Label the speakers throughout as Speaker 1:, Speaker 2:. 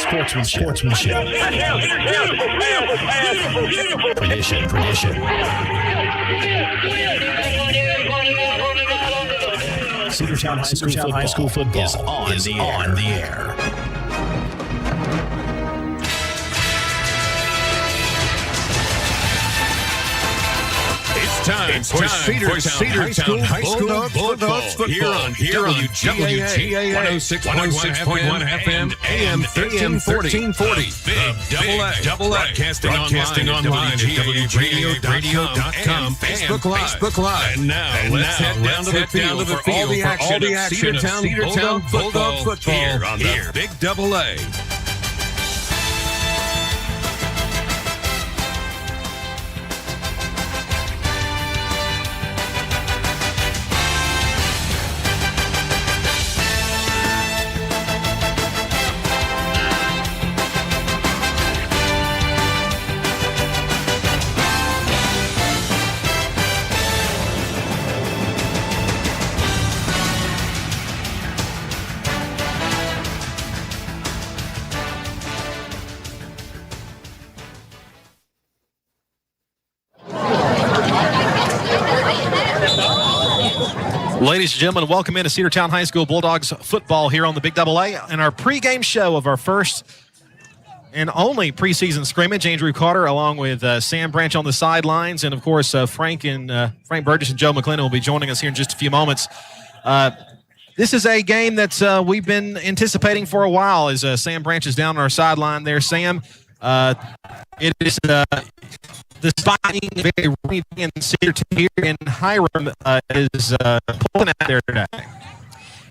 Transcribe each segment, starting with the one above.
Speaker 1: Sportsmanship. Tradition. Cedartown High School football is on the air.
Speaker 2: It's time for Cedartown High School Bulldogs football here on WGAA 106.1 FM, AM 1340. Big Double A. Broadcasting online at WGAA.radio.com, Facebook Live. And now let's head down to the field for all the action of Cedartown Bulldog football here on the Big Double A.
Speaker 3: Ladies and gentlemen, welcome into Cedartown High School Bulldogs football here on the Big Double A and our pregame show of our first and only preseason scrimmage. Andrew Carter along with Sam Branch on the sidelines, and of course Frank Burgess and Joe McClendon will be joining us here in just a few moments. This is a game that we've been anticipating for a while as Sam Branch is down on our sideline there. Sam, it is despite being very rainy in Cedartown here, and Hiram is pulling out there today.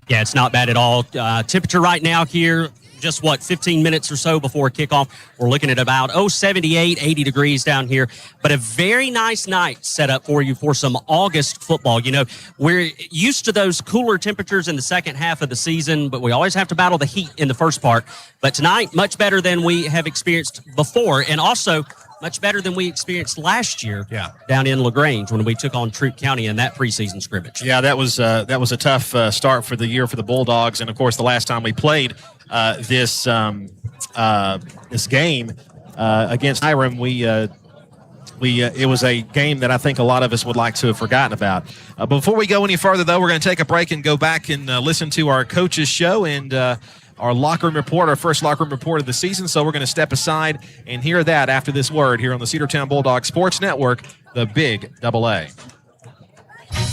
Speaker 4: Yeah, it's not bad at all. Temperature right now here, just 15 minutes or so before kickoff. We're looking at about 78, 80 degrees down here. But a very nice night set up for you for some August football. You know, we're used to those cooler temperatures in the second half of the season, but we always have to battle the heat in the first part. But tonight, much better than we have experienced before, and also much better than we experienced last year down in LaGrange when we took on Troup County in that preseason scrimmage. Yeah, that was a tough start for the year for the Bulldogs. And, of course, the last time we played this game against Hiram, it was a game that I think a lot of us would like to have forgotten about. Before we go any further, though, we're going to take a break and go back and listen to our coach's show and our locker room report, our first locker room report of the season. So we're going to step aside and hear that after this word here on the Cedartown Bulldogs Sports Network, the Big Double A.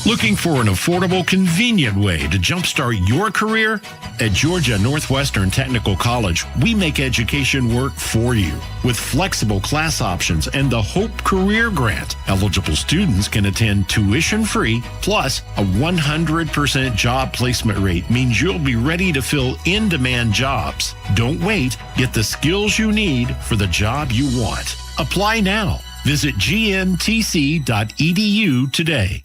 Speaker 2: Looking for an affordable, convenient way to jumpstart your career? At Georgia Northwestern Technical College, we make education work for you. With flexible class options and the Hope Career Grant, eligible students can attend tuition-free, plus a 100% job placement rate means you'll be ready to fill in-demand jobs. Don't wait. Get the skills you need for the job you want. Apply now. Visit gntc.edu today.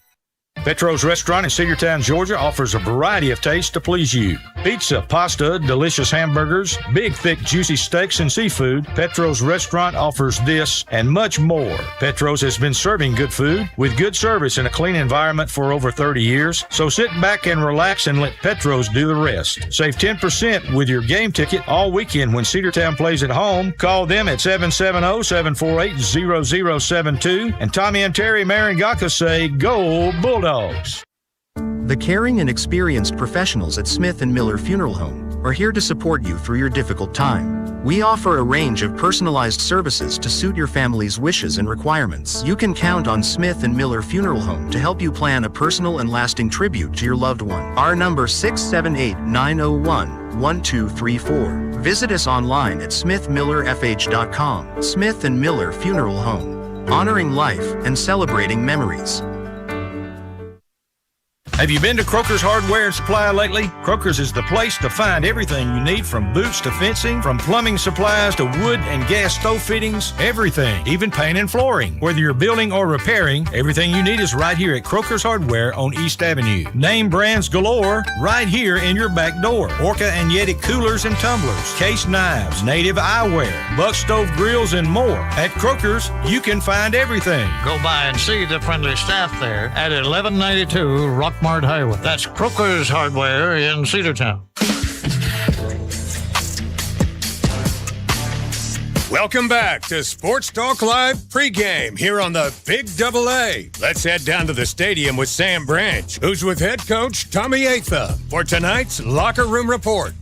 Speaker 5: Petro's Restaurant in Cedartown, Georgia offers a variety of tastes to please you. Pizza, pasta, delicious hamburgers, big, thick, juicy steaks, and seafood. Petro's Restaurant offers this and much more. Petro's has been serving good food with good service in a clean environment for over 30 years. So sit back and relax and let Petro's do the rest. Save 10% with your game ticket all weekend when Cedartown plays at home. Call them at 770-748-0072. And Tommy and Terry Marangaka say, Go Bulldogs!
Speaker 6: The caring and experienced professionals at Smith & Miller Funeral Home are here to support you through your difficult time. We offer a range of personalized services to suit your family's wishes and requirements. You can count on Smith & Miller Funeral Home to help you plan a personal and lasting tribute to your loved one. Our number 678-901-1234. Visit us online at smithmillerfh.com. Smith & Miller Funeral Home, honoring life and celebrating memories.
Speaker 5: Have you been to Croker's Hardware and Supply lately? Croker's is the place to find everything you need, from boots to fencing, from plumbing supplies to wood and gas stove fittings, everything, even paint and flooring. Whether you're building or repairing, everything you need is right here at Croker's Hardware on East Avenue. Name brands galore right here in your back door. Orca and Yeti coolers and tumblers, case knives, native eyewear, buck stove grills, and more. At Croker's, you can find everything.
Speaker 7: Go by and see the friendly staff there at 1192 Rockmart Highway. That's Croker's Hardware in Cedartown.
Speaker 8: Welcome back to Sports Talk Live pregame here on the Big Double A. Let's head down to the stadium with Sam Branch, who's with head coach Tommy Atha for tonight's locker room report.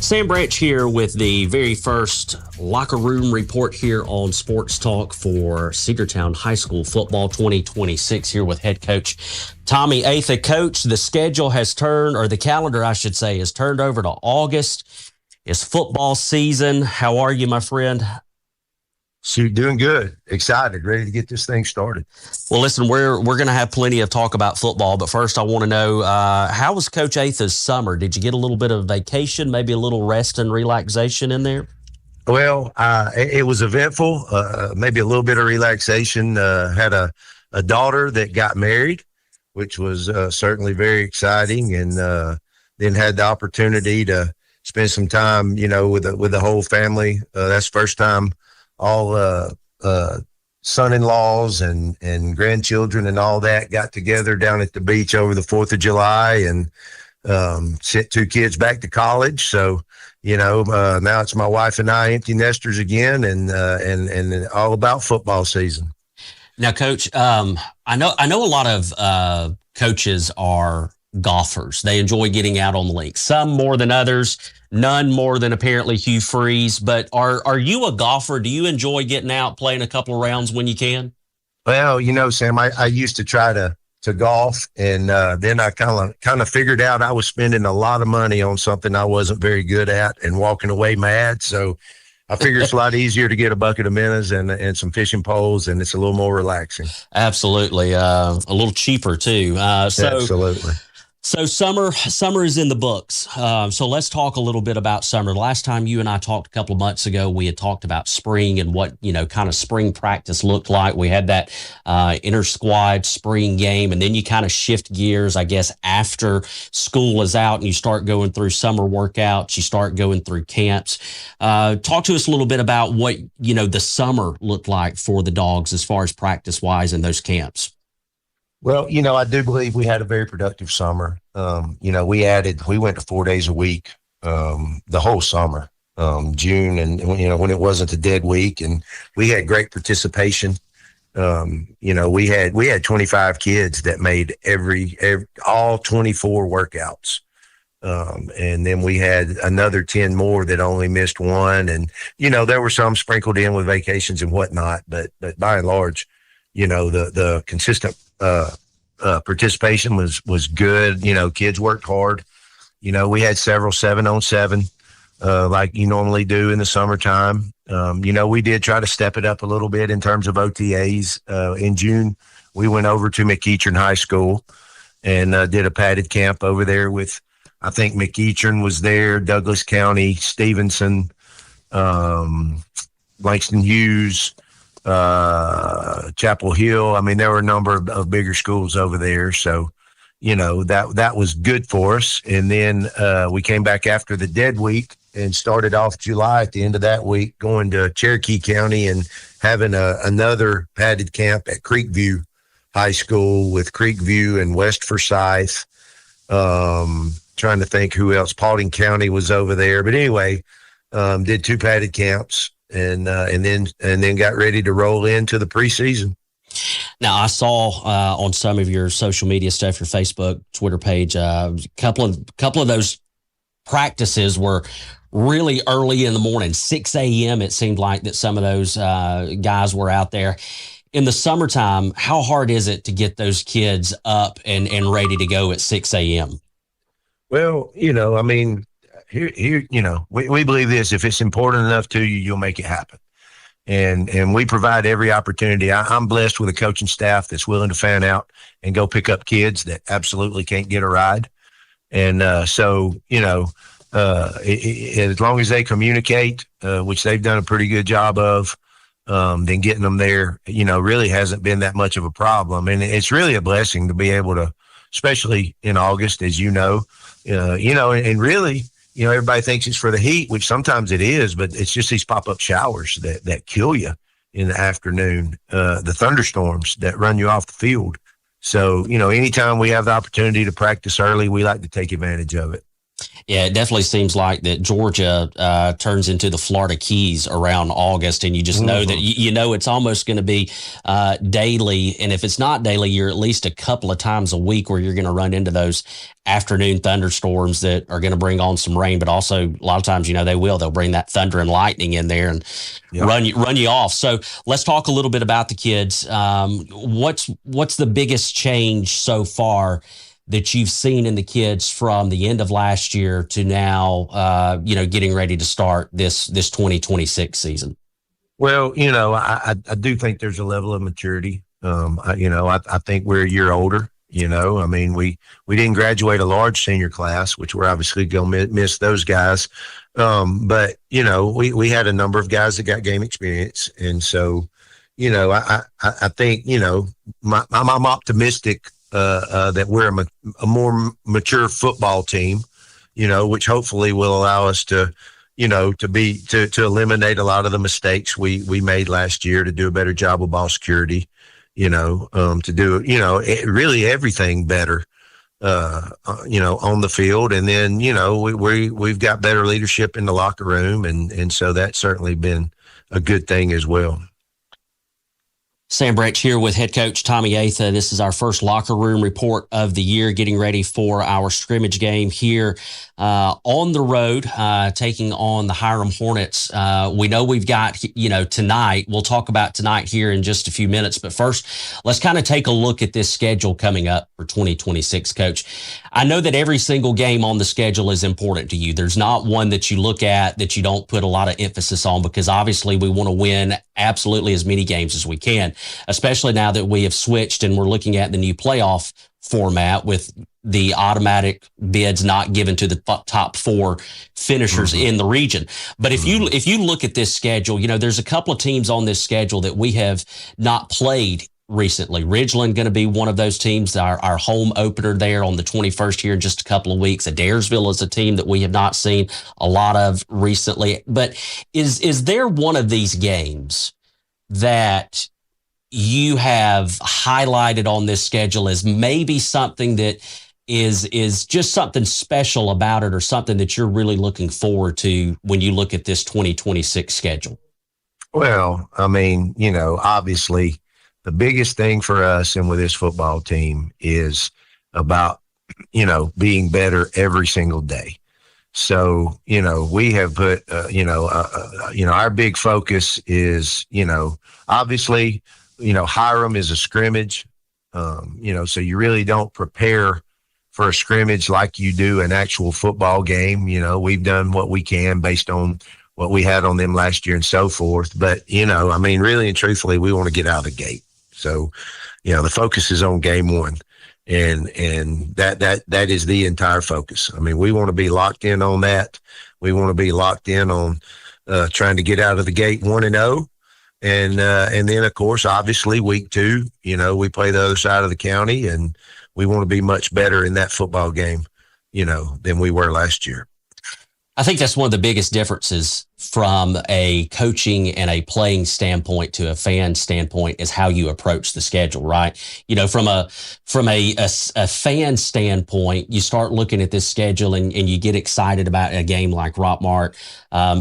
Speaker 4: Sam Branch here with the very first locker room report here on Sports Talk for Cedartown High School football 2026 here with head coach Tommy Atha. Coach, the schedule has turned, or the calendar, I should say, has turned over to August. It's football season. How are you, my friend?
Speaker 9: Shoot, doing good. Excited, ready to get this thing started.
Speaker 4: Well, listen, we're going to have plenty of talk about football, but first I want to know, how was Coach Atha's summer? Did you get a little bit of vacation, maybe a little rest and relaxation in there?
Speaker 9: Well, it was eventful, maybe a little bit of relaxation. Had a daughter that got married, which was certainly very exciting, and then had the opportunity to spend some time, with the whole family. That's the first time all son-in-laws and grandchildren and all that got together down at the beach over the 4th of July and sent 2 kids back to college. So, now it's my wife and I, empty nesters again, and all about football season.
Speaker 4: Now, Coach, I know a lot of coaches are golfers. They enjoy getting out on the links. Some more than others, none more than apparently Hugh Freeze. But are you a golfer? Do you enjoy getting out, playing a couple of rounds when you can?
Speaker 9: Well, Sam, I used to try to golf, and then I kind of figured out I was spending a lot of money on something I wasn't very good at and walking away mad. So I figure it's a lot easier to get a bucket of minnows and some fishing poles, and it's a little more relaxing.
Speaker 4: Absolutely. A little cheaper too.
Speaker 9: Absolutely.
Speaker 4: So summer is in the books. So let's talk a little bit about summer. Last time you and I talked a couple of months ago, we had talked about spring and what, kind of spring practice looked like. We had that inter-squad spring game, and then you kind of shift gears, I guess, after school is out and you start going through summer workouts, you start going through camps. Talk to us a little bit about what, the summer looked like for the Dogs as far as practice-wise in those camps.
Speaker 9: Well, I do believe we had a very productive summer. We went to 4 days a week the whole summer, June, and when it wasn't a dead week, and we had great participation. We had 25 kids that made all 24 workouts. And then we had another 10 more that only missed one. And, there were some sprinkled in with vacations and whatnot, but by and large, the consistent participation was good. Kids worked hard. We had several 7-on-7 like you normally do in the summertime. We did try to step it up a little bit in terms of OTAs. In June, we went over to McEachern High School and did a padded camp over there with, I think McEachern was there, Douglas County, Stevenson, Langston Hughes, Chapel Hill. I mean, there were a number of bigger schools over there. So, that was good for us. And then we came back after the dead week and started off July at the end of that week, going to Cherokee County and having another padded camp at Creekview High School with Creekview and West Forsyth. Trying to think who else. Paulding County was over there. But anyway, did 2 padded camps. And then got ready to roll into the preseason.
Speaker 4: Now, I saw on some of your social media stuff, your Facebook, Twitter page, a couple of those practices were really early in the morning, 6 a.m. It seemed like that some of those guys were out there. In the summertime, how hard is it to get those kids up and ready to go at 6 a.m.?
Speaker 9: Well, Here, we believe this: if it's important enough to you, you'll make it happen. And we provide every opportunity. I'm blessed with a coaching staff that's willing to fan out and go pick up kids that absolutely can't get a ride. And as long as they communicate, which they've done a pretty good job of, then getting them there, really hasn't been that much of a problem. And it's really a blessing to be able to, especially in August, as and really, everybody thinks it's for the heat, which sometimes it is, but it's just these pop-up showers that kill you in the afternoon, the thunderstorms that run you off the field. So, anytime we have the opportunity to practice early, we like to take advantage of it.
Speaker 4: Yeah, it definitely seems like that Georgia turns into the Florida Keys around August, and you just know that you know it's almost going to be daily. And if it's not daily, you're at least a couple of times a week where you're going to run into those afternoon thunderstorms that are going to bring on some rain. But also, a lot of times, they'll bring that thunder and lightning in there and run you off. So let's talk a little bit about the kids. What's the biggest change so far that you've seen in the kids from the end of last year to now, getting ready to start this 2026 season?
Speaker 9: Well, I do think there's a level of maturity. I think we're a year older. I mean, we didn't graduate a large senior class, which we're obviously going to miss those guys. But we had a number of guys that got game experience. And so, I think, I'm optimistic that we're a more mature football team, which hopefully will allow us to eliminate a lot of the mistakes we made last year, to do a better job of ball security, to do, really everything better, on the field. And then, we've got better leadership in the locker room. And so that's certainly been a good thing as well.
Speaker 4: Sam Branch here with head coach Tommy Atha. This is our first locker room report of the year, getting ready for our scrimmage game here on the road, taking on the Hiram Hornets. We know we've got, tonight. We'll talk about tonight here in just a few minutes. But first, let's kind of take a look at this schedule coming up for 2026, Coach. I know that every single game on the schedule is important to you. There's not one that you look at that you don't put a lot of emphasis on, because obviously we want to win absolutely as many games as we can, especially now that we have switched and we're looking at the new playoff format with the automatic bids not given to the top four finishers in the region. But if you look at this schedule, there's a couple of teams on this schedule that we have not played recently. Ridgeland going to be one of those teams, our home opener there on the 21st here in just a couple of weeks. Adairsville is a team that we have not seen a lot of recently. But is there one of these games that you have highlighted on this schedule as maybe something that is just something special about it, or something that you're really looking forward to when you look at this 2026 schedule?
Speaker 9: Well, I mean, obviously the biggest thing for us and with this football team is about, being better every single day. So, we have put, our big focus is, obviously, Hiram is a scrimmage, so you really don't prepare for a scrimmage like you do an actual football game. We've done what we can based on what we had on them last year and so forth. But, really and truthfully, we want to get out of the gate. So, the focus is on game one, and that is the entire focus. I mean, we want to be locked in on that. We want to be locked in on trying to get out of the gate 1-0. And then, of course, obviously, week 2, we play the other side of the county, and we want to be much better in that football game, than we were last year.
Speaker 4: I think that's one of the biggest differences from a coaching and a playing standpoint to a fan standpoint, is how you approach the schedule, right? From a fan standpoint, you start looking at this schedule and you get excited about a game like Rockmart.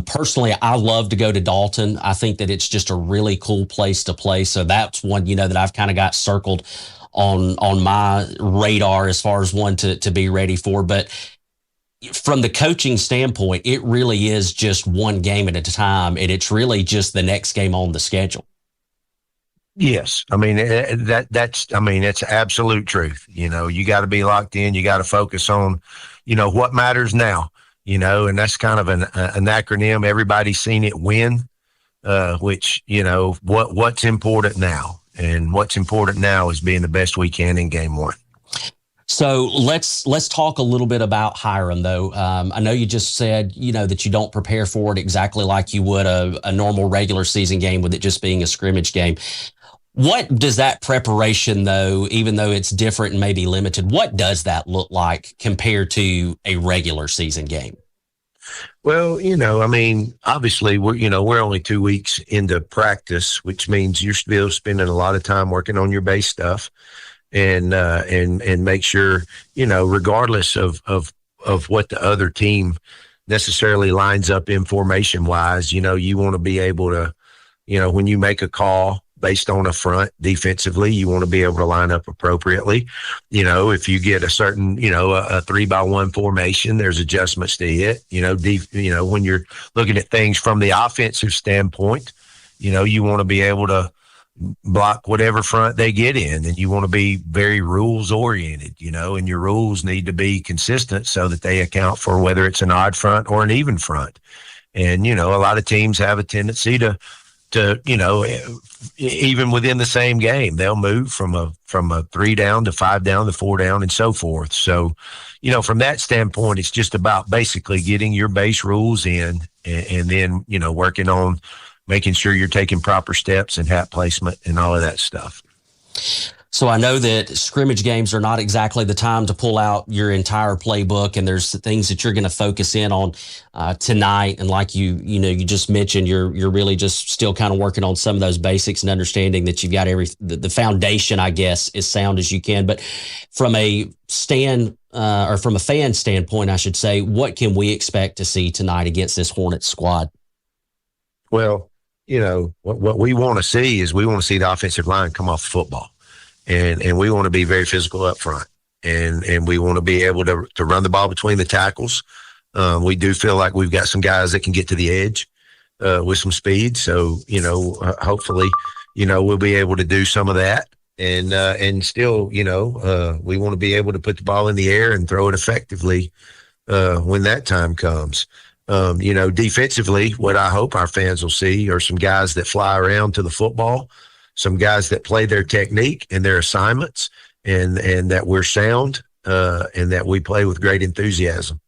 Speaker 4: Personally, I love to go to Dalton. I think that it's just a really cool place to play. So that's one, that I've kind of got circled on my radar as far as one to be ready for. But from the coaching standpoint, it really is just one game at a time, and it's really just the next game on the schedule.
Speaker 9: Yes. I mean, that's absolute truth. You got to be locked in. You got to focus on, what matters now, and that's kind of an acronym. Everybody's seen it win, which, what's important now, and what's important now is being the best we can in game one.
Speaker 4: So let's talk a little bit about Hiram, though. I know you just said, that you don't prepare for it exactly like you would a normal regular season game, with it just being a scrimmage game. What does that preparation, though, even though it's different and maybe limited, what does that look like compared to a regular season game?
Speaker 9: Well, obviously we're only 2 weeks into practice, which means you're still spending a lot of time working on your base stuff. And make sure, regardless of of what the other team necessarily lines up in formation wise. You know, you want to be able to, you know, when you make a call based on a front defensively, you want to be able to line up appropriately. You know, if you get a certain, you know, a 3-by-1 formation, there's adjustments to it. You know, when you're looking at things from the offensive standpoint, you know, you want to be able to block whatever front they get in, and you want to be very rules oriented, you know, and your rules need to be consistent so that they account for whether it's an odd front or an even front. And, you know, a lot of teams have a tendency to, you know, even within the same game, they'll move from a 3 down to 5 down to 4 down and so forth. So, you know, from that standpoint, it's just about basically getting your base rules in and then, you know, working on making sure you're taking proper steps and hat placement and all of that stuff.
Speaker 4: So I know that scrimmage games are not exactly the time to pull out your entire playbook, and there's things that you're going to focus in on tonight. And like you just mentioned, you're really just still kind of working on some of those basics and understanding that you've got the foundation, I guess, as sound as you can. But from a from a fan standpoint, I should say, what can we expect to see tonight against this Hornets squad?
Speaker 9: Well, you know, what we want to see is we want to see the offensive line come off the football. And we want to be very physical up front. And we want to be able to run the ball between the tackles. We do feel like we've got some guys that can get to the edge with some speed. So, you know, hopefully, you know, we'll be able to do some of that. And still, you know, we want to be able to put the ball in the air and throw it effectively when that time comes. You know, defensively, what I hope our fans will see are some guys that fly around to the football, some guys that play their technique and their assignments, and that we're sound and that we play with great enthusiasm.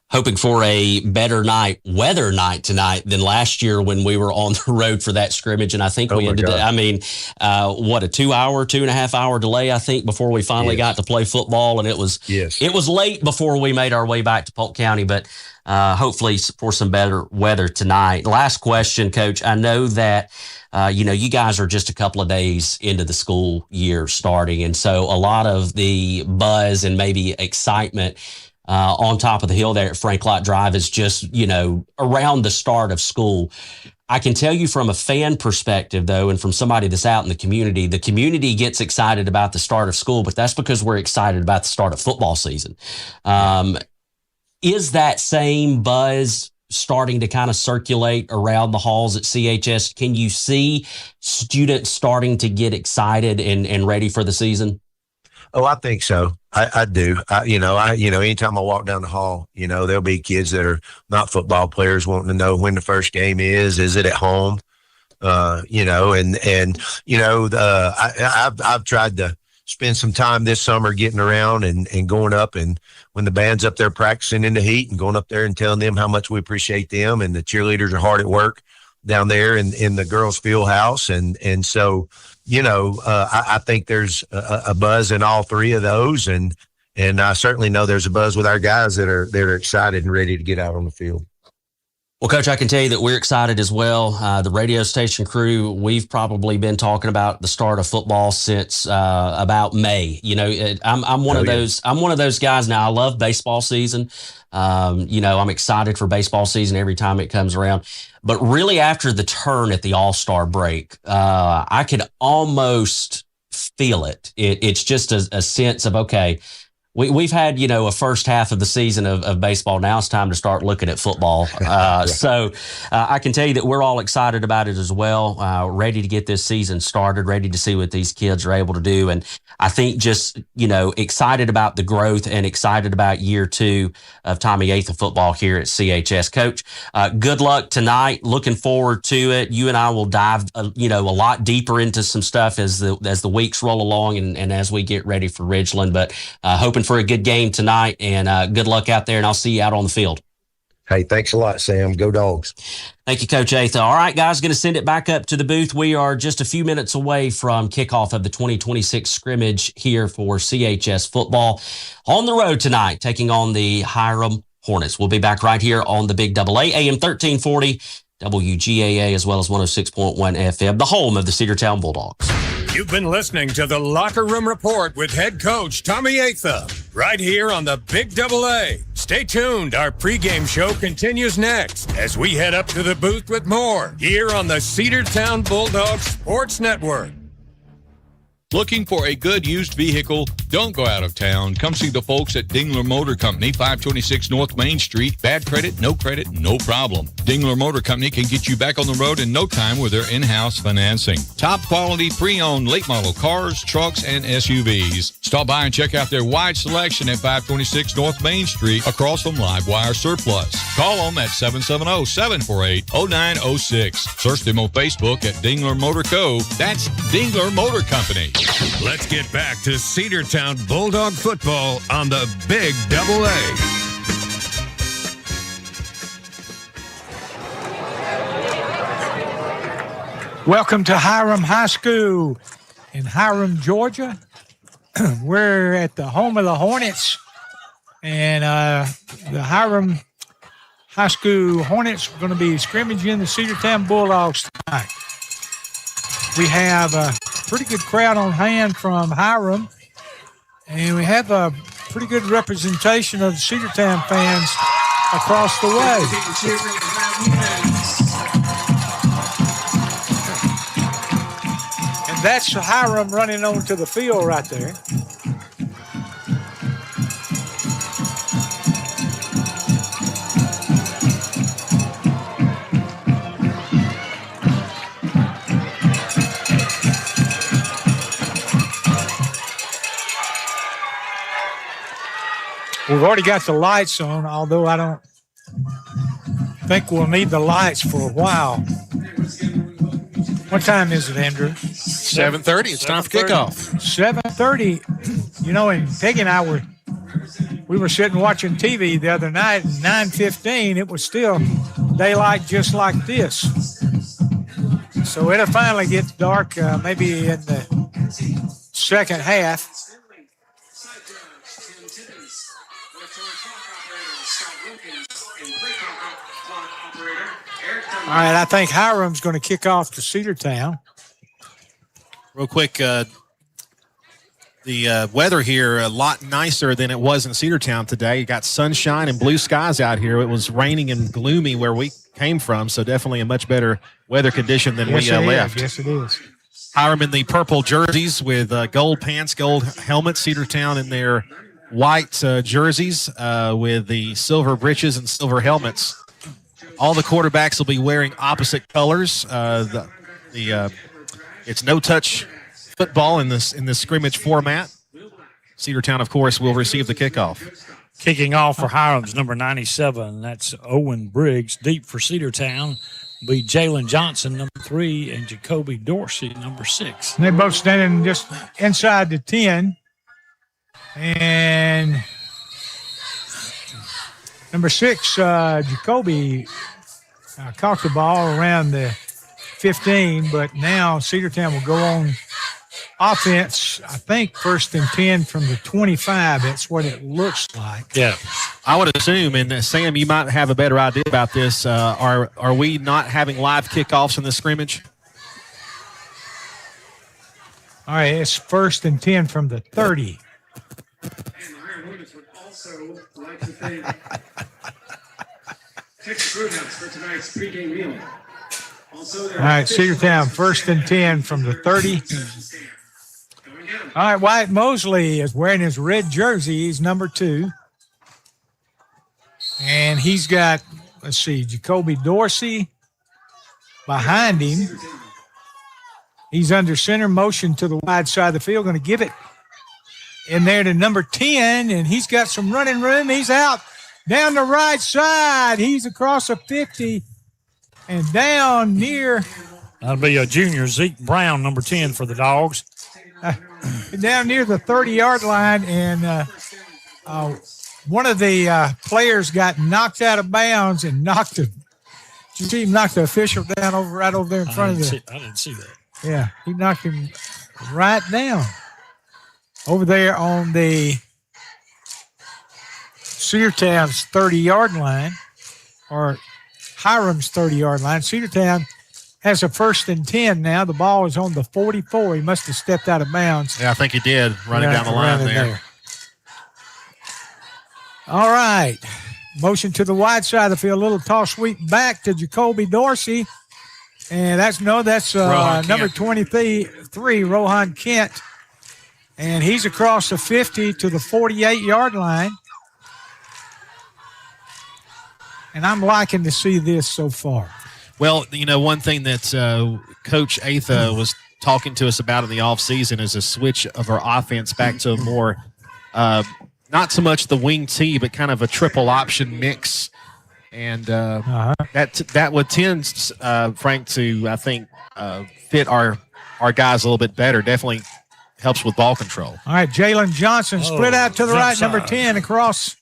Speaker 4: Hoping for a better weather night tonight than last year when we were on the road for that scrimmage. And I think we ended up, I mean, what, a 2.5 hour delay, I think, before we finally got to play football. And it was late before we made our way back to Polk County, but hopefully for some better weather tonight. Last question, Coach. I know that, you know, you guys are just a couple of days into the school year starting. And so a lot of the buzz and maybe excitement on top of the hill there at Frank Lott Drive is just, you know, around the start of school. I can tell you from a fan perspective, though, and from somebody that's out in the community gets excited about the start of school, but that's because we're excited about the start of football season. Is that same buzz starting to kind of circulate around the halls at CHS? Can you see students starting to get excited and ready for the season?
Speaker 9: Oh, I think so. I do. Anytime I walk down the hall, you know, there'll be kids that are not football players wanting to know when the first game is it at home? I've tried to spend some time this summer getting around and going up, and when the band's up there practicing in the heat and going up there and telling them how much we appreciate them, and the cheerleaders are hard at work down there in the girls' field house. And so, you know, I think there's a buzz in all three of those. And I certainly know there's a buzz with our guys that are excited and ready to get out on the field.
Speaker 4: Well, Coach, I can tell you that we're excited as well. The radio station crew, we've probably been talking about the start of football since about May. You know, I'm one of those guys now. I love baseball season. You know, I'm excited for baseball season every time it comes around. But really, after the turn at the All-Star break, I could almost feel it. It's just a sense of, okay, we've had, you know, a first half of the season of baseball. Now it's time to start looking at football. So I can tell you that we're all excited about it as well, ready to get this season started, ready to see what these kids are able to do. And I think just, you know, excited about the growth and excited about year 2 of Tommy Atha football here at CHS. Coach, good luck tonight. Looking forward to it. You and I will dive, a lot deeper into some stuff as the weeks roll along and as we get ready for Ridgeland. But hoping for a good game tonight, and good luck out there, and I'll see you out on the field.
Speaker 9: Hey, thanks a lot, Sam. Go Dogs.
Speaker 4: Thank you, Coach Atha. All right, guys, going to send it back up to the booth. We are just a few minutes away from kickoff of the 2026 scrimmage here for CHS football on the road tonight, taking on the Hiram Hornets. We'll be back right here on the Big AA, AM 1340, WGAA, as well as 106.1 FM, the home of the Cedartown Bulldogs.
Speaker 8: You've been listening to the Locker Room Report with head coach Tommy Atha, right here on the Big Double A. Stay tuned. Our pregame show continues next as we head up to the booth with more here on the Cedartown Bulldogs Sports Network.
Speaker 10: Looking for a good used vehicle? Don't go out of town. Come see the folks at Dingler Motor Company, 526 North Main Street. Bad credit, no problem. Dingler Motor Company can get you back on the road in no time with their in-house financing. Top quality pre-owned late model cars, trucks, and SUVs. Stop by and check out their wide selection at 526 North Main Street across from Livewire Surplus. Call them at 770-748-0906. Search them on Facebook at Dingler Motor Co. That's Dingler Motor Company.
Speaker 8: Let's get back to Cedartown Bulldog football on the Big Double A.
Speaker 11: Welcome to Hiram High School in Hiram, Georgia. We're at the home of the Hornets, and the Hiram High School Hornets are going to be scrimmaging the Cedartown Bulldogs tonight. We have a pretty good crowd on hand from Hiram, and we have a pretty good representation of the Cedartown fans across the way. And that's Hiram running onto the field right there. We've already got the lights on, although I don't think we'll need the lights for a while. What time is it, Andrew?
Speaker 3: 7:30. It's time for kickoff.
Speaker 11: 7:30. You know, and Peggy and I we were sitting watching TV the other night, and 9:15, it was still daylight just like this. So it'll finally get dark maybe in the second half. All right, I think Hiram's going to kick off to Cedartown.
Speaker 3: Real quick, the weather here a lot nicer than it was in Cedartown today. You got sunshine and blue skies out here. It was raining and gloomy where we came from, so definitely a much better weather condition than we left.
Speaker 11: Yes, it is.
Speaker 3: Hiram in the purple jerseys with gold pants, gold helmets. Cedartown in their white jerseys with the silver breeches and silver helmets. All the quarterbacks will be wearing opposite colors. It's no-touch football in this scrimmage format. Cedartown, of course, will receive the kickoff.
Speaker 12: Kicking off for Hiram's number 97. That's Owen Briggs. Deep for Cedartown will be Jalen Johnson, number 3, and Jacoby Dorsey, number 6.
Speaker 11: They're both standing just inside the 10. And number 6, Jacoby caught the ball around the 15, but now Cedartown will go on offense, I think, 1st and 10 from the 25. That's what it looks like.
Speaker 12: Yeah.
Speaker 3: I would assume, and Sam, you might have a better idea about this, are we not having live kickoffs in this scrimmage?
Speaker 11: All right, it's 1st and 10 from the 30.
Speaker 13: And the Hiram Hornets would also like to thank Texas Roadhouse for tonight's pregame meal. Also,
Speaker 11: all right, Cedartown, 1st and 10 from the 30. All right, Wyatt Mosley is wearing his red jersey. He's number 2. And he's got, let's see, Jacoby Dorsey behind him. He's under center, motion to the wide side of the field, going to give it in there to number 10, and he's got some running room. He's out down the right side. He's across a 50 and down near.
Speaker 12: That'll be a junior, Zeke Brown, number 10 for the Dogs.
Speaker 11: Down near the 30-yard line, and one of the players got knocked out of bounds and knocked the official down right over there in front of the.
Speaker 12: I didn't see that.
Speaker 11: Yeah, he knocked him right down over there on the Cedartown's 30-yard line, or Hiram's 30-yard line. Cedartown has a 1st and 10 now. The ball is on the 44. He must have stepped out of bounds.
Speaker 3: Yeah, I think he did, running down the line there.
Speaker 11: All right. Motion to the wide side of the field. A little toss sweep back to Jacoby Dorsey. And that's number 23, Rohan Kent. And he's across the 50 to the 48-yard line. And I'm liking to see this so far.
Speaker 3: Well, one thing that Coach Atha was talking to us about in the offseason is a switch of our offense back to a more, not so much the wing T, but kind of a triple option mix. And that would tend, Frank, to, I think, fit our guys a little bit better. Definitely helps with ball control.
Speaker 11: All right, Jalen Johnson split out to the right, number 10, across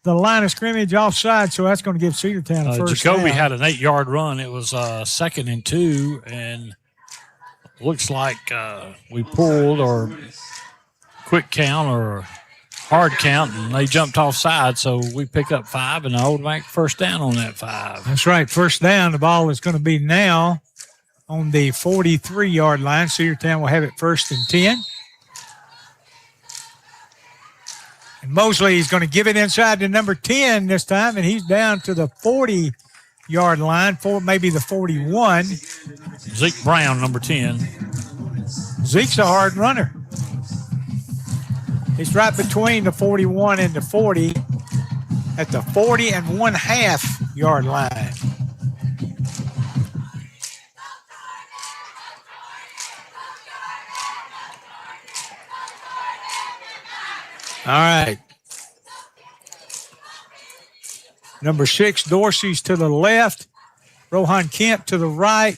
Speaker 11: the line of scrimmage offside, so that's going to give Cedartown a first
Speaker 12: Jacoby
Speaker 11: down.
Speaker 12: had an 8-yard run. It was 2nd and 2, and looks like we pulled or quick count or hard count, and they jumped offside, so we pick up 5 and hold back first down on that 5.
Speaker 11: That's right, first down. The ball is going to be now on the 43-yard line. Cedartown will have it 1st and 10. And Mosley is going to give it inside to number 10 this time, and he's down to the 40-yard line, for maybe the 41.
Speaker 12: Zeke Brown, number 10.
Speaker 11: Zeke's a hard runner. He's right between the 41 and the 40 at the 40 and 1/2 yard line. All right. Number 6, Dorsey's to the left. Rohan Kemp to the right.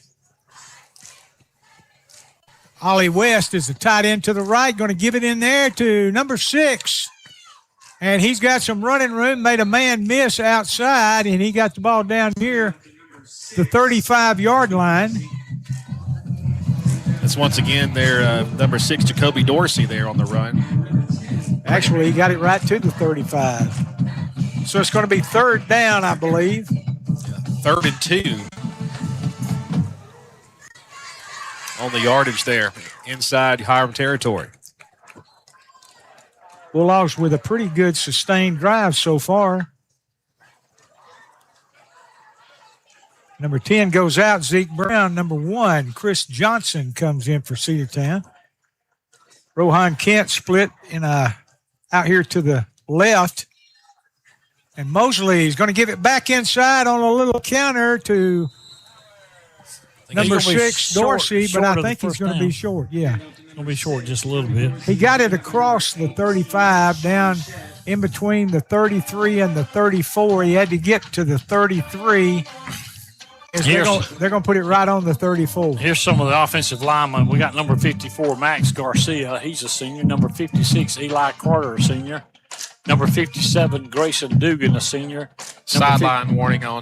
Speaker 11: Ollie West is the tight end to the right. Going to give it in there to number 6. And he's got some running room. Made a man miss outside, and he got the ball down here, the 35-yard line.
Speaker 3: That's once again their number 6, Jacoby Dorsey, there on the run.
Speaker 11: Actually, he got it right to the 35. So it's going to be 3rd down, I believe.
Speaker 3: 3rd and 2. On the yardage there, inside Hiram territory.
Speaker 11: Bulldogs with a pretty good sustained drive so far. Number 10 goes out, Zeke Brown. Number 1, Chris Johnson comes in for Cedartown. Rohan Kent split out here to the left. And Mosley is going to give it back inside on a little counter to number 6, Dorsey, but I think he's going to be short. Yeah.
Speaker 12: It's going to be short just a little bit.
Speaker 11: He got it across the 35, down in between the 33 and the 34. He had to get to the 33. They're going to put it right on the 34.
Speaker 12: Here's some of the offensive linemen. We got number 54, Max Garcia. He's a senior. Number 56, Eli Carter, a senior. Number 57, Grayson Dugan, a senior.
Speaker 3: Sideline warning on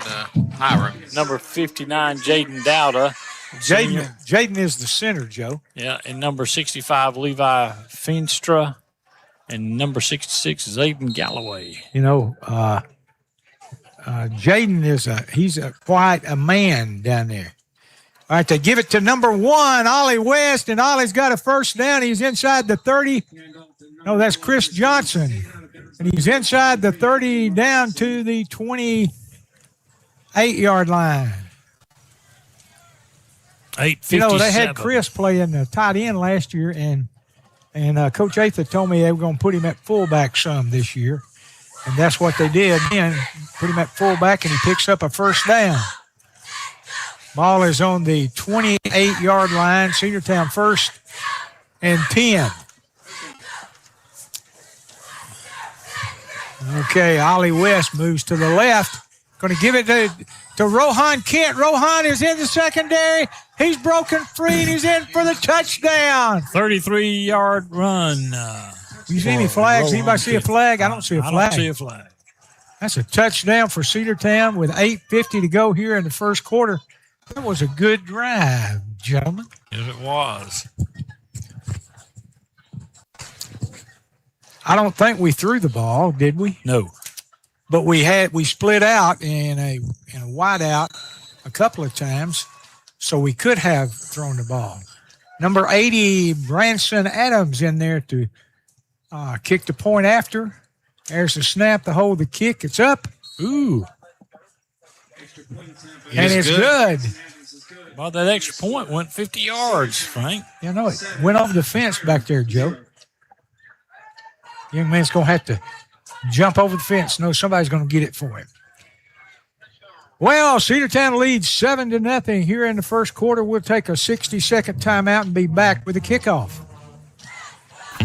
Speaker 3: Hiram.
Speaker 12: Number 59, Jaden Dowda.
Speaker 11: Jaden is the center, Joe.
Speaker 12: Yeah, and number 65, Levi Feenstra. And number 66 is Aiden Galloway.
Speaker 11: You know, Jaden he's quite a man down there. All right, they give it to number 1, Ollie West, and Ollie's got a first down. He's inside the 30. No, that's Chris Johnson. And he's inside the 30 down to the 28-yard line.
Speaker 12: 8:57.
Speaker 11: You know, they had Chris playing the tight end last year, and Coach Atha told me they were going to put him at fullback some this year. And that's what they did. Then put him at fullback, and he picks up a first down. Ball is on the 28-yard line. Cedartown 1st and 10. Okay, Ollie West moves to the left. Going to give it to Rohan Kent. Rohan is in the secondary. He's broken free, and he's in for the touchdown.
Speaker 12: 33-yard run.
Speaker 11: You see any flags? Anybody see a flag? I don't see a flag.
Speaker 12: I don't see a flag.
Speaker 11: That's a touchdown for Cedartown with 8:50 to go here in the first quarter. That was a good drive, gentlemen.
Speaker 12: Yes, it was.
Speaker 11: I don't think we threw the ball, did we?
Speaker 12: No.
Speaker 11: But we split out in a wide out a couple of times. so we could have thrown the ball. Number 80, Branson Adams in there to kick the point after. There's the snap to hold the kick. It's up. Ooh. And it's good.
Speaker 12: Well, that extra point went 50 yards, Frank.
Speaker 11: You know, it went over the fence back there, Joe. Young man's going to have to jump over the fence. No, somebody's going to get it for him. Well, Cedartown leads 7-0 here in the first quarter. We'll take a 60-second timeout and be back with the kickoff.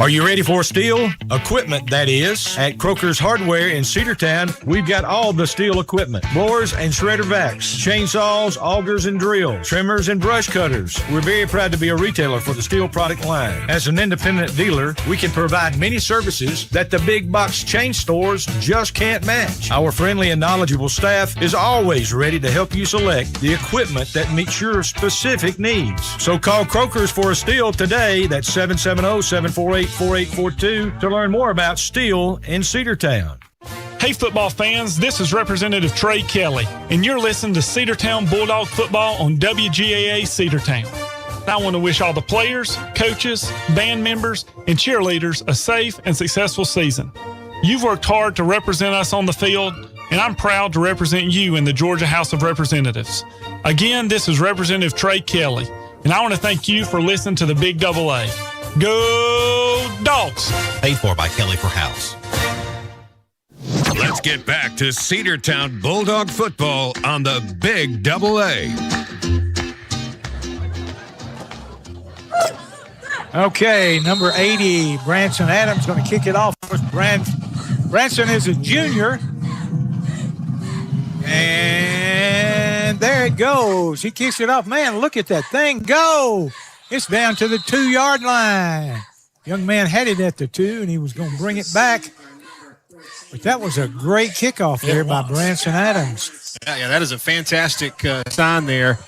Speaker 5: Are you ready for steel equipment, that is? At Croker's Hardware in Cedartown, we've got all the steel equipment. Blowers and shredder vacs, chainsaws, augers and drills, trimmers and brush cutters. We're very proud to be a retailer for the steel product line. As an independent dealer, we can provide many services that the big box chain stores just can't match. Our friendly and knowledgeable staff is always ready to help you select the equipment that meets your specific needs. So call Croker's for a steel today. That's 770-748-4842 to learn more about steel in Cedartown.
Speaker 14: Hey, football fans, this is Representative Trey Kelly, and you're listening to Cedartown Bulldog Football on WGAA Cedartown. I want to wish all the players, coaches, band members, and cheerleaders a safe and successful season. You've worked hard to represent us on the field, and I'm proud to represent you in the Georgia House of Representatives. Again, this is Representative Trey Kelly, and I want to thank you for listening to the Big Double A. Go Dogs!
Speaker 1: Paid for by Kelly for House.
Speaker 8: Let's get back to Cedartown Bulldog football on the Big Double A.
Speaker 11: Okay, number 80, Branson Adams, going to kick it off. Branson is a junior. And there it goes. He kicks it off. Man, look at that thing go. It's down to the 2-yard line. Young man had it at the 2, and he was going to bring it back. But that was a great kickoff there by Branson Adams.
Speaker 3: Yeah, that is a fantastic sign there.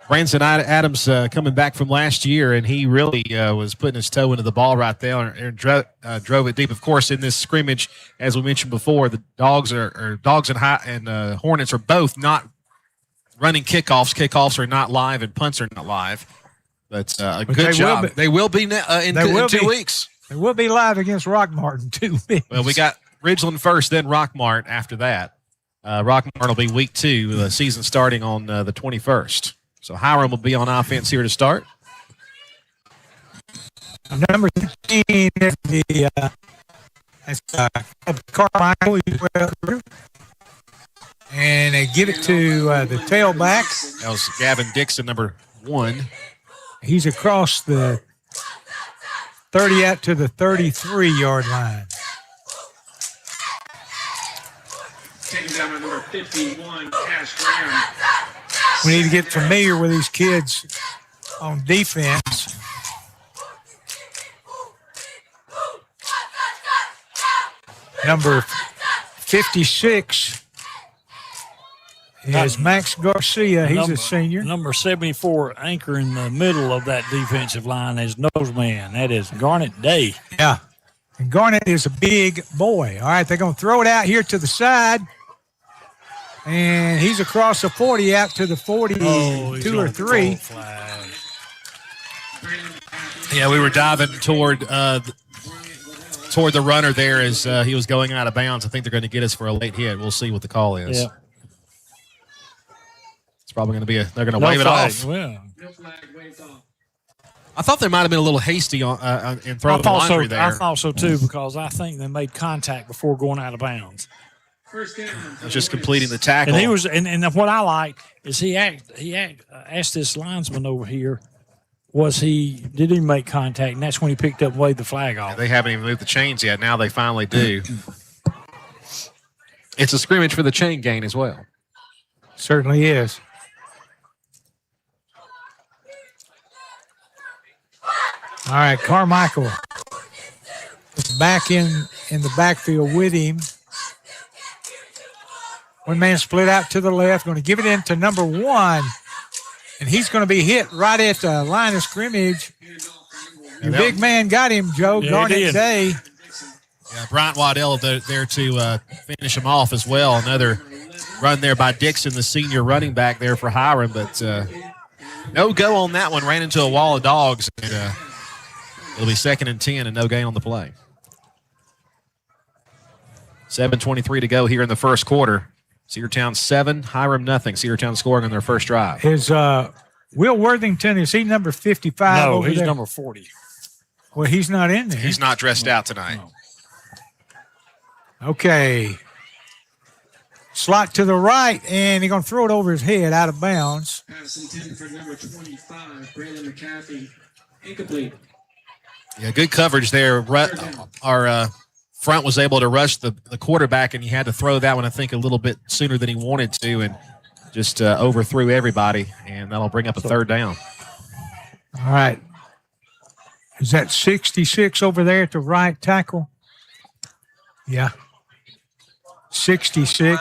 Speaker 3: Branson Adams coming back from last year, and he really was putting his toe into the ball right there and drove it deep. Of course, in this scrimmage, as we mentioned before, the Dogs and Hornets are both not running kickoffs. Kickoffs are not live, and punts are not live. But a good job. They will be in 2 weeks.
Speaker 11: They will be live against Rockmart in 2 weeks.
Speaker 3: Well, we got Ridgeland first, then Rockmart after that. Rockmart will be week 2, the season starting on the 21st. So Hiram will be on offense here to start.
Speaker 11: Number 15 is Carmichael. And they give it to the tailback.
Speaker 3: That was Gavin Dixon, number 1.
Speaker 11: He's across the 30 out to the 33-yard line.
Speaker 13: Taking down number 51, Cash Graham.
Speaker 11: We need to get familiar with these kids on defense. Number 56 is Max Garcia. He's a senior.
Speaker 12: Number 74, anchor in the middle of that defensive line is nose man. That is Garnet Day.
Speaker 11: Yeah. And Garnet is a big boy. All right, they're going to throw it out here to the side. And he's across the 40 out to the 42 or 3.
Speaker 3: Yeah, we were diving toward the runner there as he was going out of bounds. I think they're going to get us for a late hit. We'll see what the call is.
Speaker 12: Yeah.
Speaker 3: It's probably going to be they're going to wave it off.
Speaker 12: Well.
Speaker 3: I thought they might have been a little hasty in throwing the laundry there.
Speaker 12: I thought so too, because I think they made contact before going out of bounds.
Speaker 3: Just completing the tackle.
Speaker 12: And he was, and what I like is he asked this linesman over here, did he make contact? And that's when he picked up and waved the flag off.
Speaker 3: Yeah, they haven't even moved the chains yet. Now they finally do. It's a scrimmage for the chain gain as well.
Speaker 11: Certainly is. All right, Carmichael is back in the backfield with him. One man split out to the left, going to give it into number 1. And he's going to be hit right at the line of scrimmage. Your big man got him, Joe. Garnet Day.
Speaker 3: Yeah, Bryant Waddell there to finish him off as well. Another run there by Dixon, the senior running back there for Hiram. But No go on that one. Ran into a wall of dogs. And, it'll be 2nd and 10 and no gain on the play. 7:23 to go here in the first quarter. Cedartown 7, Hiram nothing. Cedartown scoring on their first drive.
Speaker 11: Is Will Worthington, is he number 55?
Speaker 12: No,
Speaker 11: over
Speaker 12: he's
Speaker 11: there?
Speaker 12: number 40.
Speaker 11: Well, he's not in there.
Speaker 3: He's not dressed out tonight.
Speaker 11: No. Okay. Slot to the right, and he's going to throw it over his head out of bounds.
Speaker 13: Pass intended for number 25, Braylon McCaffrey. Incomplete.
Speaker 3: Yeah, good coverage there. Our front was able to rush the quarterback, and he had to throw that one, I think, a little bit sooner than he wanted to, and just overthrew everybody, and that'll bring up a 3rd down.
Speaker 11: All right. Is that 66 over there at the right tackle? Yeah. 66.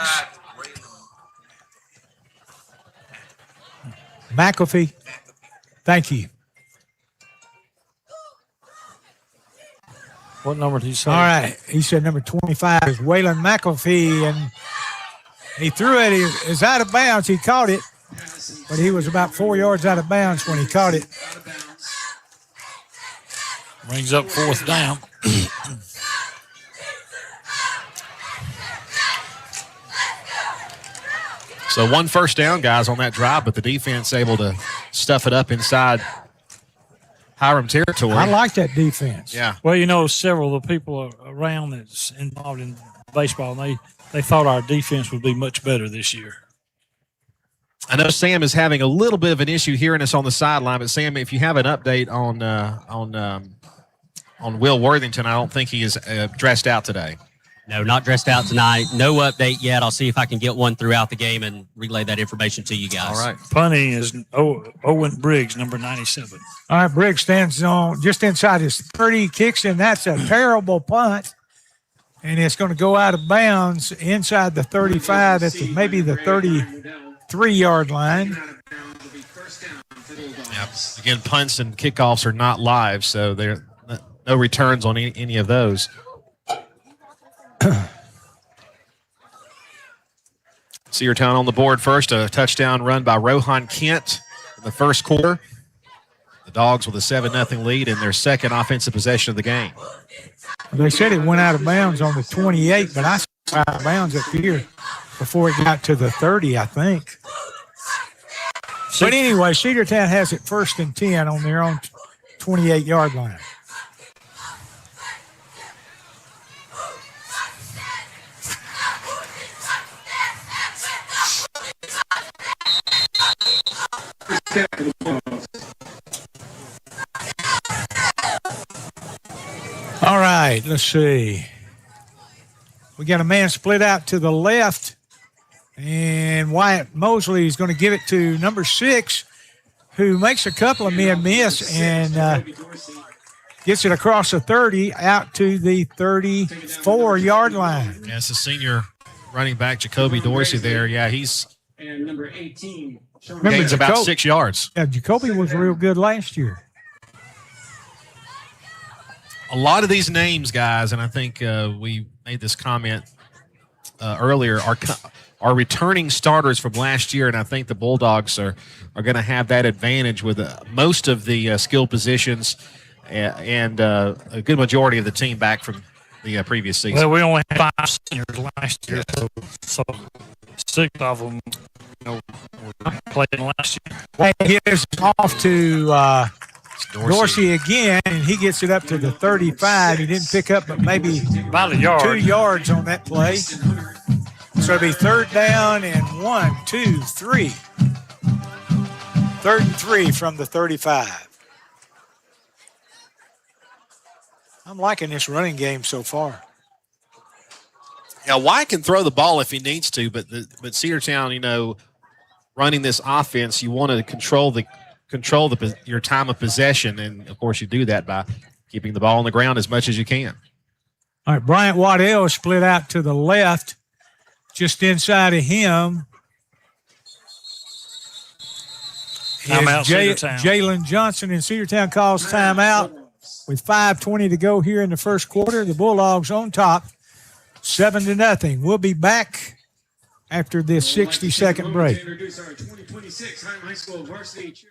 Speaker 11: McAfee. Thank you.
Speaker 12: What number did he say?
Speaker 11: All right. He said number 25 is Waylon McAfee, and he threw it. He was out of bounds. He caught it, but he was about 4 yards out of bounds when he caught it.
Speaker 12: Brings up 4th down.
Speaker 3: So 1 first down, guys, on that drive, but the defense able to stuff it up inside Hiram territory.
Speaker 11: I like that defense.
Speaker 3: Yeah.
Speaker 12: Well, several of the people around that's involved in baseball, they thought our defense would be much better this year.
Speaker 3: I know Sam is having a little bit of an issue hearing us on the sideline, but Sam, if you have an update on Will Worthington, I don't think he is dressed out today.
Speaker 4: No, not dressed out tonight. No update yet. I'll see if I can get one throughout the game and relay that information to you guys.
Speaker 3: All right.
Speaker 12: Punting is Owen Briggs, number 97.
Speaker 11: All right, Briggs stands on just inside his 30, kicks in. That's a terrible punt, and it's going to go out of bounds inside the 35 at maybe the 33-yard line.
Speaker 3: Yep. Again, punts and kickoffs are not live, so there no returns on any of those. Cedartown on the board first, a touchdown run by Rohan Kent in the first quarter. The Dogs with a 7-0 lead in their 2nd offensive possession of the game.
Speaker 11: They said it went out of bounds on the 28, but I saw it out of bounds up here before it got to the 30, I think. But anyway, Cedartown has it 1st and 10 on their own 28-yard line. All right, let's see. We got a man split out to the left, and Wyatt Mosley is going to give it to number 6, who makes a couple of men miss and gets it across the 30 out to the 34-yard line.
Speaker 3: Yeah, it's a senior running back, Jacoby Dorsey there. Yeah, he's
Speaker 13: and number 18.
Speaker 3: gains about 6 yards.
Speaker 11: Yeah, Jacoby was real good last year.
Speaker 3: A lot of these names, guys, and I think we made this comment earlier, are returning starters from last year, and I think the Bulldogs are going to have that advantage with most of the skill positions and a good majority of the team back from the previous season.
Speaker 12: Well, we only had 5 seniors last year, so 6 of them were playing last year.
Speaker 11: Well, he gives off to Dorsey again, and he gets it up to the 35. He didn't pick up but maybe
Speaker 12: about a yard.
Speaker 11: 2 yards on that play. So it'll be 3rd down and 1, 2, 3. 3rd and 3 from the 35. I'm liking this running game so far.
Speaker 3: Yeah, Wyatt can throw the ball if he needs to, but Cedartown, running this offense, you want to control your time of possession, and of course you do that by keeping the ball on the ground as much as you can.
Speaker 11: All right, Bryant Waddell split out to the left, just inside of him.
Speaker 12: Timeout, Cedartown.
Speaker 11: Jalen Johnson, and Cedartown calls timeout with 5:20 to go here in the first quarter. The Bulldogs on top, 7-0. We'll be back after this 60-second break.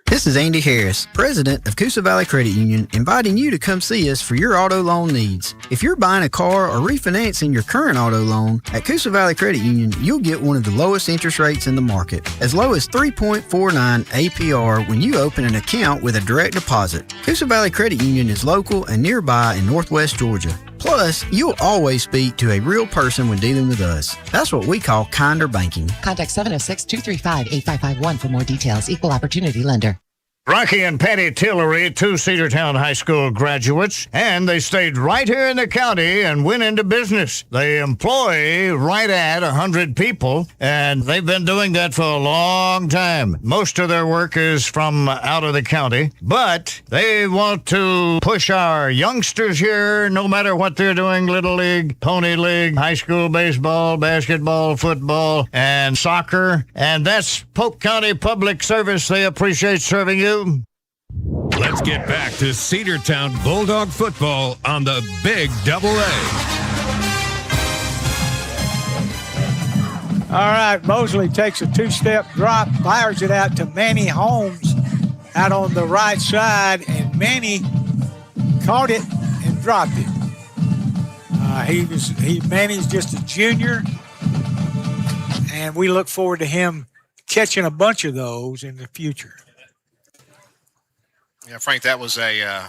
Speaker 15: This is Andy Harris, president of Coosa Valley Credit Union, inviting you to come see us for your auto loan needs. If you're buying a car or refinancing your current auto loan, at Coosa Valley Credit Union, you'll get one of the lowest interest rates in the market, as low as 3.49 APR when you open an account with a direct deposit. Coosa Valley Credit Union is local and nearby in Northwest Georgia. Plus, you'll always speak to a real person when dealing with us. That's what we call kinder banking.
Speaker 16: Contact 706-235-8551 for more details. Equal Opportunity Lender.
Speaker 5: Rocky and Patty Tillery, two Cedartown High School graduates, and they stayed right here in the county and went into business. They employ right at 100 people, and they've been doing that for a long time. Most of their work is from out of the county, but they want to push our youngsters here, no matter what they're doing, Little League, Pony League, high school baseball, basketball, football, and soccer, and that's Polk County Public Service. They appreciate serving you.
Speaker 8: Let's get back to Cedartown Bulldog football on the Big Double A.
Speaker 11: All right, Mosley takes a two-step drop, fires it out to Manny Holmes out on the right side, and Manny caught it and dropped it. Manny's just a junior, and we look forward to him catching a bunch of those in the future.
Speaker 3: Yeah, Frank, that was a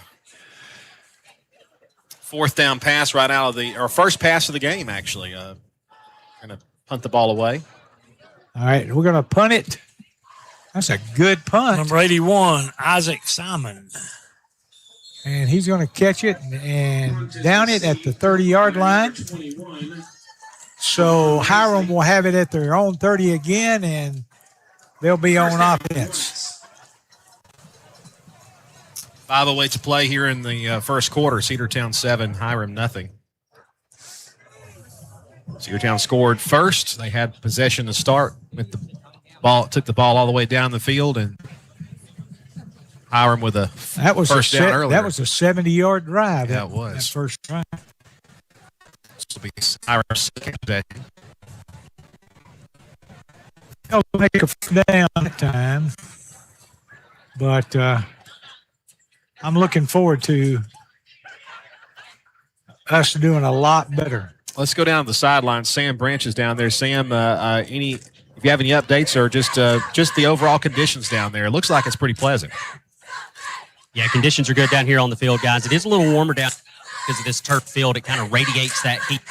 Speaker 3: fourth down pass right out of or first pass of the game, actually. Going to punt the ball away.
Speaker 11: All right, we're going to punt it. That's a good punt.
Speaker 12: Number 81, Isaac Simon.
Speaker 11: And he's going to catch it and down it at the 30-yard line. So Hiram will have it at their own 30 again, and they'll be on offense.
Speaker 3: 5:08 to play here in the first quarter. Cedartown 7, Hiram nothing. Cedartown scored first. They had possession to start with the ball. Took the ball all the way down the field, and Hiram with a first down earlier.
Speaker 11: That was a 70-yard drive.
Speaker 3: Yeah, it was.
Speaker 11: That first drive.
Speaker 3: This will be Hiram's second possession.
Speaker 11: They'll make a first down that time, but I'm looking forward to us doing a lot better.
Speaker 3: Let's go down to the sidelines. Sam Branch is down there. Sam, if you have any updates or just the overall conditions down there? It looks like it's pretty pleasant.
Speaker 4: Yeah, conditions are good down here on the field, guys. It is a little warmer down because of this turf field. It kind of radiates that heat.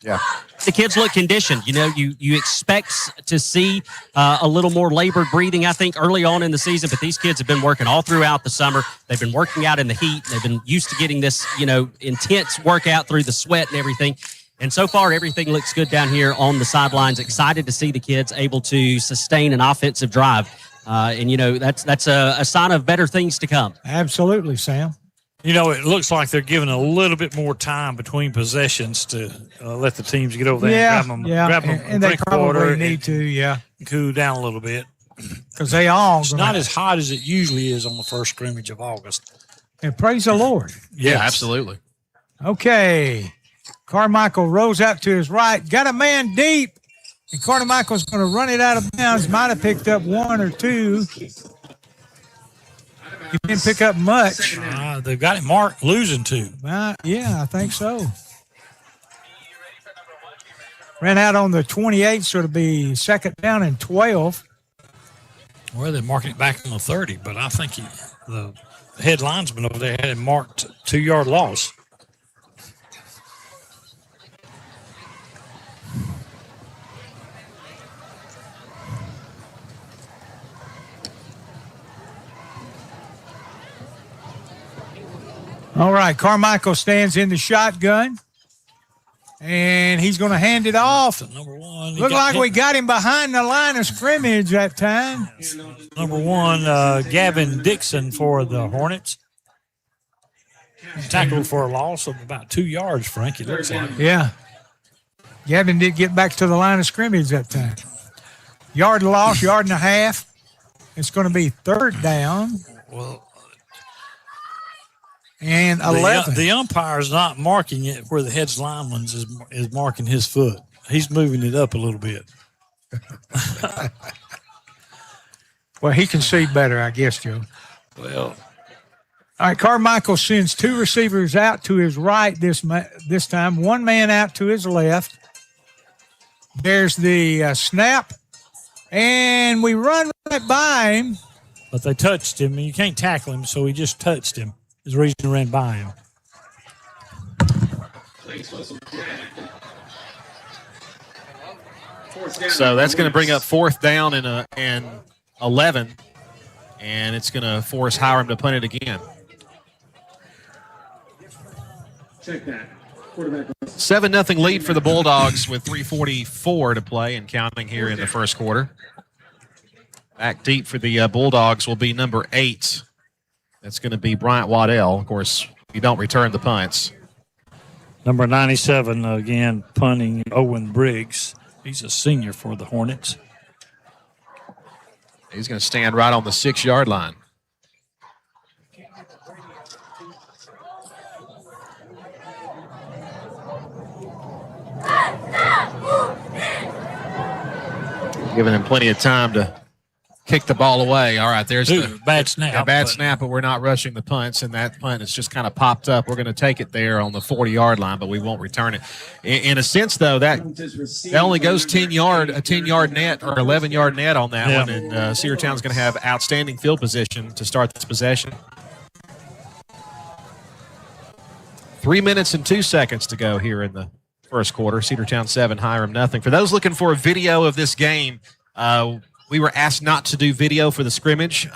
Speaker 3: Yeah.
Speaker 4: The kids look conditioned. You know, you expect to see a little more labored breathing, I think, early on in the season, but these kids have been working all throughout the summer. They've been working out in the heat. They've been used to getting this, intense workout through the sweat and everything. And so far, everything looks good down here on the sidelines. Excited to see the kids able to sustain an offensive drive. That's a sign of better things to come.
Speaker 11: Absolutely, Sam.
Speaker 12: It looks like they're giving a little bit more time between possessions to let the teams get over there and grab them
Speaker 11: and they probably need to,
Speaker 12: cool down a little bit.
Speaker 11: Because it's
Speaker 12: not as hot as it usually is on the first scrimmage of August.
Speaker 11: And praise the Lord.
Speaker 3: Yes. Yeah, absolutely.
Speaker 11: Okay. Carmichael rolls out to his right, got a man deep, and Carmichael's going to run it out of bounds. Might have picked up one or two. He didn't pick up much.
Speaker 12: They've got it marked losing two.
Speaker 11: Yeah, I think so. Ran out on the 28, so it'll be second down and 12.
Speaker 12: Well, they're marking it back on the 30, but I think the head linesman over there had it marked 2-yard loss.
Speaker 11: All right, Carmichael stands in the shotgun, and he's going to hand it off.
Speaker 12: Number 1.
Speaker 11: Looked like we got him behind the line of scrimmage that time.
Speaker 12: Number 1, Gavin Dixon for the Hornets. Tackled for a loss of about 2 yards, Frank, it looks like.
Speaker 11: Yeah. Gavin did get back to the line of scrimmage that time. Yard loss, yard and a half. It's going to be third down.
Speaker 12: Well,
Speaker 11: and 11.
Speaker 12: The umpire's not marking it where the head lineman is marking his foot. He's moving it up a little bit.
Speaker 11: Well, he can see better, I guess, Joe.
Speaker 12: Well,
Speaker 11: all right, Carmichael sends two receivers out to his right this time, one man out to his left. There's the snap, and we run right by him.
Speaker 12: But they touched him, and you can't tackle him, so he just touched him. Is the reason he ran by him.
Speaker 3: So that's going to bring up 4th down and 11, and it's going to force Hiram to punt it again.
Speaker 13: Check that. Quarterback.
Speaker 3: 7-0 lead for the Bulldogs with 3:44 to play and counting here in the first quarter. Back deep for the Bulldogs will be number 8. That's going to be Bryant Waddell. Of course, you don't return the punts.
Speaker 12: Number 97, again, punting Owen Briggs. He's a senior for the Hornets.
Speaker 3: He's going to stand right on the 6-yard line. Giving him plenty of time to kick the ball away. All right, there's the
Speaker 12: bad snap.
Speaker 3: A bad snap, but we're not rushing the punts, and that punt has just kind of popped up. We're going to take it there on the 40-yard line, but we won't return it. In a sense, though, that only goes a 10-yard net or 11-yard net on that one, and Cedartown's going to have outstanding field position to start this possession. 3 minutes and 2 seconds to go here in the first quarter. Cedartown 7, Hiram nothing. For those looking for a video of this game, we were asked not to do video for the scrimmage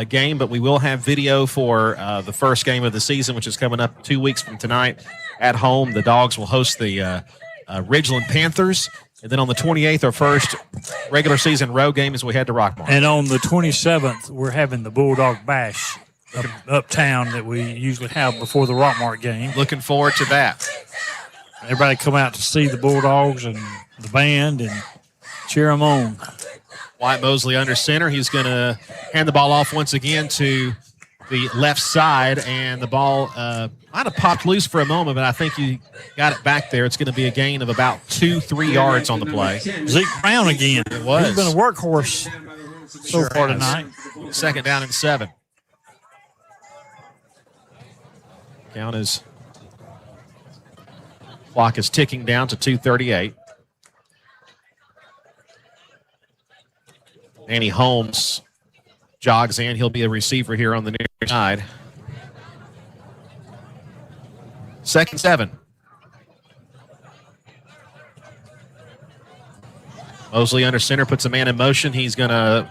Speaker 3: game, but we will have video for the first game of the season, which is coming up 2 weeks from tonight at home. The Dogs will host the Ridgeland Panthers. And then on the 28th, our first regular season road game as we head to Rockmart.
Speaker 12: And on the 27th, we're having the Bulldog Bash uptown that we usually have before the Rockmart game.
Speaker 3: Looking forward to that.
Speaker 12: Everybody come out to see the Bulldogs and the band and cheer them on.
Speaker 3: Wyatt Mosley under center. He's going to hand the ball off once again to the left side, and the ball might have popped loose for a moment, but I think you got it back there. It's going to be a gain of about 2-3 yards on the play.
Speaker 12: Zeke Brown again.
Speaker 3: It was.
Speaker 12: He's been a workhorse so far tonight.
Speaker 3: 2nd down and 7. Count is clock is ticking down to 2:38. Danny Holmes jogs in. He'll be a receiver here on the near side. 2nd 7. Mosley under center, puts a man in motion. He's going to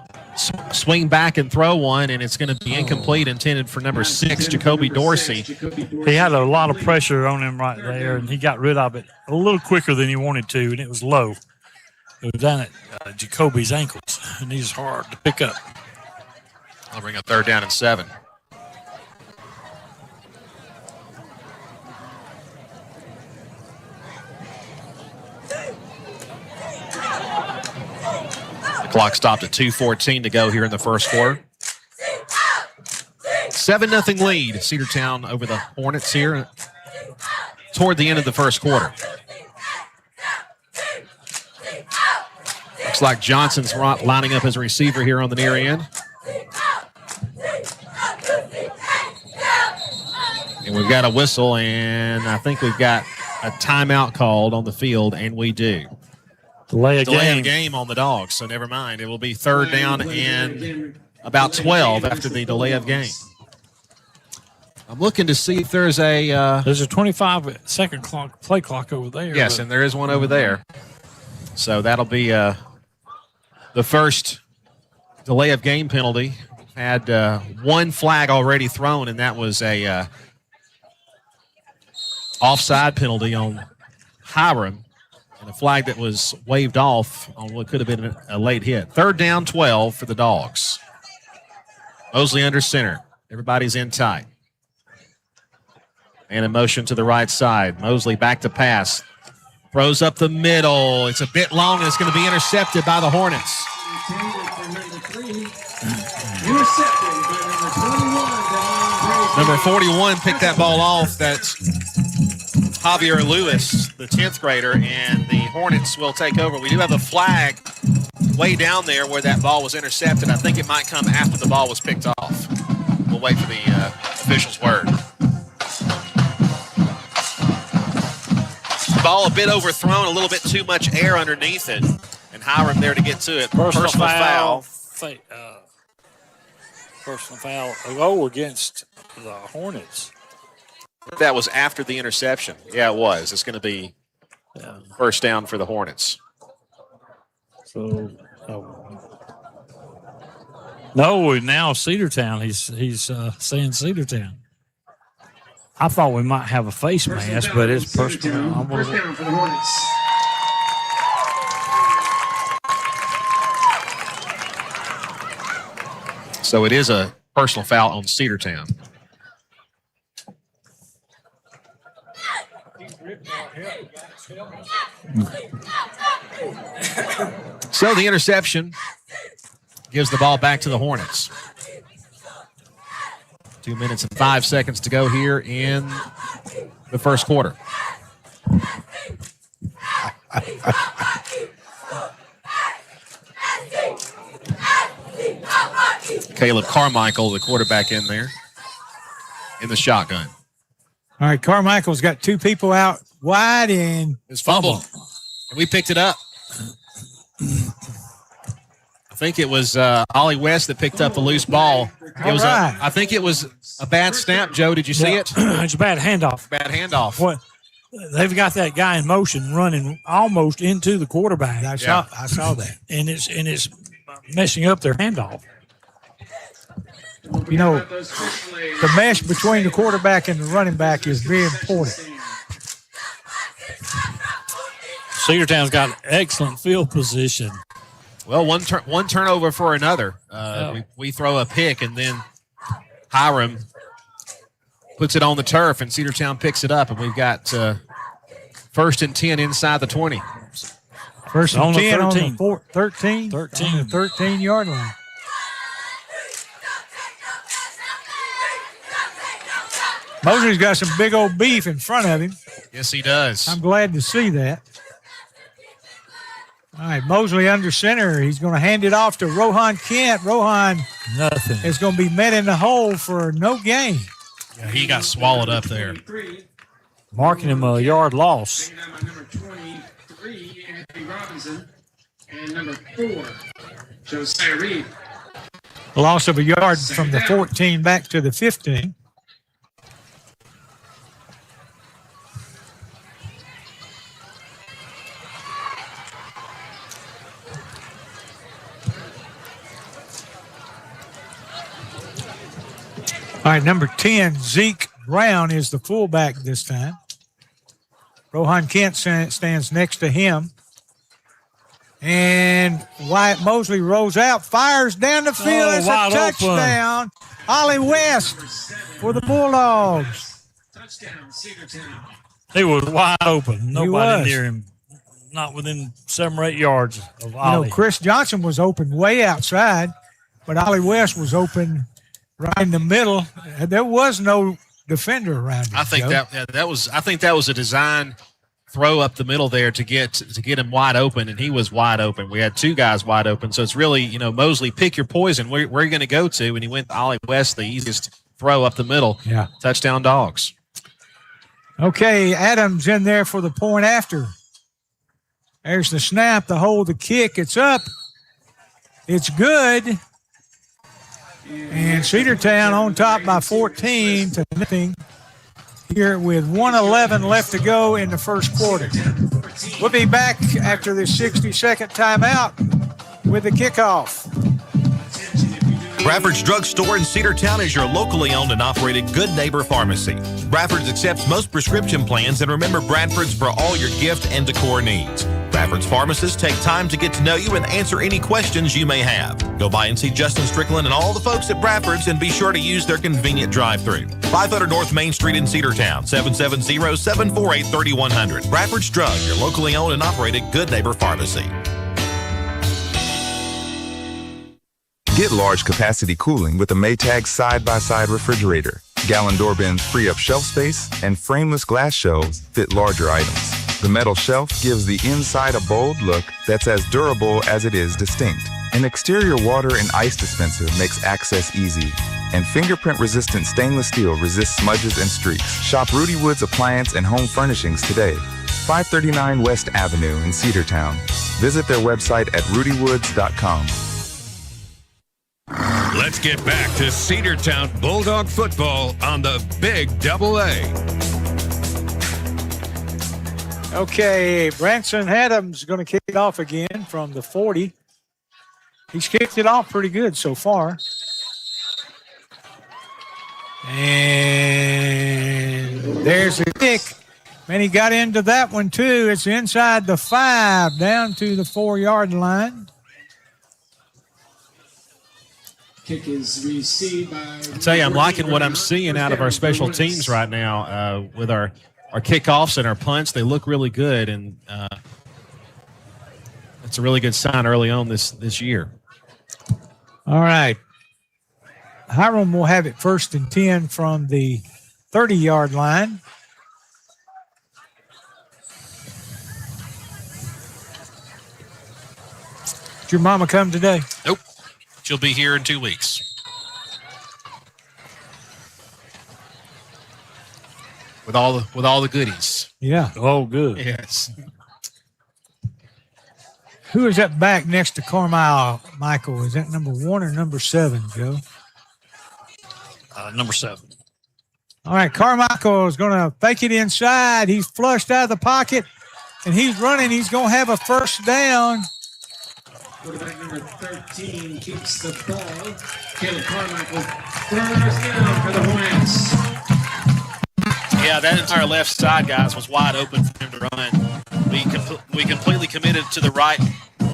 Speaker 3: swing back and throw one, and it's going to be incomplete, intended for number 6, Jacoby Dorsey.
Speaker 12: He had a lot of pressure on him right there, and he got rid of it a little quicker than he wanted to, and it was low. It was down at Jacoby's ankles, and he's hard to pick up.
Speaker 3: I'll bring up 3rd down and 7. The clock stopped at 2:14 to go here in the first quarter. 7-0 lead, Cedartown over the Hornets here toward the end of the first quarter. Looks like Johnson's lining up as a receiver here on the near end. And we've got a whistle, and I think we've got a timeout called on the field, and we do.
Speaker 12: Delay of
Speaker 3: game on the Dogs, so never mind. It will be 3rd down and about 12 after the delay of game. I'm looking to see if there's a...
Speaker 12: there's a 25-second play clock over there.
Speaker 3: Yes, and there is one over there. So that'll be the first delay of game penalty. Had one flag already thrown, and that was a offside penalty on Hiram. And a flag that was waved off on what could have been a late hit. 3rd down, 12 for the Dogs. Mosley under center. Everybody's in tight. And in motion to the right side. Mosley back to pass. Throws up the middle. It's a bit long, and it's going to be intercepted by the Hornets. Number 41 picked that ball off. That's Javier Lewis, the 10th grader, and the Hornets will take over. We do have a flag way down there where that ball was intercepted. I think it might come after the ball was picked off. We'll wait for the official's word. Ball a bit overthrown, a little bit too much air underneath it. And Hiram there to get to it. Personal foul.
Speaker 12: Personal foul. A goal against the Hornets.
Speaker 3: That was after the interception. Yeah, it was. It's going to be first down for the Hornets.
Speaker 12: So, no, now Cedartown. He's saying Cedartown. I thought we might have a face mask, but it's personal.
Speaker 13: First down for the Hornets.
Speaker 3: So it is a personal foul on Cedartown. So the interception gives the ball back to the Hornets. 2 minutes and 5 seconds to go here in the first quarter. Caleb Carmichael, the quarterback in there, in the shotgun.
Speaker 11: All right, Carmichael's got two people out wide and
Speaker 3: it's fumble. And we picked it up. I think it was Ollie West that picked up the loose ball. It was I think it was a bad snap, Joe. Did you see it?
Speaker 12: It's a bad handoff.
Speaker 3: Bad handoff.
Speaker 12: What? They've got that guy in motion running almost into the quarterback.
Speaker 11: I saw that.
Speaker 12: And it's messing up their handoff.
Speaker 11: You know, the mesh between the quarterback and the running back is very important.
Speaker 12: Cedartown's got excellent field position.
Speaker 3: Well, one turnover for another. We throw a pick, and then Hiram puts it on the turf, and Cedartown picks it up, and we've got first and 10 inside the 20.
Speaker 11: First and
Speaker 12: on
Speaker 11: 10
Speaker 12: the 13.
Speaker 11: on the 13 on the 13-yard line. Mosley's got some big old beef in front of him.
Speaker 3: Yes, he does.
Speaker 11: I'm glad to see that. All right, Mosley under center. He's going to hand it off to Rohan Kent. Rohan is going to be met in the hole for no gain.
Speaker 3: Yeah, he got swallowed up there.
Speaker 12: Marking him a yard loss.
Speaker 13: Number 23, Anthony Robinson. And number 4, Josiah Reed.
Speaker 11: Loss of a yard from the 14 back to the 15. All right, number 10, Zeke Brown is the fullback this time. Rohan Kent stands next to him. And Wyatt Mosley rolls out, fires down the field. It's a touchdown. Ollie West for the Bulldogs.
Speaker 13: Touchdown, Cedartown.
Speaker 12: He was wide open. Nobody near him. Not within 7 or 8 yards of Ollie.
Speaker 11: You know, Chris Johnson was open way outside, but Ollie West was open right in the middle. There was no defender around him.
Speaker 3: I think that was a design throw up the middle there to get him wide open, and he was wide open. We had two guys wide open, so it's really, Mosley, pick your poison. Where are you going to go to? And he went to Ollie West, the easiest throw up the middle.
Speaker 11: Yeah.
Speaker 3: Touchdown Dogs.
Speaker 11: Okay, Adams in there for the point after. There's the snap, the hold, the kick. It's up. It's good. And Cedartown on top by 14 to nothing here with 1:11 left to go in the first quarter. We'll be back after this 60-second timeout with the kickoff.
Speaker 1: Bradford's Drug Store in Cedartown is your locally owned and operated Good Neighbor Pharmacy. Bradford's accepts most prescription plans, and remember Bradford's for all your gift and decor needs. Bradford's pharmacists take time to get to know you and answer any questions you may have. Go by and see Justin Strickland and all the folks at Bradford's, and be sure to use their convenient drive-thru. 500 North Main Street in Cedartown, 770-748-3100. Bradford's Drug, your locally owned and operated Good Neighbor Pharmacy.
Speaker 17: Get large capacity cooling with a Maytag side-by-side refrigerator. Gallon door bins free up shelf space, and frameless glass shelves fit larger items. The metal shelf gives the inside a bold look that's as durable as it is distinct. An exterior water and ice dispenser makes access easy. And fingerprint-resistant stainless steel resists smudges and streaks. Shop Rudy Wood's Appliance and Home Furnishings today. 539 West Avenue in Cedartown. Visit their website at rudywoods.com.
Speaker 8: Let's get back to Cedartown Bulldog football on the Big Double A.
Speaker 11: Okay, Branson Adams going to kick it off again from the 40. He's kicked it off pretty good so far. And there's a kick. Man, he got into that one too. It's inside the 5, down to the 4-yard line.
Speaker 13: Kick is received by.
Speaker 3: I tell you, I'm liking what I'm seeing out of our special teams right now with our kickoffs and our punts. They look really good, and it's a really good sign early on this year.
Speaker 11: All right. Hiram will have it 1st and 10 from the 30-yard line. Did your mama come today?
Speaker 3: Nope. She'll be here in 2 weeks. With all the goodies.
Speaker 11: Yeah.
Speaker 12: Oh, good.
Speaker 3: Yes.
Speaker 11: Who is that back next to Carmine, Michael? Is that number 1 or number 7, Joe?
Speaker 12: Number 7.
Speaker 11: All right, Carmichael is going to fake it inside. He's flushed out of the pocket, and he's running. He's going to have a 1st down.
Speaker 13: Quarterback number 13 keeps the ball. Caleb Carmichael, 1st down for the Hornets.
Speaker 3: Yeah, that entire left side, guys, was wide open for him to run. We completely committed to the right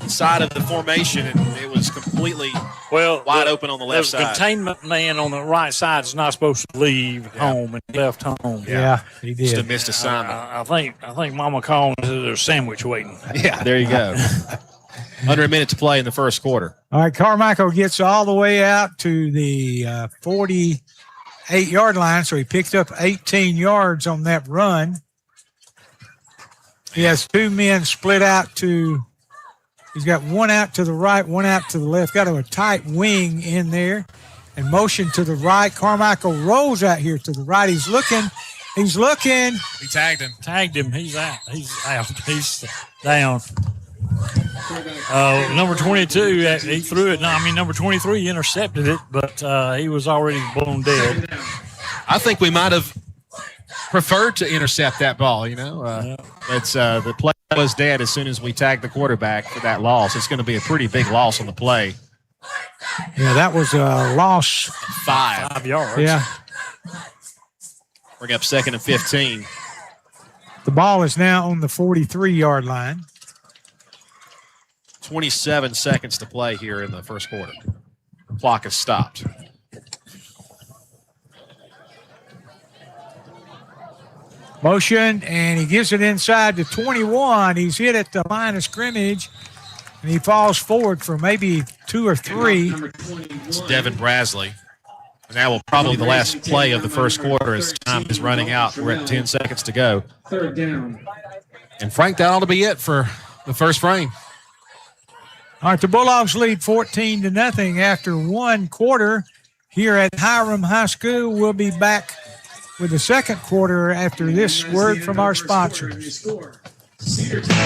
Speaker 3: side of the formation, and it was completely wide open on the left side.
Speaker 12: The containment man on the right side is not supposed to leave home, and he left home.
Speaker 11: Yeah, he did.
Speaker 3: Just a missed assignment.
Speaker 12: I think Mama called and said there's a sandwich waiting.
Speaker 3: Yeah, there you go. Under a minute to play in the first quarter.
Speaker 11: All right, Carmichael gets all the way out to the 48-yard line, so he picked up 18 yards on that run. He has 2 men split out to – he's got one out to the right, one out to the left. Got a tight wing in there and motion to the right. Carmichael rolls out here to the right. He's looking. He's looking.
Speaker 3: He tagged him.
Speaker 12: He's out. He's down. Number 22, he threw it. No, I mean, number 23 intercepted it, but he was already blown dead.
Speaker 3: I think we might have preferred to intercept that ball, you know. It's the play was dead as soon as we tagged the quarterback for that loss. It's going to be a pretty big loss on the play.
Speaker 11: Yeah, that was a loss.
Speaker 3: 5
Speaker 12: yards.
Speaker 11: Yeah.
Speaker 3: Bring up 2nd and 15.
Speaker 11: The ball is now on the 43-yard line.
Speaker 3: 27 seconds to play here in the first quarter. Clock has stopped.
Speaker 11: Motion, and he gives it inside to 21. He's hit at the line of scrimmage, and he falls forward for maybe 2 or 3.
Speaker 3: It's Devin Brasley. And that will probably be the last play of the first quarter as time is running out. We're at 10 seconds to go.
Speaker 13: 3rd down.
Speaker 3: And Frank, that ought to be it for the first frame.
Speaker 11: All right, the Bulldogs lead 14-0 after 1 quarter here at Hiram High School. We'll be back with the 2nd quarter after this word from our sponsors.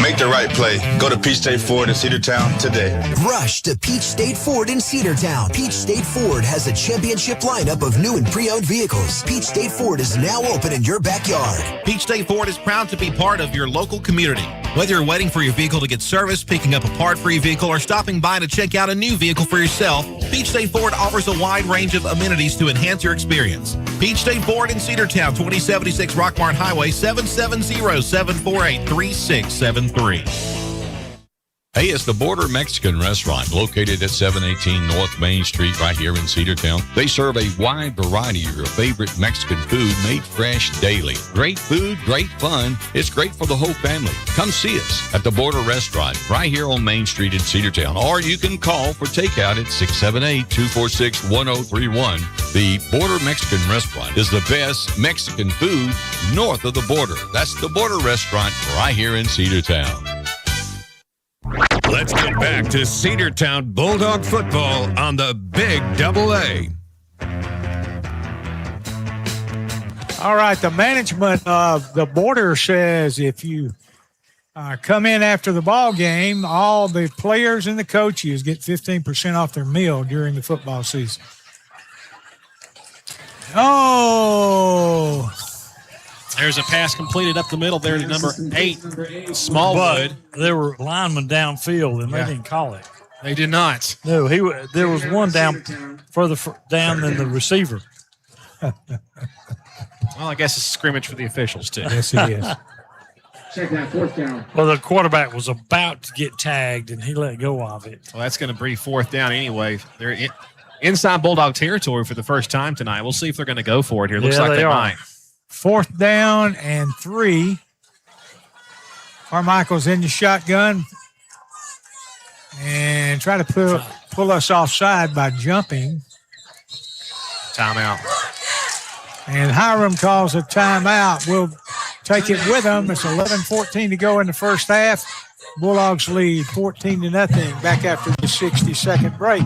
Speaker 18: Make the right play. Go to Peach State Ford in Cedartown today.
Speaker 19: Rush to Peach State Ford in Cedartown. Peach State Ford has a championship lineup of new and pre-owned vehicles. Peach State Ford is now open in your backyard.
Speaker 1: Peach State Ford is proud to be part of your local community. Whether you're waiting for your vehicle to get serviced, picking up a part for your vehicle, or stopping by to check out a new vehicle for yourself, Peach State Ford offers a wide range of amenities to enhance your experience. Peach State Ford in Cedartown, 2076 Rockmart Highway, 770-748-3673.
Speaker 10: Hey, it's the Border Mexican Restaurant located at 718 North Main Street right here in Cedartown. They serve a wide variety of your favorite Mexican food made fresh daily. Great food, great fun. It's great for the whole family. Come see us at the Border Restaurant right here on Main Street in Cedartown. Or you can call for takeout at 678-246-1031. The Border Mexican Restaurant is the best Mexican food north of the border. That's the Border Restaurant right here in Cedartown.
Speaker 8: Let's get back to Cedartown Bulldog football on the Big AA.
Speaker 11: All right, the management of the Border says if you come in after the ball game, all the players and the coaches get 15% off their meal during the football season. Oh!
Speaker 3: There's a pass completed up the middle there to number 8, Smallwood.
Speaker 12: But there were linemen downfield, and they didn't call it.
Speaker 3: They did not.
Speaker 12: No, there was one down further down than the receiver.
Speaker 3: Well, I guess it's a scrimmage for the officials, too.
Speaker 11: Yes, it is.
Speaker 13: Check that, 4th down.
Speaker 12: Well, the quarterback was about to get tagged, and he let go of it.
Speaker 3: Well, that's going to be 4th down anyway. They're inside Bulldog territory for the first time tonight. We'll see if they're going to go for it here. Looks like they might.
Speaker 11: 4th down and 3. Carmichael's in the shotgun and try to pull us offside by jumping.
Speaker 3: Timeout.
Speaker 11: And Hiram calls a timeout. We'll take it with them. It's 11:14 to go in the first half. Bulldogs lead 14-0 back after the 60-second break.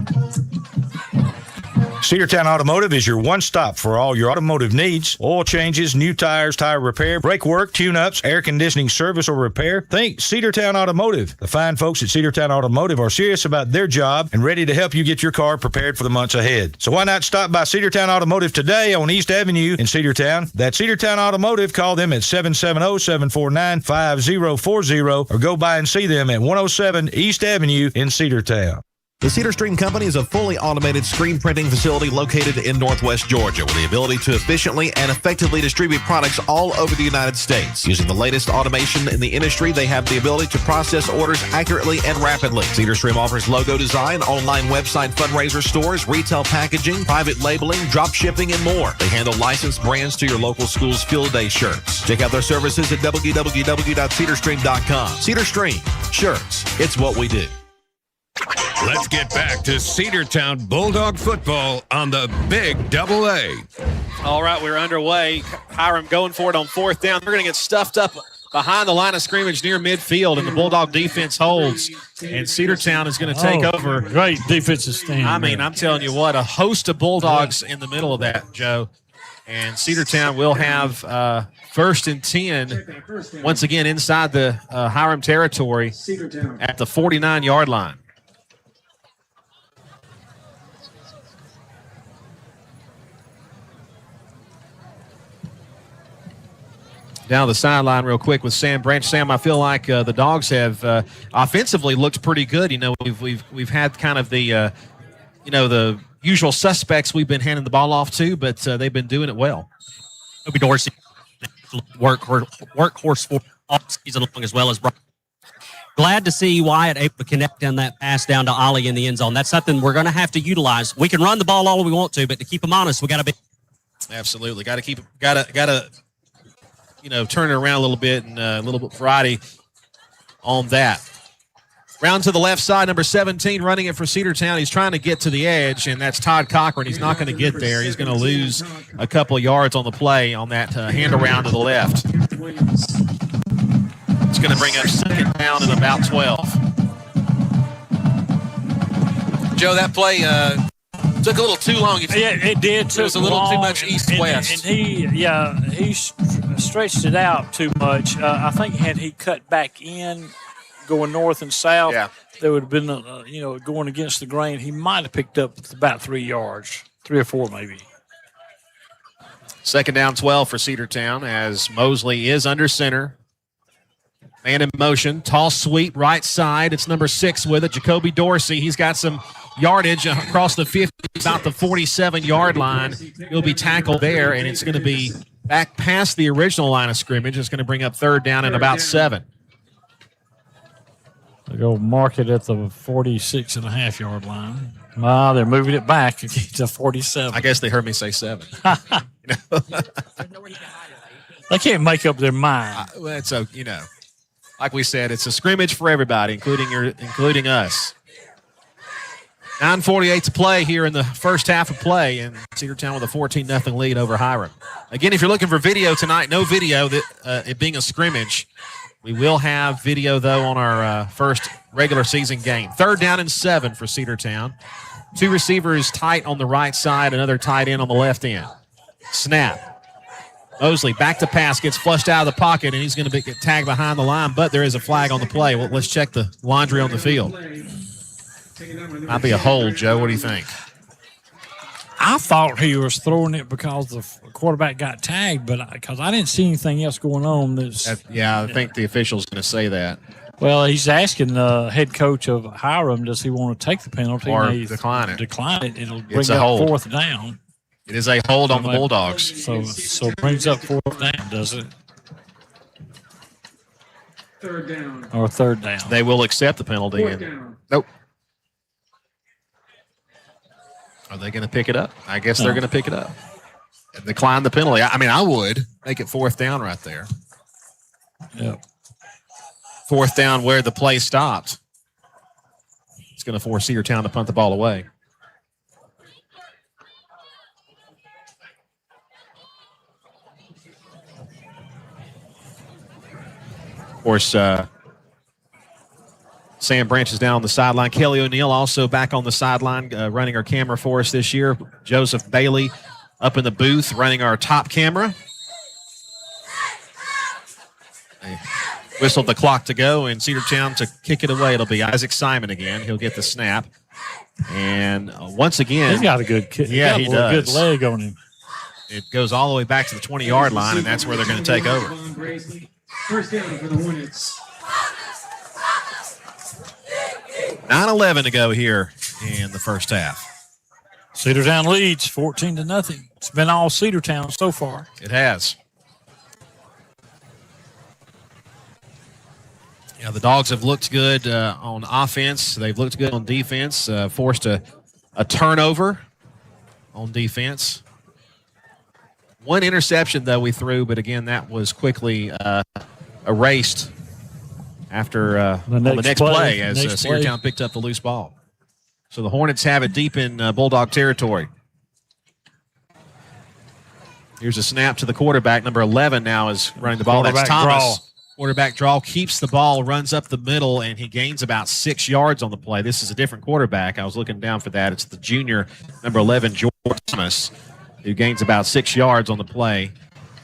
Speaker 5: Cedartown Automotive is your one stop for all your automotive needs. Oil changes, new tires, tire repair, brake work, tune-ups, air conditioning service or repair. Think Cedartown Automotive. The fine folks at Cedartown Automotive are serious about their job and ready to help you get your car prepared for the months ahead. So why not stop by Cedartown Automotive today on East Avenue in Cedartown? That's Cedartown Automotive. Call them at 770-749-5040 or go by and see them at 107 East Avenue in Cedartown.
Speaker 1: The Cedar Stream Company is a fully automated screen printing facility located in Northwest Georgia with the ability to efficiently and effectively distribute products all over the United States. Using the latest automation in the industry, they have the ability to process orders accurately and rapidly. Cedar Stream offers logo design, online website fundraiser stores, retail packaging, private labeling, drop shipping, and more. They handle licensed brands to your local school's field day shirts. Check out their services at www.cedarstream.com. Cedar Stream. Shirts. It's what we do.
Speaker 8: Let's get back to Cedartown Bulldog football on the Big AA.
Speaker 3: All right, we're underway. Hiram going for it on 4th down. They're going to get stuffed up behind the line of scrimmage near midfield, and the Bulldog defense holds. And Cedartown is going to take over.
Speaker 12: Great defensive stand.
Speaker 3: I mean, I'm telling you what, a host of Bulldogs in the middle of that, Joe. And Cedartown will have 1st and 10 once again inside the Hiram territory at the 49-yard line. Down the sideline real quick with Sam Branch. Sam, I feel like the Dogs have offensively looked pretty good. You know, we've had kind of the the usual suspects we've been handing the ball off to, but they've been doing it well.
Speaker 4: Toby Dorsey, workhorse for all season long, as well as Brian. Glad to see Wyatt able to connect on that pass down to Ollie in the end zone. That's something we're going to have to utilize. We can run the ball all we want to, but to keep them honest, we got to be.
Speaker 3: Absolutely, got to turn it around a little bit and a little bit variety on that. Round to the left side, number 17, running it for Cedartown. He's trying to get to the edge, and that's Todd Cochran. He's not going to get there. He's going to lose a couple of yards on the play on that hand around to the left. It's going to bring up 2nd down and about 12. Joe, that play took a little too long.
Speaker 12: It did.
Speaker 3: It was a little too much east-west.
Speaker 12: And he stretched it out too much. I think had he cut back in, going north and south, there would have been, going against the grain. He might have picked up about 3 yards, 3 or 4 maybe.
Speaker 3: 2nd down 12 for Cedartown as Mosley is under center. Man in motion, tall sweep, right side. It's number 6 with it, Jacoby Dorsey. He's got some yardage across the 50, about the 47-yard line. He'll be tackled there, and it's going to be back past the original line of scrimmage. It's going to bring up 3rd down and about 7.
Speaker 12: They go mark it at the 46.5-yard line. They're moving it back to 47.
Speaker 3: I guess they heard me say 7.
Speaker 12: They can't make up their mind.
Speaker 3: It's like we said, it's a scrimmage for everybody, including us. 9:48 to play here in the first half of play, and Cedartown with a 14-0 lead over Hiram. Again, if you're looking for video tonight, no video, it being a scrimmage. We will have video, though, on our first regular season game. 3rd down and 7 for Cedartown. 2 receivers tight on the right side, another tight end on the left end. Snap. Mosley back to pass, gets flushed out of the pocket, and he's going to get tagged behind the line, but there is a flag on the play. Well, let's check the laundry on the field. Might be a hold, Joe. What do you think?
Speaker 12: I thought he was throwing it because the quarterback got tagged, but because I didn't see anything else going on.
Speaker 3: I think the official's going to say that.
Speaker 12: Well, he's asking the head coach of Hiram, does he want to take the penalty?
Speaker 3: Or decline it.
Speaker 12: Decline it. It'll bring
Speaker 3: It's a
Speaker 12: up
Speaker 3: hold.
Speaker 12: 4th down.
Speaker 3: It is a hold on the Bulldogs.
Speaker 12: So it brings up 4th down, does it?
Speaker 13: 3rd down.
Speaker 12: Or 3rd down.
Speaker 3: They will accept the penalty.
Speaker 13: 4th down.
Speaker 3: Nope. Are they going to pick it up? I guess they're going to pick it up. And decline the penalty. I would. Make it 4th down right there.
Speaker 12: Yep.
Speaker 3: 4th down where the play stopped. It's going to force Cedartown to punt the ball away. Of course, Sam Branch is down on the sideline. Kelly O'Neill also back on the sideline, running our camera for us this year. Joseph Bailey up in the booth running our top camera. They whistled the clock to go, and Cedartown to kick it away. It'll be Isaac Simon again. He'll get the snap. And once again,
Speaker 12: He's got a good kick.
Speaker 3: Yeah, he does.
Speaker 12: Good leg on him.
Speaker 3: It goes all the way back to the 20-yard line, and that's where they're going to take over.
Speaker 13: 1st down for the Hornets.
Speaker 3: 9:11 to go here in the first half.
Speaker 12: Cedartown leads 14-0. It's been all Cedartown so far.
Speaker 3: It has. Yeah, the Dogs have looked good on offense. They've looked good on defense. Forced a turnover on defense. 1 interception, though, we threw, but again, that was quickly erased after the next play as Cedartown picked up the loose ball. So the Hornets have it deep in Bulldog territory. Here's a snap to the quarterback. Number 11 now is running the ball. That's Thomas. Quarterback draw, keeps the ball, runs up the middle, and he gains about 6 yards on the play. This is a different quarterback. I was looking down for that. It's the junior, number 11, George Thomas, who gains about 6 yards on the play.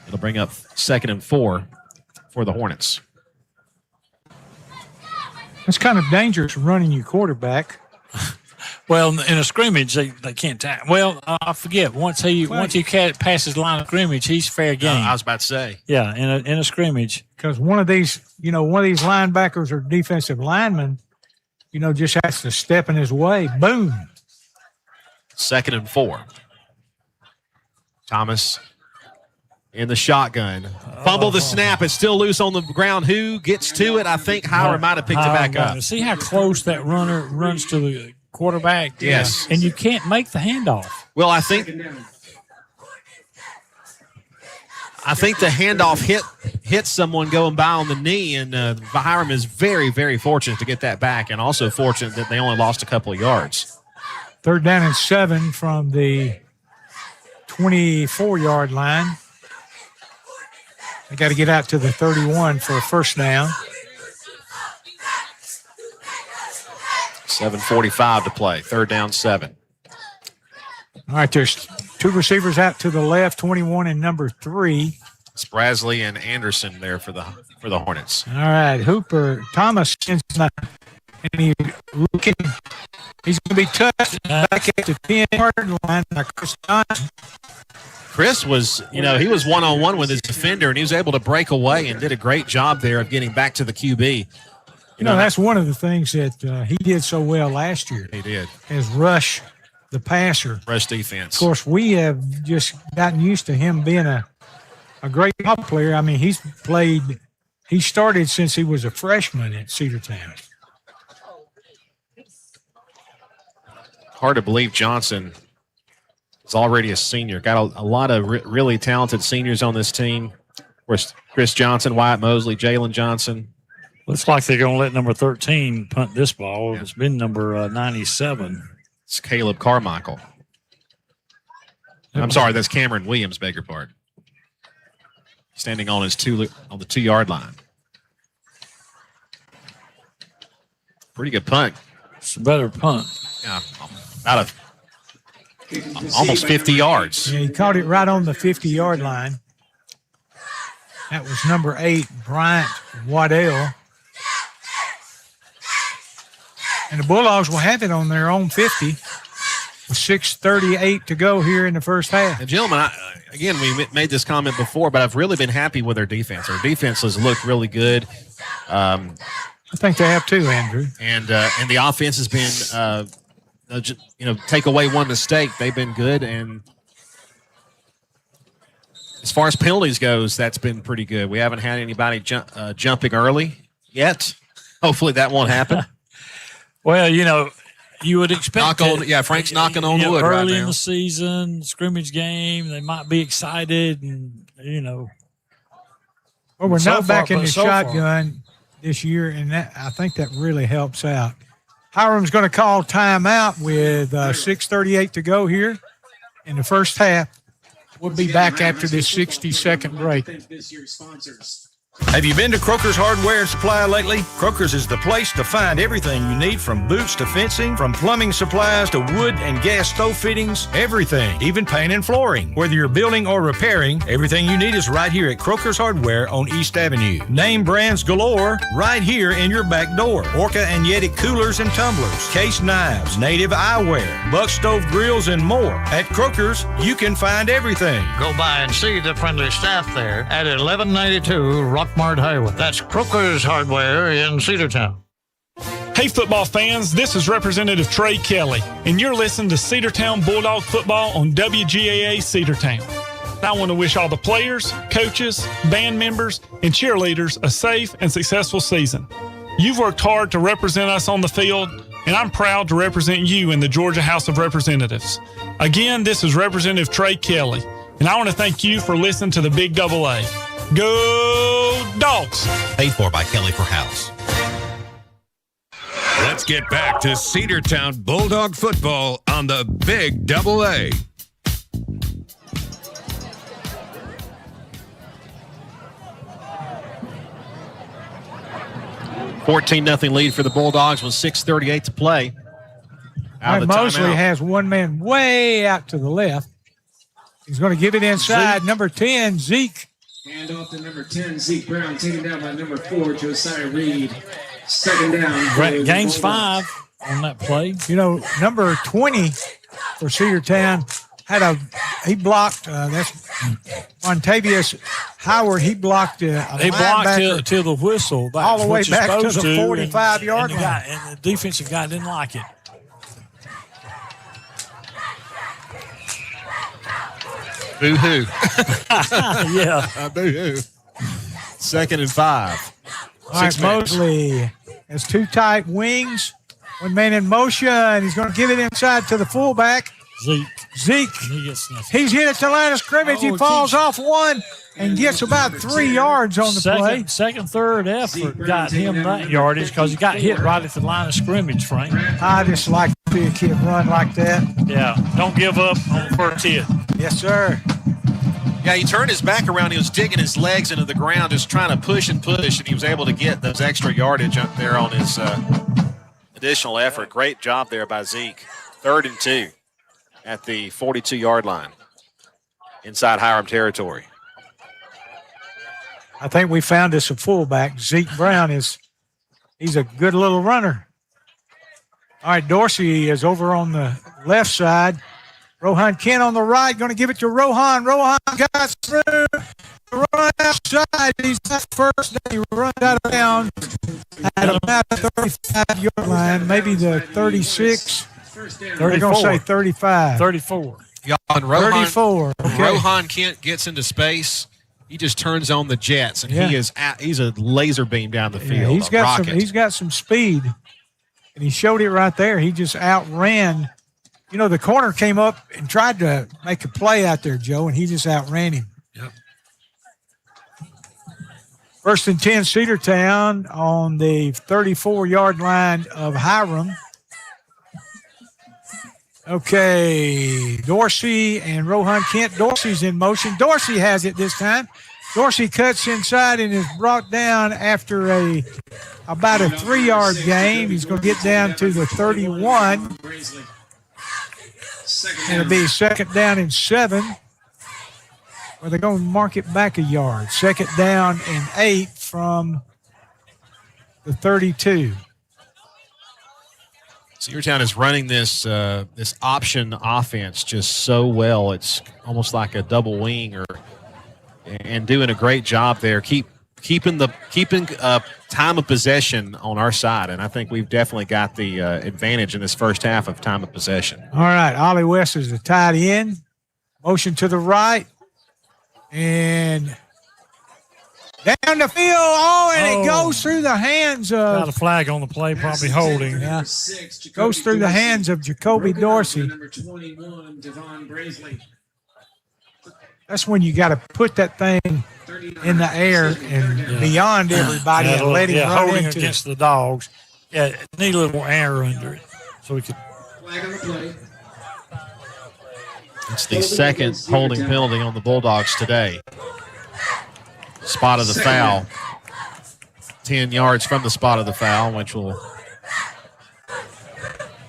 Speaker 3: It'll bring up 2nd and 4 for the Hornets.
Speaker 11: It's kind of dangerous running your quarterback.
Speaker 12: Well, in a scrimmage, they can't tackle. Well, I forget. Once he passes the line of scrimmage, he's fair game.
Speaker 3: I was about to say.
Speaker 12: Yeah, in a scrimmage.
Speaker 11: Because one of these linebackers or defensive linemen, just has to step in his way. Boom.
Speaker 3: 2nd and 4. Thomas in the shotgun. Fumble the snap. It's still loose on the ground. Who gets to it? I think Hiram might have picked it back up.
Speaker 12: See how close that runner runs to the quarterback?
Speaker 3: Yes.
Speaker 12: And you can't make the handoff.
Speaker 3: Well, I think the handoff hit someone going by on the knee, and Hiram is very, very fortunate to get that back, and also fortunate that they only lost a couple of yards.
Speaker 11: 3rd down and 7 from the 24-yard line. They got to get out to the 31 for a 1st down.
Speaker 3: 7:45 to play. 3rd down, 7.
Speaker 11: All right, there's 2 receivers out to the left, 21 and number 3.
Speaker 3: Sprasley and Anderson there for the Hornets.
Speaker 11: All right, Hooper, Thomas, and he's looking. He's going to be touched back at the 10-yard line by Chris Johnson.
Speaker 3: Chris was, he was one-on-one with his defender, and he was able to break away and did a great job there of getting back to the QB.
Speaker 11: That's one of the things that he did so well last year.
Speaker 3: He did.
Speaker 11: Is rush the passer.
Speaker 3: Rush defense.
Speaker 11: Of course, we have just gotten used to him being a great ball player. I mean, he started since he was a freshman at Cedartown.
Speaker 3: Hard to believe Johnson is already a senior. Got a lot of really talented seniors on this team. Of course, Chris Johnson, Wyatt Mosley, Jalen Johnson.
Speaker 12: Looks like they're going to let number 13 punt this ball. Yeah. It's been number 97.
Speaker 3: It's Caleb Carmichael. I'm sorry, that's Cameron Williams, beg your pardon. Standing on the 2-yard line. Pretty good punt.
Speaker 12: It's a better punt.
Speaker 3: Yeah, about almost 50 yards.
Speaker 11: Yeah, he caught it right on the 50-yard line. That was number 8, Bryant Waddell. And the Bulldogs will have it on their own 50 with 6:38 to go here in the first half.
Speaker 3: And gentlemen, again, we made this comment before, but I've really been happy with our defense. Our defense has looked really good.
Speaker 11: I think they have too, Andrew.
Speaker 3: And the offense has been, take away one mistake. They've been good. And as far as penalties goes, that's been pretty good. We haven't had anybody jumping early yet. Hopefully that won't happen.
Speaker 12: Well, you would expect
Speaker 3: Frank's knocking on wood right now.
Speaker 12: Early in the season, scrimmage game, they might be excited and,
Speaker 11: Well, we're not back in the shotgun this year, and I think that really helps out. Hiram's going to call timeout with 6:38 to go here in the first half. We'll be back after this 60-second break.
Speaker 5: Have you been to Croker's Hardware and Supply lately? Croker's is the place to find everything you need, from boots to fencing, from plumbing supplies to wood and gas stove fittings, everything, even paint and flooring. Whether you're building or repairing, everything you need is right here at Croker's Hardware on East Avenue. Name brands galore right here in your back door. Orca and Yeti coolers and tumblers, case knives, native eyewear, buck stove grills, and more. At Croker's, you can find everything.
Speaker 7: Go by and see the friendly staff there at 1192 Rockmart Highway. That's Croker's Hardware in Cedartown.
Speaker 14: Hey, football fans, this is Representative Trey Kelly, and you're listening to Cedartown Bulldog football on WGAA Cedartown. I want to wish all the players, coaches, band members, and cheerleaders a safe and successful season. You've worked hard to represent us on the field, and I'm proud to represent you in the Georgia House of Representatives. Again, this is Representative Trey Kelly, and I want to thank you for listening to the Big Double A. Go Dogs!
Speaker 1: Paid for by Kelly for House.
Speaker 8: Let's get back to Cedartown Bulldog football on the Big Double A.
Speaker 3: $14-0 lead for the Bulldogs with 6:38 to play.
Speaker 11: Mosley has one man way out to the left. He's going to give it inside. Zeke. Number 10, Zeke.
Speaker 13: Hand off to number 10, Zeke Brown, taken down by number 4, Josiah Reed. Second down.
Speaker 12: Gains 5 on that play.
Speaker 11: Number 20 for Cedartown he blocked, that's Montavious Howard. He blocked he
Speaker 12: blocked till the whistle.
Speaker 11: All the way back to the 45-yard line.
Speaker 12: And the defensive guy didn't like it.
Speaker 3: Boo-hoo.
Speaker 12: Yeah.
Speaker 3: Boo-hoo. 2nd and 5.
Speaker 11: All right, Mosley has 2 tight wings. One man in motion. He's going to give it inside to the fullback. Zeke. He's hit at the line of scrimmage. He falls off one and gets about 3 yards on the play.
Speaker 12: Second, third effort got him that yardage because he got hit right at the line of scrimmage, Frank.
Speaker 11: I just like to see a kid run like that.
Speaker 12: Yeah, don't give up on the first hit.
Speaker 11: Yes, sir.
Speaker 3: Yeah, he turned his back around. He was digging his legs into the ground, just trying to push, and he was able to get those extra yardage up there on his additional effort. Great job there by Zeke. 3rd and 2 at the 42-yard line inside Hiram territory.
Speaker 11: I think we found us a fullback. Zeke Brown he's a good little runner. All right, Dorsey is over on the left side. Rohan Kent on the right, going to give it to Rohan. Rohan got through. Run outside. He's not first. He runs out of bounds at about the 35-yard line, maybe the 36. They're going to say 35.
Speaker 12: 34.
Speaker 3: Yeah, and Rohan,
Speaker 11: 34. Okay.
Speaker 3: Rohan Kent gets into space. He just turns on the jets, and he's a laser beam down the field.
Speaker 11: Yeah, he's got some speed, and he showed it right there. He just outran You know, the corner came up and tried to make a play out there, Joe, and he just outran him.
Speaker 12: Yep.
Speaker 11: 1st and 10, Cedartown on the 34-yard line of Hiram. Okay, Dorsey and Rohan Kent. Dorsey's in motion. Dorsey has it this time. Dorsey cuts inside and is brought down after about a 3-yard gain. He's going to get down to the 31. It'll be 2nd down and 7. Or they're going to mark it back a yard. 2nd down and 8 from the 32.
Speaker 3: Cedartown is running this option offense just so well. It's almost like a double wing and doing a great job there. Keeping time of possession on our side, and I think we've definitely got the advantage in this first half of time of possession.
Speaker 11: All right, Ollie West is the tight end. Motion to the right. And down the field. And it goes through the hands of.
Speaker 12: Got a flag on the play, probably holding.
Speaker 11: Yeah. Goes through the hands of Jacoby Dorsey.
Speaker 13: Number 21, Devon Braisley.
Speaker 11: That's when you got to put that thing in the air and beyond everybody and let him run
Speaker 12: holding
Speaker 11: into
Speaker 12: against the Dogs. Yeah, need a little more air under it so we could.
Speaker 13: Flag on the play.
Speaker 3: It's the second holding penalty on the Bulldogs today. Spot of the foul. 10 yards from the spot of the foul, which will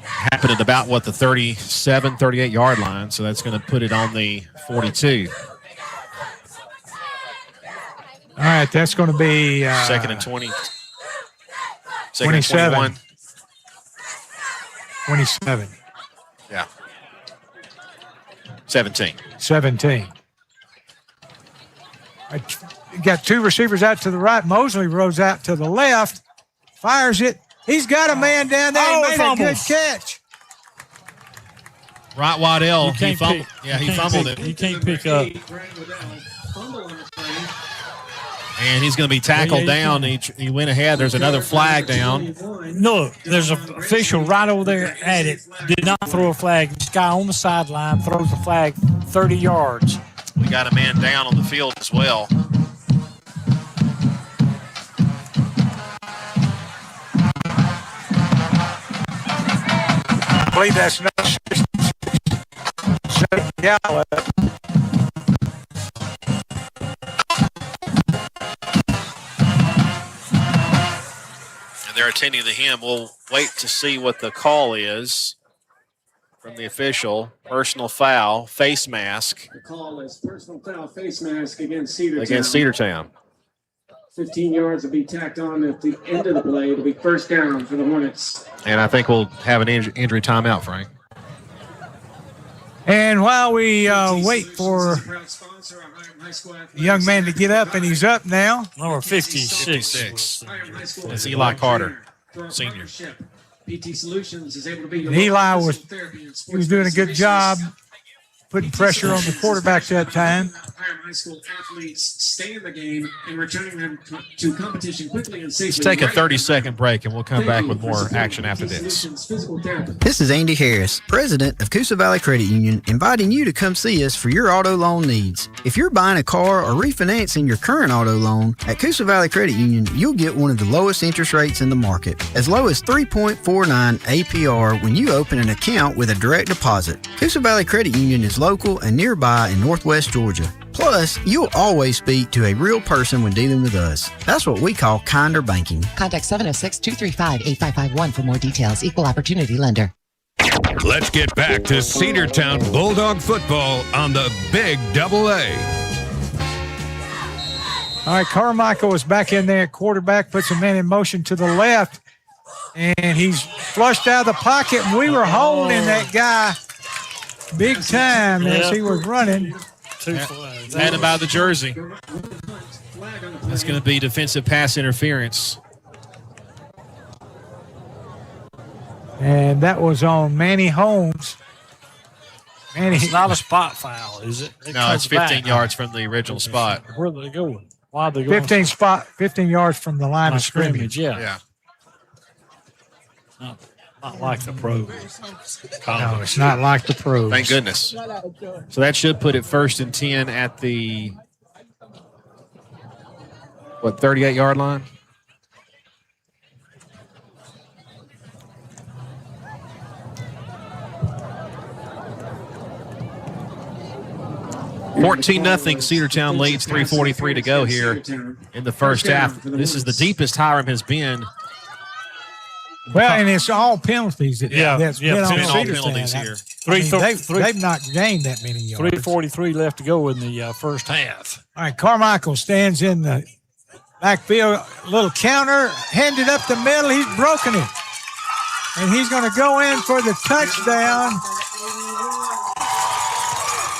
Speaker 3: happen at about, the 37, 38-yard line. So that's going to put it on the 42.
Speaker 11: All right, that's going to be
Speaker 3: 2nd and 20.
Speaker 11: 27. 27.
Speaker 3: Yeah. 17.
Speaker 11: 17. You got 2 receivers out to the right. Mosley rolls out to the left, fires it. He's got a man down there. He made a good catch.
Speaker 3: Right, Waddell. He fumbled. He fumbled it.
Speaker 12: He can't pick up.
Speaker 3: And he's going to be tackled down. He went ahead. There's another flag down.
Speaker 12: Look, there's an official right over there at it. Did not throw a flag. This guy on the sideline throws a flag 30 yards.
Speaker 3: We got a man down on the field as well.
Speaker 11: I believe that's not Gallup.
Speaker 3: They're attending to him. We'll wait to see what the call is from the official. Personal foul, face mask.
Speaker 13: The call is personal foul, face mask against Cedartown.
Speaker 3: Against Cedartown.
Speaker 13: 15 yards will be tacked on at the end of the play. It'll be 1st down for the Hornets.
Speaker 3: And I think we'll have an injury timeout, Frank.
Speaker 11: And while we wait for the young man to get up, and he's up now.
Speaker 12: Number 56.
Speaker 3: That's Eli Carter, senior.
Speaker 13: PT Solutions is able to be.
Speaker 11: And Eli was doing a good job putting pressure on the quarterback that time.
Speaker 13: Hiram High School athletes stay in the game and returning them to competition quickly and safely.
Speaker 3: Let's take a 30-second break, and we'll come back with more action after this.
Speaker 15: This is Andy Harris, president of Coosa Valley Credit Union, inviting you to come see us for your auto loan needs. If you're buying a car or refinancing your current auto loan, at Coosa Valley Credit Union, you'll get one of the lowest interest rates in the market, as low as 3.49 APR when you open an account with a direct deposit. Coosa Valley Credit Union is local and nearby in Northwest Georgia. Plus, you'll always speak to a real person when dealing with us. That's what we call kinder banking.
Speaker 16: Contact 706-235-8551 for more details. Equal opportunity lender.
Speaker 8: Let's get back to Cedartown Bulldog football on the Big Double A.
Speaker 11: All right, Carmichael is back in there. Quarterback puts a man in motion to the left, and he's flushed out of the pocket, and we were holding that guy big time as he was running.
Speaker 3: Had him by the jersey. That's going to be defensive pass interference.
Speaker 11: And that was on Manny Holmes.
Speaker 12: It's not a spot foul, is it?
Speaker 3: No, it's 15 yards from the original spot.
Speaker 12: Where are they going? Why are they going?
Speaker 11: 15 yards from the line of scrimmage.
Speaker 12: Yeah. Not Not like the pros.
Speaker 11: No, it's not like the pros.
Speaker 3: Thank goodness. So that should put it 1st and 10 at the 38-yard line? $14-0. Cedartown leads. 3:43 to go here in the first half. This is the deepest Hiram has been.
Speaker 11: Well, and it's all penalties. That's been on
Speaker 3: all
Speaker 11: Cedartown.
Speaker 3: penalties here.
Speaker 11: They've not gained that many yards.
Speaker 12: 3:43 left to go in the first half.
Speaker 11: All right, Carmichael stands in the backfield, little counter, handed up the middle. He's broken it. And he's going to go in for the touchdown.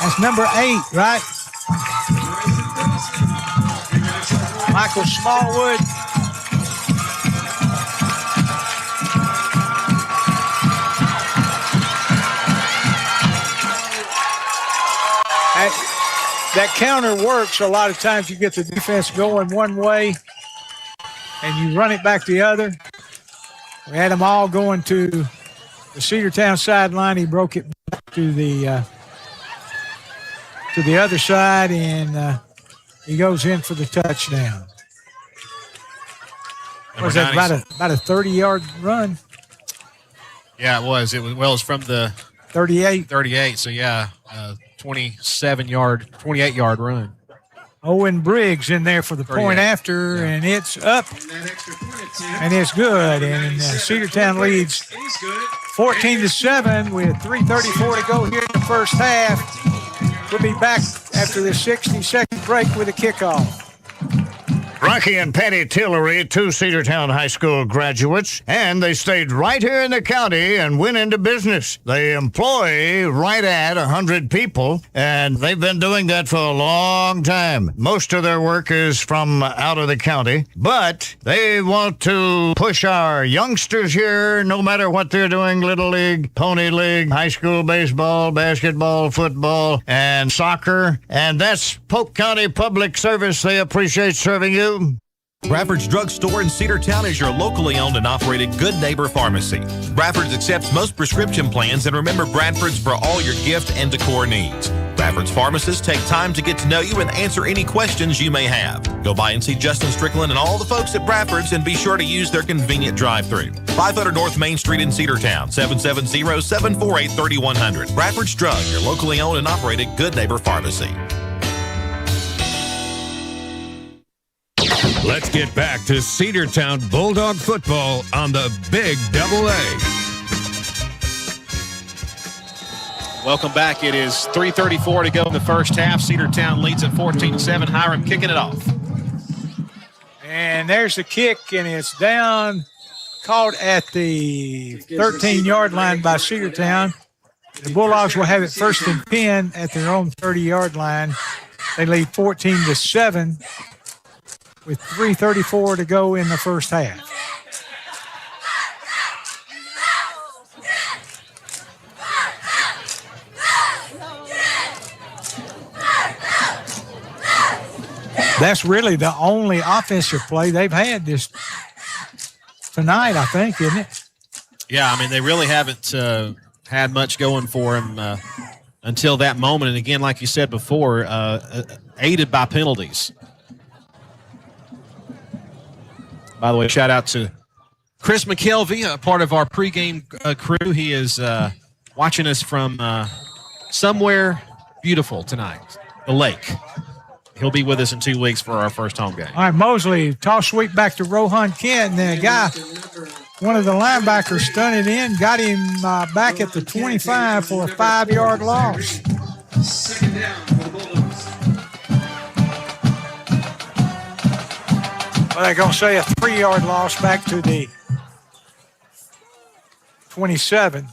Speaker 11: That's number 8, right? Michael Smallwood. That counter works. A lot of times you get the defense going one way and you run it back the other. We had them all going to the Cedartown sideline. He broke it back to the other side, and he goes in for the touchdown. Was that about a 30-yard run?
Speaker 3: Yeah, it was. It was from the
Speaker 11: 38.
Speaker 3: 38. So yeah, 28-yard run.
Speaker 11: Owen Briggs in there for the point after, and it's up, and it's good. And Cedartown leads 14-7 with 3:34 to go here in the first half. We'll be back after the 60-second break with a kickoff.
Speaker 5: Rocky and Patty Tillery, 2 Cedartown High School graduates, and they stayed right here in the county and went into business. They employ right at 100 people, and they've been doing that for a long time. Most of their work is from out of the county, but they want to push our youngsters here, no matter what they're doing, Little League, Pony League, high school baseball, basketball, football, and soccer, and that's Polk County Public Service. They appreciate serving you.
Speaker 1: Bradford's Drug Store in Cedartown is your locally owned and operated good neighbor pharmacy. Bradford's accepts most prescription plans, and remember, Bradford's for all your gift and decor needs. Bradford's pharmacists take time to get to know you and answer any questions you may have. Go by and see Justin Strickland and all the folks at Bradford's, and be sure to use their convenient drive-thru. 500 North Main Street in Cedartown, 770-748-3100. Bradford's Drug, your locally owned and operated good neighbor pharmacy.
Speaker 8: Let's get back to Cedartown Bulldog football on the Big Double A.
Speaker 3: Welcome back. It is 3:34 to go in the first half. Cedartown leads at 14-7. Hiram kicking it off.
Speaker 11: And there's the kick, and it's down, caught at the 13-yard line by Cedartown. The Bulldogs will have it 1st and 10 at their own 30-yard line. They lead 14-7. with 3:34 to go in the first half. That's really the only offensive play they've had this tonight, I think, isn't it?
Speaker 3: Yeah, I mean, they really haven't had much going for them until that moment. And again, like you said before, aided by penalties. By the way, shout out to Chris McKelvey, a part of our pregame crew. He is watching us from somewhere beautiful tonight, the lake. He'll be with us in 2 weeks for our first home game.
Speaker 11: All right, Mosley, toss sweep back to Rohan Kent. And the guy, one of the linebackers, stunned it in, got him back at the 25 for a 5-yard loss.
Speaker 13: Second down for the Bulldogs.
Speaker 11: Well, they're going to say a 3-yard loss back to the 27.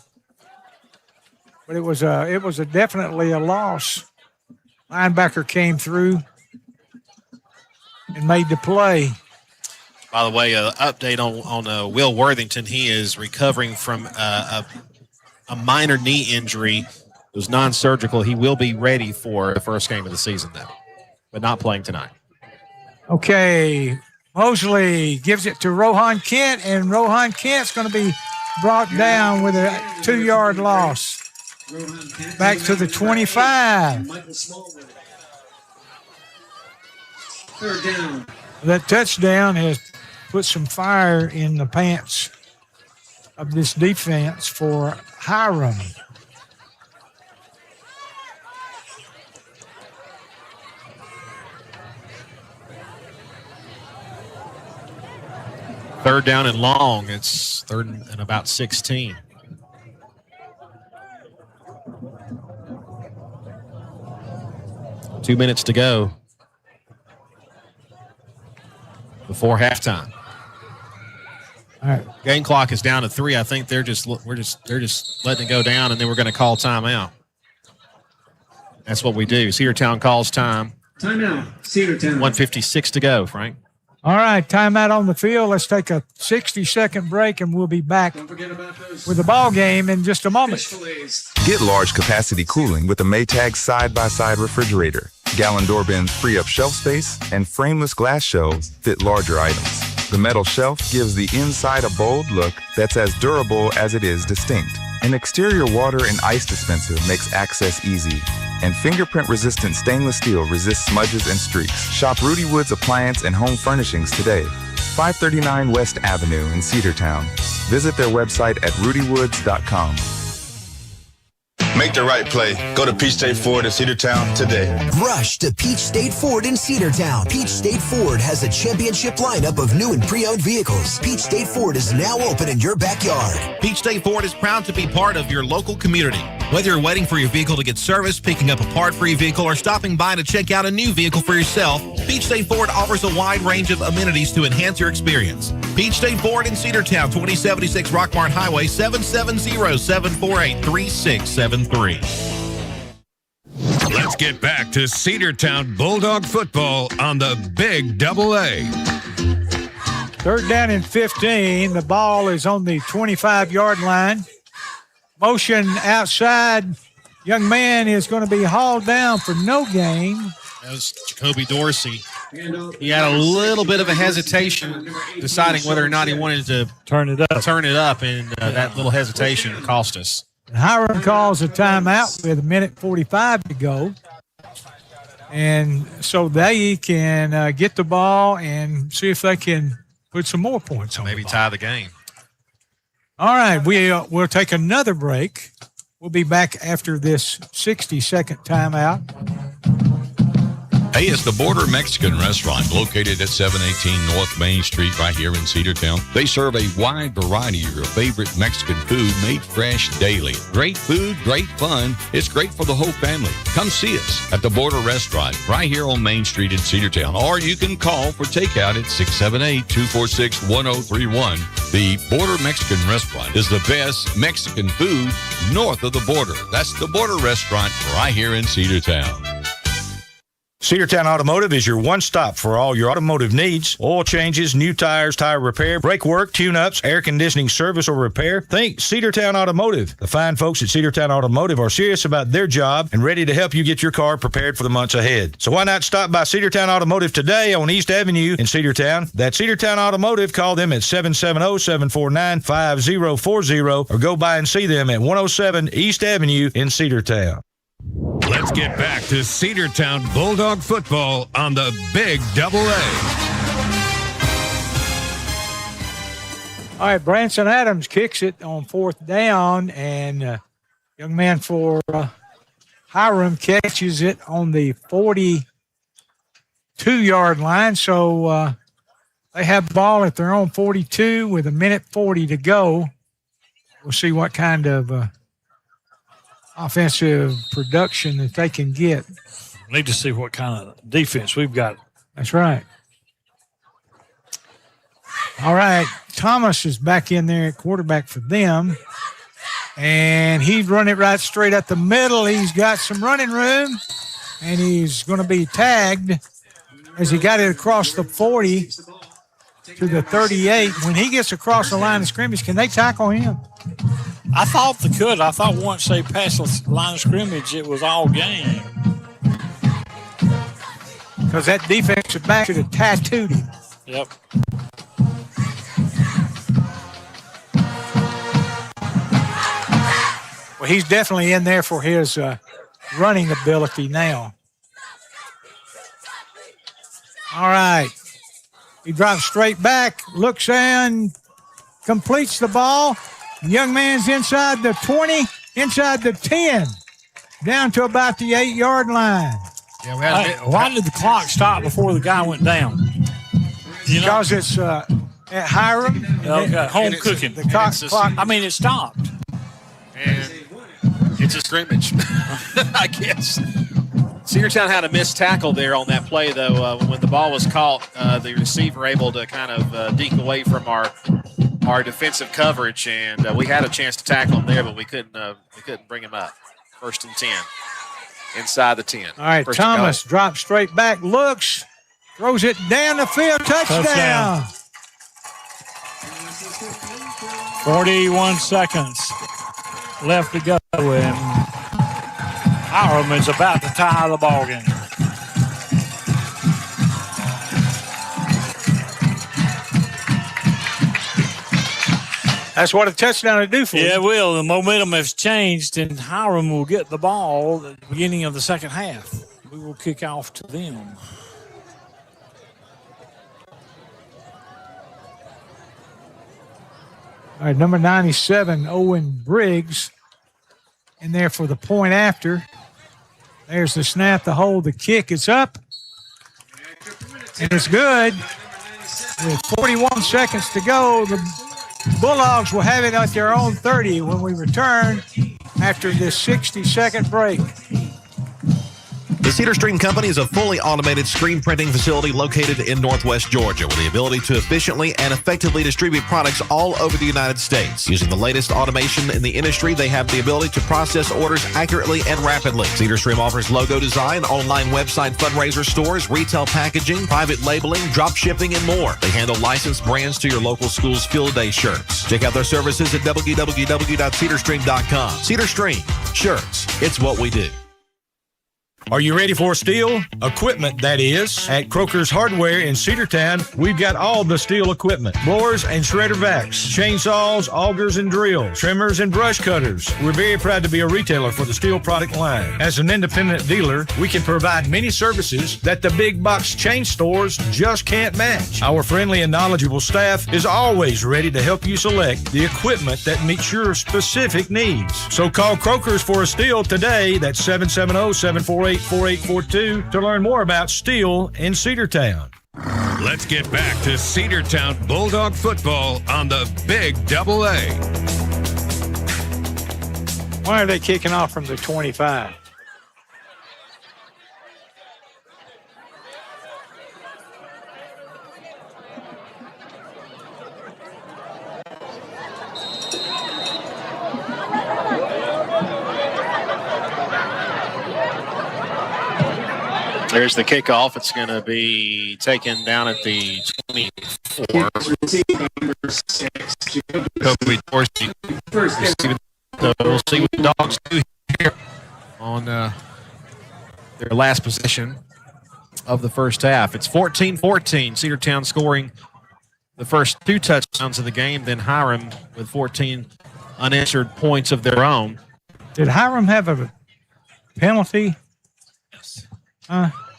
Speaker 11: But it was definitely a loss. Linebacker came through and made the play.
Speaker 3: By the way, update on Will Worthington. He is recovering from a minor knee injury. It was non-surgical. He will be ready for the first game of the season, though, but not playing tonight.
Speaker 11: Okay, Mosley gives it to Rohan Kent, and Rohan Kent's going to be brought down with a 2-yard loss. Back to the 25.
Speaker 13: Third down.
Speaker 11: That touchdown has put some fire in the pants of this defense for Hiram.
Speaker 3: Third down and long. It's third and about 16. Two minutes to go before halftime.
Speaker 11: All right.
Speaker 3: Game clock is down to 3. I think they're just letting it go down, and then we're going to call timeout. That's what we do. Cedartown calls time.
Speaker 13: Timeout. Cedartown.
Speaker 3: 1:56 to go, Frank.
Speaker 11: All right, timeout on the field. Let's take a 60-second break, and we'll be back
Speaker 13: Don't forget about those
Speaker 11: with the ball game in just a moment.
Speaker 13: fish fillets.
Speaker 17: Get large capacity cooling with a Maytag side-by-side refrigerator. Gallon door bins free up shelf space, and frameless glass shelves fit larger items. The metal shelf gives the inside a bold look that's as durable as it is distinct. An exterior water and ice dispenser makes access easy. And fingerprint-resistant stainless steel resists smudges and streaks. Shop Rudy Wood's Appliance and Home Furnishings today. 539 West Avenue in Cedartown. Visit their website at rudywoods.com.
Speaker 18: Make the right play. Go to Peach State Ford in Cedartown today.
Speaker 19: Rush to Peach State Ford in Cedartown. Peach State Ford has a championship lineup of new and pre-owned vehicles. Peach State Ford is now open in your backyard.
Speaker 1: Peach State Ford is proud to be part of your local community. Whether you're waiting for your vehicle to get serviced, picking up a part for your vehicle, or stopping by to check out a new vehicle for yourself, Peach State Ford offers a wide range of amenities to enhance your experience. Peach State Ford in Cedartown, 2076 Rockmart Highway, 770-748-3673.
Speaker 8: Let's get back to Cedartown Bulldog football on the Big AA.
Speaker 11: Third down and 15. The ball is on the 25-yard line. Motion outside. Young man is going to be hauled down for no gain.
Speaker 3: That was Jacoby Dorsey. He had a little bit of a hesitation deciding whether or not he wanted to
Speaker 12: turn it up,
Speaker 3: and that little hesitation cost us.
Speaker 11: Hiram calls a timeout with 1:45 to go. And so they can get the ball and see if they can put some more points on.
Speaker 3: Maybe tie the game.
Speaker 11: All right, we'll take another break. We'll be back after this 60-second timeout.
Speaker 10: Hey, it's the Border Mexican Restaurant located at 718 North Main Street right here in Cedartown. They serve a wide variety of your favorite Mexican food made fresh daily. Great food, great fun. It's great for the whole family. Come see us at the Border Restaurant right here on Main Street in Cedartown. Or you can call for takeout at 678-246-1031. The Border Mexican Restaurant is the best Mexican food north of the border. That's the Border Restaurant right here in Cedartown.
Speaker 5: Cedartown Automotive is your one-stop for all your automotive needs. Oil changes, new tires, tire repair, brake work, tune-ups, air conditioning service or repair. Think Cedartown Automotive. The fine folks at Cedartown Automotive are serious about their job and ready to help you get your car prepared for the months ahead. So why not stop by Cedartown Automotive today on East Avenue in Cedartown? That's Cedartown Automotive. Call them at 770-749-5040 or go by and see them at 107 East Avenue in Cedartown.
Speaker 8: Let's get back to Cedartown Bulldog football on the Big AA.
Speaker 11: All right, Branson Adams kicks it on fourth down, and young man for Hiram catches it on the 42-yard line. So they have the ball at their own 42 with 1:40 to go. We'll see what kind of offensive production that they can get.
Speaker 12: Need to see what kind of defense we've got.
Speaker 11: That's right. All right, Thomas is back in there at quarterback for them, and he's run it right straight at the middle. He's got some running room, and he's going to be tagged as he got it across the 40 to the 38. When he gets across the line of scrimmage, can they tackle him?
Speaker 12: I thought they could. I thought once they passed the line of scrimmage, it was all game.
Speaker 11: Because that defensive back should have tattooed him.
Speaker 12: Yep.
Speaker 11: Well, he's definitely in there for his running ability now. All right. He drops straight back, looks in, completes the ball. The young man's inside the 20, inside the 10, down to about the 8-yard line.
Speaker 12: Yeah, why did the clock stop before the guy went down?
Speaker 11: Because it's at Hiram.
Speaker 12: Okay, home cooking.
Speaker 11: The clock.
Speaker 12: I mean, it stopped.
Speaker 3: And it's a scrimmage, I guess. Cedartown had a missed tackle there on that play, though. When the ball was caught, the receiver able to kind of deke away from our defensive coverage, and we had a chance to tackle him there, but we couldn't bring him up. 1st and 10, inside the 10.
Speaker 11: All right, Thomas drops straight back, looks, throws it down the field, touchdown.
Speaker 12: 41 seconds left to go, and Hiram is about to tie the ball game.
Speaker 11: That's what a touchdown would do for you.
Speaker 12: Yeah, it will. The momentum has changed, and Hiram will get the ball at the beginning of the second half. We will kick off to them.
Speaker 11: All right, number 97, Owen Briggs, in there for the point after. There's the snap, the hold, the kick. It's up, and it's good. With 41 seconds to go, the Bulldogs will have it at their own 30 when we return after this 60-second break.
Speaker 1: The Cedar Stream Company is a fully automated screen printing facility located in Northwest Georgia with the ability to efficiently and effectively distribute products all over the United States. Using the latest automation in the industry, they have the ability to process orders accurately and rapidly. Cedar Stream offers logo design, online website fundraiser stores, retail packaging, private labeling, drop shipping, and more. They handle licensed brands to your local school's field day shirts. Check out their services at www.cedarstream.com. Cedar Stream, shirts, it's what we do.
Speaker 5: Are you ready for steel equipment, that is? At Croker's Hardware in Cedartown, we've got all the steel equipment. Blowers and shredder vacs, chainsaws, augers and drills, trimmers and brush cutters. We're very proud to be a retailer for the steel product line. As an independent dealer, we can provide many services that the big box chain stores just can't match. Our friendly and knowledgeable staff is always ready to help you select the equipment that meets your specific needs. So call Croker's for a steel today. That's 770-748-4842 to learn more about steel in Cedartown.
Speaker 8: Let's get back to Cedartown Bulldog football on the Big Double A.
Speaker 11: Why are they kicking off from the 25?
Speaker 3: There's the kickoff. It's going to be taken down at the 24. Kobe Dorsey. So we'll see what the Dogs do here on their last possession of the first half. It's 14-14. Cedartown scoring the first 2 touchdowns of the game, then Hiram with 14 unanswered points of their own.
Speaker 11: Did Hiram have a penalty?
Speaker 3: Yes.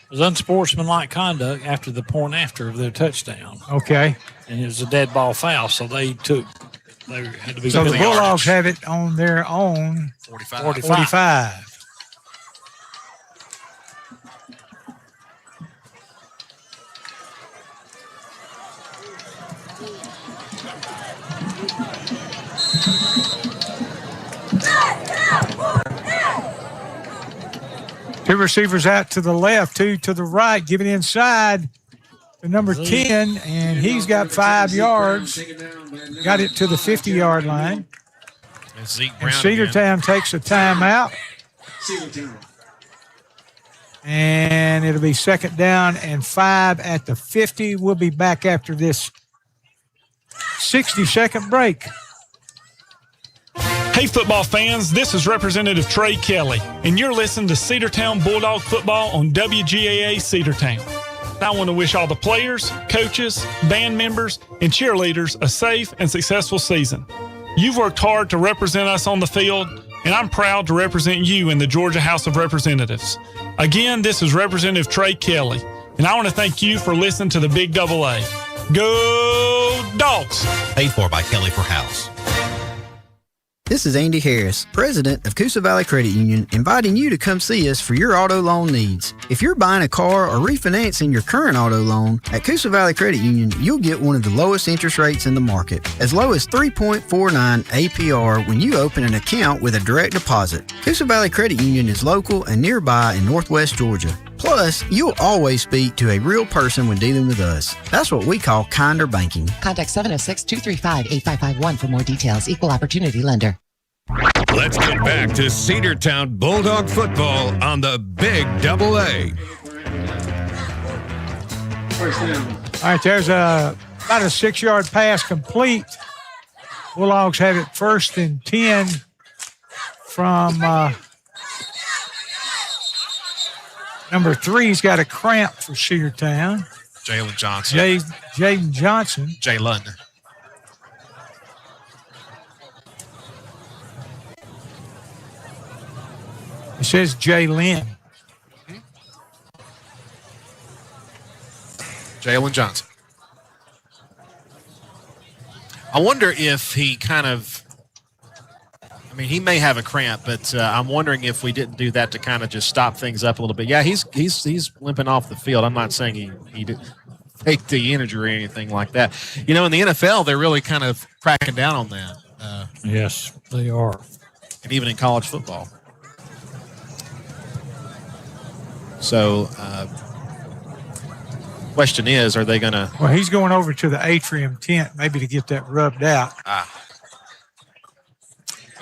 Speaker 12: It was unsportsmanlike conduct after the point after of their touchdown.
Speaker 11: Okay.
Speaker 12: And it was a dead ball foul, so they had to be.
Speaker 11: So the Bulldogs have it on their own 45. Two receivers out to the left, 2 to the right, giving inside to number 10, and he's got 5 yards. Got it to the 50-yard line.
Speaker 3: And
Speaker 11: Cedartown takes a timeout. And it'll be 2nd down and 5 at the 50. We'll be back after this 60-second break.
Speaker 14: Hey, football fans, this is Representative Trey Kelly, and you're listening to Cedartown Bulldog football on WGAA Cedartown. I want to wish all the players, coaches, band members, and cheerleaders a safe and successful season. You've worked hard to represent us on the field, and I'm proud to represent you in the Georgia House of Representatives. Again, this is Representative Trey Kelly, and I want to thank you for listening to the Big Double A. Go Dogs!
Speaker 1: Paid for by Kelly for House.
Speaker 15: This is Andy Harris, president of Coosa Valley Credit Union, inviting you to come see us for your auto loan needs. If you're buying a car or refinancing your current auto loan, at Coosa Valley Credit Union, you'll get one of the lowest interest rates in the market, as low as 3.49 APR when you open an account with a direct deposit. Coosa Valley Credit Union is local and nearby in Northwest Georgia. Plus, you'll always speak to a real person when dealing with us. That's what we call kinder banking.
Speaker 16: Contact 706-235-8551 for more details. Equal opportunity lender.
Speaker 8: Let's get back to Cedartown Bulldog football on the Big Double A.
Speaker 13: First down.
Speaker 11: All right, there's about a 6-yard pass complete. Bulldogs have it 1st and 10 from number 3. He's got a cramp for Cedartown.
Speaker 3: Jalen Johnson.
Speaker 11: Jaden Johnson.
Speaker 3: Jalen.
Speaker 11: It says Jalen.
Speaker 3: Jalen Johnson. I wonder if he kind of, I mean, he may have a cramp, but I'm wondering if we didn't do that to kind of just stop things up a little bit. Yeah, he's limping off the field. I'm not saying he did take the injury or anything like that. You know, in the NFL, they're really kind of cracking down on that.
Speaker 12: Yes, they are.
Speaker 3: And even in college football. So, question is, are they going to?
Speaker 11: Well, he's going over to the atrium tent, maybe to get that rubbed out.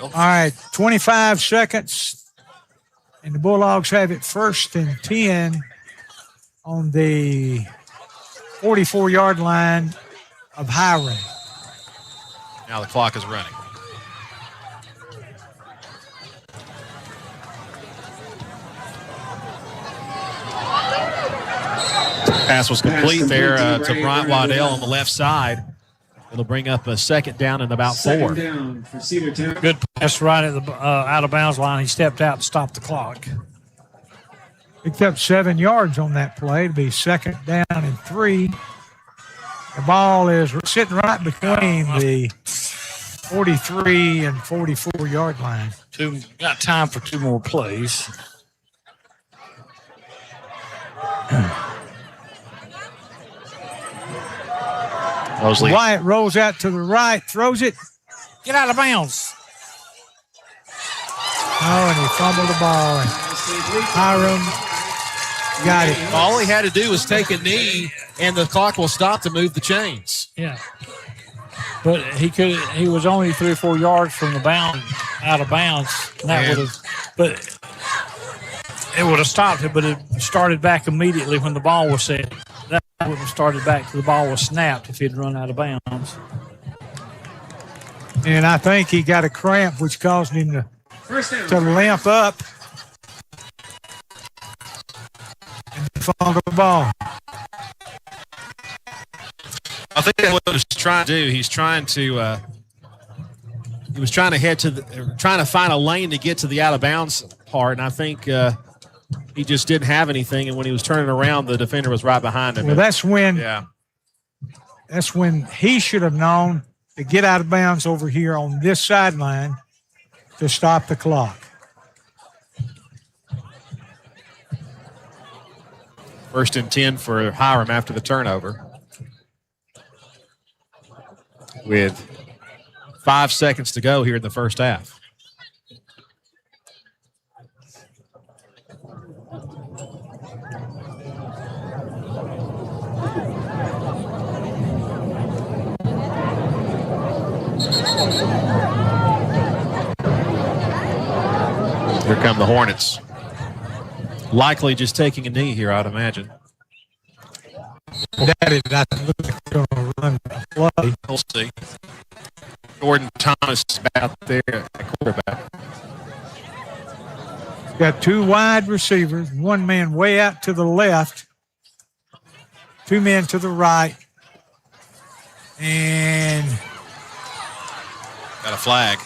Speaker 11: All right, 25 seconds, and the Bulldogs have it 1st and 10 on the 44-yard line of Hiram.
Speaker 3: Now the clock is running. Pass was complete there to Bryant Waddell on the left side. It'll bring up a 2nd down and about 4.
Speaker 13: 2nd down for Cedartown.
Speaker 12: Good pass right at the out of bounds line. He stepped out to stop the clock.
Speaker 11: Picked up 7 yards on that play to be 2nd down and 3. The ball is sitting right between the 43 and 44-yard line.
Speaker 12: Got time for 2 more plays.
Speaker 3: Mosley.
Speaker 11: Wyatt rolls out to the right, throws it.
Speaker 12: Get out of bounds.
Speaker 11: Oh, and he fumbled the ball. And Hiram got it.
Speaker 3: All he had to do was take a knee, and the clock will stop to move the chains.
Speaker 12: Yeah. But he was only 3 or 4 yards from the out of bounds. And that would have, but it would have stopped it, but it started back immediately when the ball was set. That would have started back to the ball was snapped if he'd run out of bounds.
Speaker 11: And I think he got a cramp, which caused him to limp up and fumble the ball.
Speaker 3: I think that's what he was trying to do. He was trying to head to trying to find a lane to get to the out of bounds part, and I think he just didn't have anything. And when he was turning around, the defender was right behind him.
Speaker 11: Well, that's when he should have known to get out of bounds over here on this sideline to stop the clock.
Speaker 3: First and 10 for Hiram after the turnover. With 5 seconds to go here in the first half. Here come the Hornets. Likely just taking a knee here, I'd imagine.
Speaker 11: That is not going to run the play.
Speaker 3: We'll see. Jordan Thomas is out there at quarterback.
Speaker 11: Got 2 wide receivers, 1 man way out to the left, 2 men to the right, and
Speaker 3: got a flag.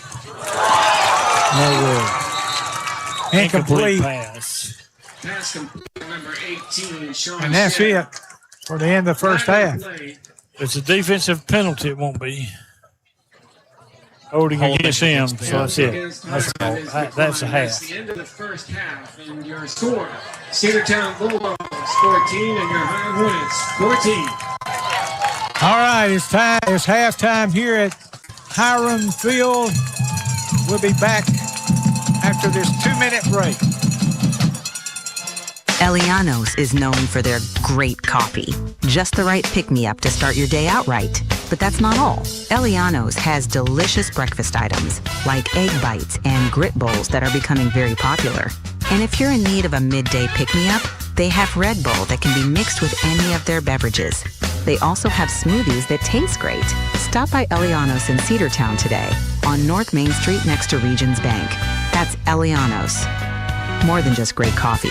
Speaker 11: No good. Incomplete.
Speaker 12: Pass.
Speaker 13: Pass complete, number 18, Sean
Speaker 11: And that's
Speaker 13: Shedd.
Speaker 11: it for the end of the first half.
Speaker 12: It's a defensive penalty. It won't be holding against him. So that's it. That's a half.
Speaker 13: That's the end of the first half. And your score, Cedartown Bulldogs 14 and your Hiram Hornets 14.
Speaker 11: All right, it's time. It's halftime here at Hiram Field. We'll be back after this 2-minute break.
Speaker 20: Eliano's is known for their great coffee. Just the right pick-me-up to start your day out right. But that's not all. Eliano's has delicious breakfast items like egg bites and grit bowls that are becoming very popular. And if you're in need of a midday pick-me-up, they have Red Bull that can be mixed with any of their beverages. They also have smoothies that taste great. Stop by Eliano's in Cedartown today on North Main Street next to Regions Bank. That's Eliano's. More than just great coffee.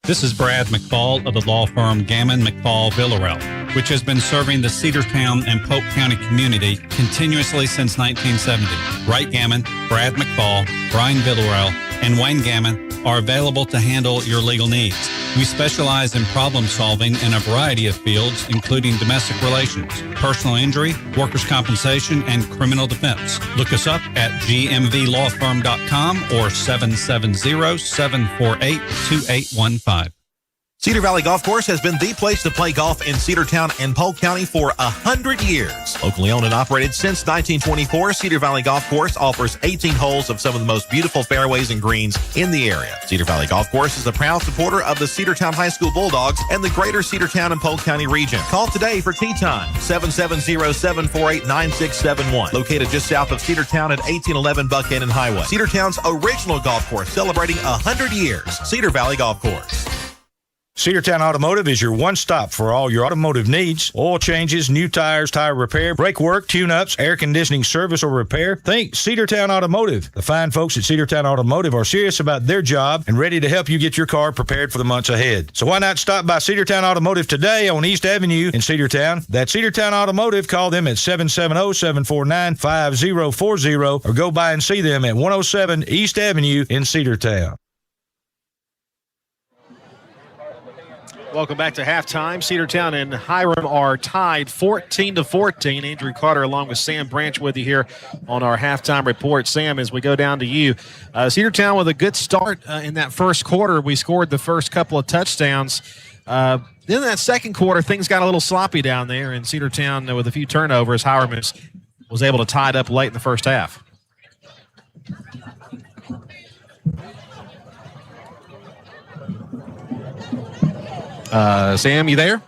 Speaker 21: This is Brad McFall of the law firm Gammon McFall Villarreal, which has been serving the Cedartown and Polk County community continuously since 1970. Wright Gammon, Brad McFall, Brian Villarreal, and Wayne Gammon are available to handle your legal needs. We specialize in problem solving in a variety of fields, including domestic relations, personal injury, workers' compensation, and criminal defense. Look us up at gmvlawfirm.com or 770-748-2815.
Speaker 1: Cedar Valley Golf Course has been the place to play golf in Cedartown and Polk County for 100 years. Locally owned and operated since 1924, Cedar Valley Golf Course offers 18 holes of some of the most beautiful fairways and greens in the area. Cedar Valley Golf Course is a proud supporter of the Cedartown High School Bulldogs and the greater Cedartown and Polk County region. Call today for tee time, 770-748-9671. Located just south of Cedartown at 1811 Buckhannon Highway. Cedartown's original golf course, celebrating 100 years. Cedar Valley Golf Course.
Speaker 5: Cedartown Automotive is your one-stop for all your automotive needs. Oil changes, new tires, tire repair, brake work, tune-ups, air conditioning service or repair. Think Cedartown Automotive. The fine folks at Cedartown Automotive are serious about their job and ready to help you get your car prepared for the months ahead. So why not stop by Cedartown Automotive today on East Avenue in Cedartown? That's Cedartown Automotive. Call them at 770-749-5040 or go by and see them at 107 East Avenue in Cedartown.
Speaker 3: Welcome back to halftime. Cedartown and Hiram are tied 14-14. Andrew Carter along with Sam Branch with you here on our halftime report. Sam, as we go down to you, Cedartown with a good start in that first quarter. We scored the first couple of touchdowns. Then that second quarter, things got a little sloppy down there, and Cedartown with a few turnovers. Hiram was able to tie it up late in the first half. Sam, you there?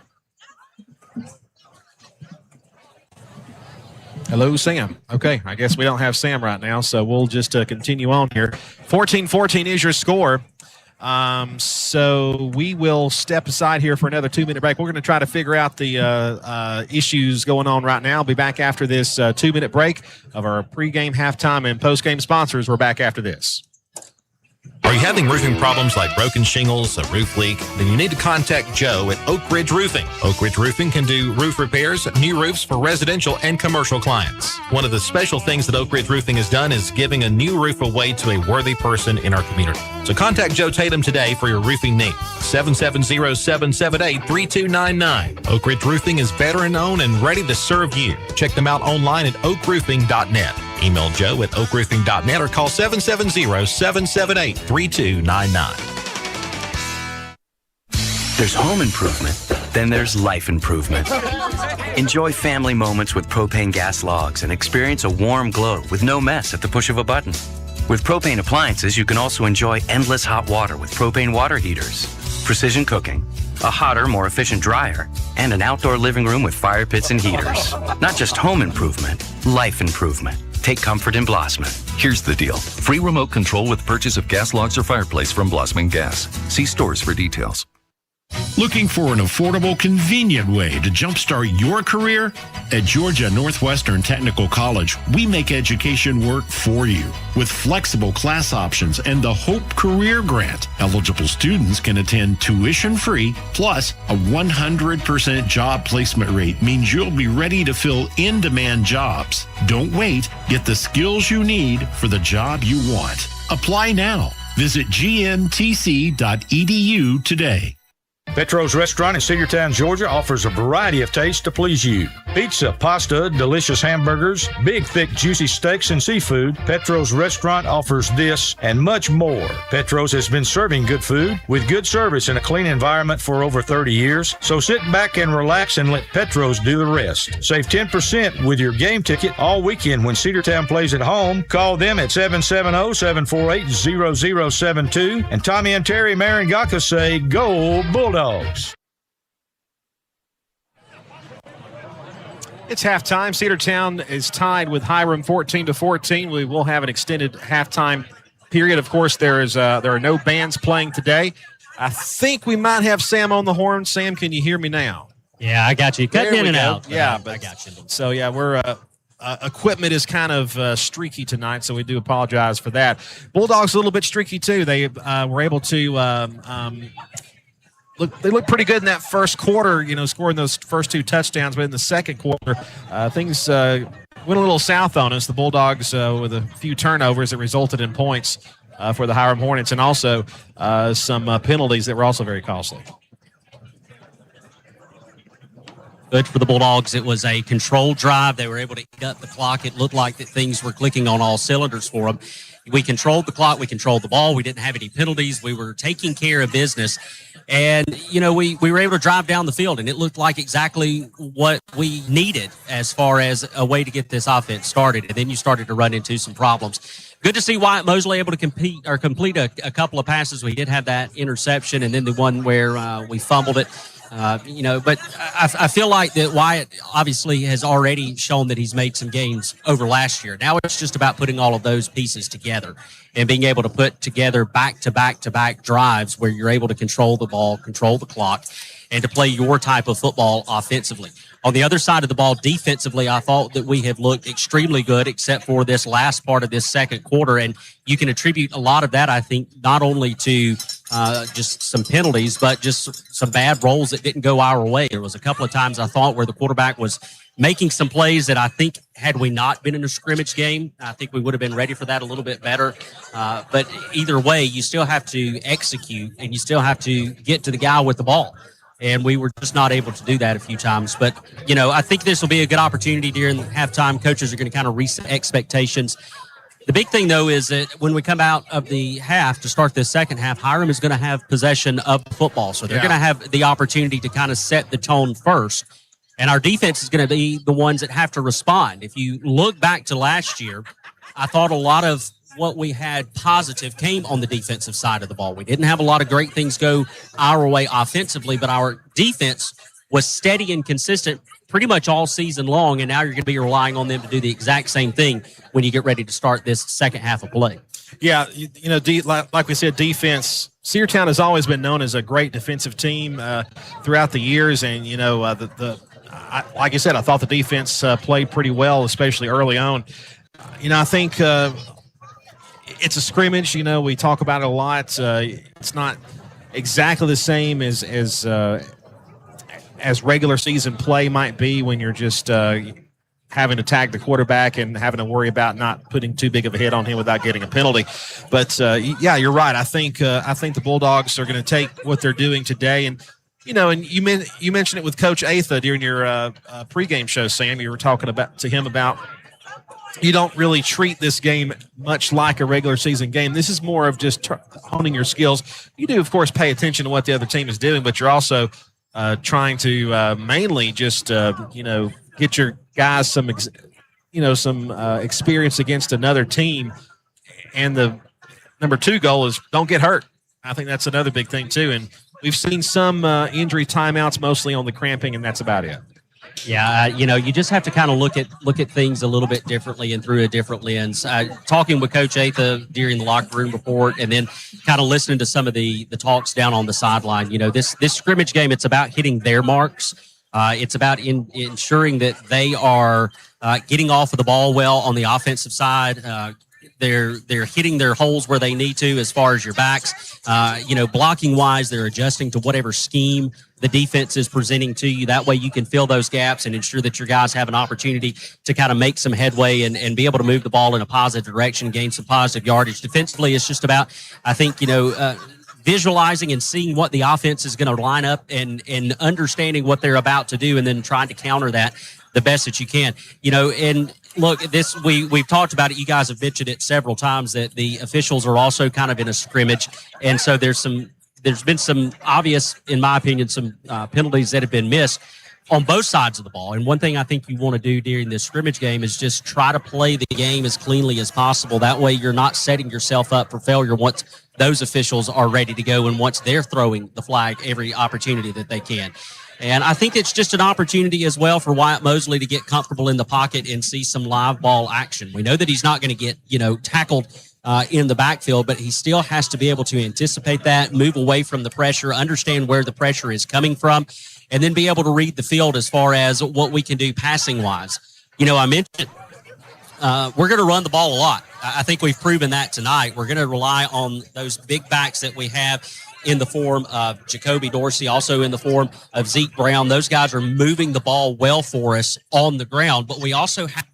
Speaker 3: Hello, Sam. Okay, I guess we don't have Sam right now, so we'll just continue on here. 14-14 is your score. So we will step aside here for another 2-minute break. We're going to try to figure out the issues going on right now. I'll be back after this 2-minute break of our pregame, halftime, and postgame sponsors. We're back after this.
Speaker 1: Are you having roofing problems like broken shingles, a roof leak? Then you need to contact Joe at Oak Ridge Roofing. Oak Ridge Roofing can do roof repairs, new roofs for residential and commercial clients. One of the special things that Oak Ridge Roofing has done is giving a new roof away to a worthy person in our community. So contact Joe Tatum today for your roofing needs. 770-778-3299. Oak Ridge Roofing is veteran-owned and ready to serve you. Check them out online at oakroofing.net. Email Joe at oakroofing.net or call 770-778-3299.
Speaker 22: There's home improvement, then there's life improvement. Enjoy family moments with propane gas logs and experience a warm glow with no mess at the push of a button. With propane appliances, you can also enjoy endless hot water with propane water heaters, precision cooking, a hotter, more efficient dryer, and an outdoor living room with fire pits and heaters. Not just home improvement, life improvement. Take comfort in Blossman.
Speaker 23: Here's the deal. Free remote control with purchase of gas logs or fireplace from Blossman Gas. See stores for details.
Speaker 2: Looking for an affordable, convenient way to jumpstart your career? At Georgia Northwestern Technical College, we make education work for you. With flexible class options and the Hope Career Grant, eligible students can attend tuition-free, plus a 100% job placement rate means you'll be ready to fill in-demand jobs. Don't wait. Get the skills you need for the job you want. Apply now. Visit gntc.edu today.
Speaker 5: Petro's Restaurant in Cedartown, Georgia offers a variety of tastes to please you. Pizza, pasta, delicious hamburgers, big, thick, juicy steaks, and seafood. Petro's Restaurant offers this and much more. Petro's has been serving good food with good service in a clean environment for over 30 years. So sit back and relax and let Petro's do the rest. Save 10% with your game ticket all weekend when Cedartown plays at home. Call them at 770-748-0072. And Tommy and Terry Marangaka say, Go Bulldogs!
Speaker 3: It's halftime. Cedartown is tied with Hiram 14-14. We will have an extended halftime period. Of course, there are no bands playing today. I think we might have Sam on the horn. Sam, can you hear me now?
Speaker 4: Yeah, I got you. Cutting in and out.
Speaker 3: Yeah,
Speaker 4: but I got you.
Speaker 3: So, yeah, we're equipment is kind of streaky tonight, so we do apologize for that. Bulldogs a little bit streaky, too. They were able to they looked pretty good in that first quarter, scoring those first two touchdowns. But in the second quarter, things went a little south on us. The Bulldogs with a few turnovers that resulted in points for the Hiram Hornets, and also some penalties that were also very costly.
Speaker 4: Good for the Bulldogs. It was a controlled drive. They were able to eat up the clock. It looked like that things were clicking on all cylinders for them. We controlled the clock. We controlled the ball. We didn't have any penalties. We were taking care of business. And, we were able to drive down the field, and it looked like exactly what we needed as far as a way to get this offense started. And then you started to run into some problems. Good to see Wyatt Mosley able to complete a couple of passes. We did have that interception, and then the one where we fumbled it. But I feel like that Wyatt obviously has already shown that he's made some gains over last year. Now it's just about putting all of those pieces together and being able to put together back-to-back drives where you're able to control the ball, control the clock, and to play your type of football offensively. On the other side of the ball, defensively, I thought that we have looked extremely good except for this last part of this second quarter, and you can attribute a lot of that, I think, not only to just some penalties, but just some bad rolls that didn't go our way. There was a couple of times I thought where the quarterback was making some plays that I think had we not been in a scrimmage game, I think we would have been ready for that a little bit better. But either way, you still have to execute, and you still have to get to the guy with the ball. And we were just not able to do that a few times. But, I think this will be a good opportunity during halftime. Coaches are going to kind of reset expectations. The big thing, though, is that when we come out of the half to start this second half, Hiram is going to have possession of the football. So they're going to have the opportunity to kind of set the tone first. And our defense is going to be the ones that have to respond. If you look back to last year, I thought a lot of what we had positive came on the defensive side of the ball. We didn't have a lot of great things go our way offensively, but our defense was steady and consistent pretty much all season long, and now you're going to be relying on them to do the exact same thing when you get ready to start this second half of play.
Speaker 3: Yeah, like we said, defense. Cedartown has always been known as a great defensive team throughout the years, and like you said, I thought the defense played pretty well, especially early on. I think it's a scrimmage. We talk about it a lot. It's not exactly the same as regular season play might be when you're just having to tag the quarterback and having to worry about not putting too big of a hit on him without getting a penalty. But yeah, you're right. I think the Bulldogs are going to take what they're doing today, and and you mentioned it with Coach Atha during your pregame show, Sam. You were talking to him about you don't really treat this game much like a regular season game. This is more of just honing your skills. You do, of course, pay attention to what the other team is doing, but you're also trying to mainly just get your guys some experience against another team. And the number 2 goal is don't get hurt. I think that's another big thing too. And we've seen some injury timeouts, mostly on the cramping, and that's about it.
Speaker 4: Yeah, you just have to kind of look at things a little bit differently and through a different lens. Talking with Coach Atha during the locker room report, and then kind of listening to some of the talks down on the sideline. This scrimmage game, it's about hitting their marks. It's about ensuring that they are getting off of the ball well on the offensive side. They're hitting their holes where they need to as far as your backs. Blocking wise, they're adjusting to whatever scheme the defense is presenting to you. That way you can fill those gaps and ensure that your guys have an opportunity to kind of make some headway and be able to move the ball in a positive direction, gain some positive yardage. Defensively, it's just about, I think, visualizing and seeing what the offense is going to line up and understanding what they're about to do and then trying to counter that the best that you can. And look, we've talked about it. You guys have mentioned it several times that the officials are also kind of in a scrimmage. And so there's been some obvious, in my opinion, some penalties that have been missed on both sides of the ball. And one thing I think you want to do during this scrimmage game is just try to play the game as cleanly as possible. That way you're not setting yourself up for failure once those officials are ready to go and once they're throwing the flag every opportunity that they can. And I think it's just an opportunity as well for Wyatt Mosley to get comfortable in the pocket and see some live ball action. We know that he's not going to get, tackled in the backfield, but he still has to be able to anticipate that, move away from the pressure, understand where the pressure is coming from, and then be able to read the field as far as what we can do passing wise. I mentioned we're going to run the ball a lot. I think we've proven that tonight. We're going to rely on those big backs that we have in the form of Jacoby Dorsey, also in the form of Zeke Brown. Those guys are moving the ball well for us on the ground, but we also have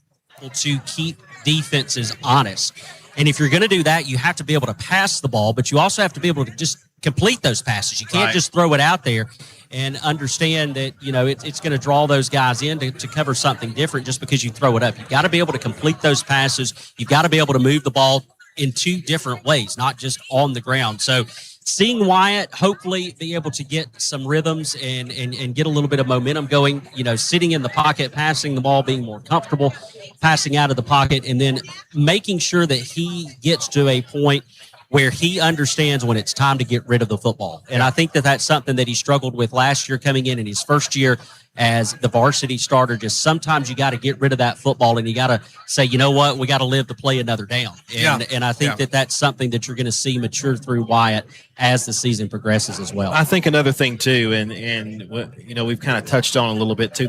Speaker 4: to keep defenses honest. And if you're going to do that, you have to be able to pass the ball, but you also have to be able to just complete those passes. You can't just throw it out there and understand that, it's going to draw those guys in to cover something different just because you throw it up. You've got to be able to complete those passes. You've got to be able to move the ball in two different ways, not just on the ground. So seeing Wyatt hopefully be able to get some rhythms and get a little bit of momentum going, sitting in the pocket, passing the ball, being more comfortable, passing out of the pocket, and then making sure that he gets to a point where he understands when it's time to get rid of the football. And I think that that's something that he struggled with last year coming in his first year as the varsity starter. Just sometimes you got to get rid of that football and you got to say, you know what, we got to live to play another down. And I think that that's something that you're going to see mature through Wyatt as the season progresses as well.
Speaker 3: I think another thing too, and we've kind of touched on a little bit too,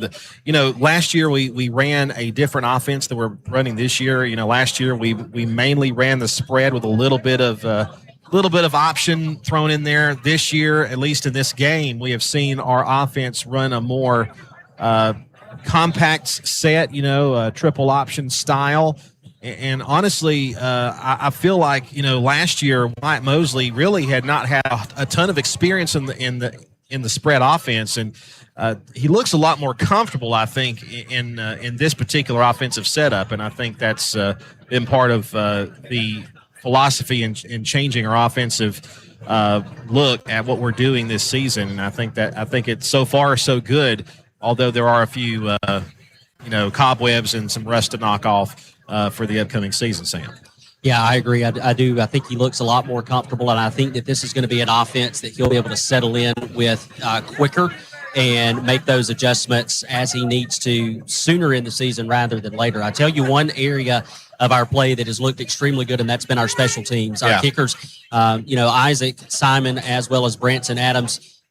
Speaker 3: last year we ran a different offense that we're running this year. Last year we mainly ran the spread with a little bit of option thrown in there. This year, at least in this game, we have seen our offense run a more compact set, triple option style. And honestly, I feel like, last year Wyatt Mosley really had not had a ton of experience in the spread offense, and he looks a lot more comfortable, I think, in this particular offensive setup. And I think that's been part of the philosophy in changing our offensive look at what we're doing this season. And I think it's so far so good, although there are a few cobwebs and some rust to knock off for the upcoming season, Sam.
Speaker 4: Yeah, I agree. I do. I think he looks a lot more comfortable, and I think that this is going to be an offense that he'll be able to settle in with quicker and make those adjustments as he needs to sooner in the season rather than later. I tell you one area of our play that has looked extremely good, and that's been our special teams. Our kickers, Isaac Simon as well as Branson Adams,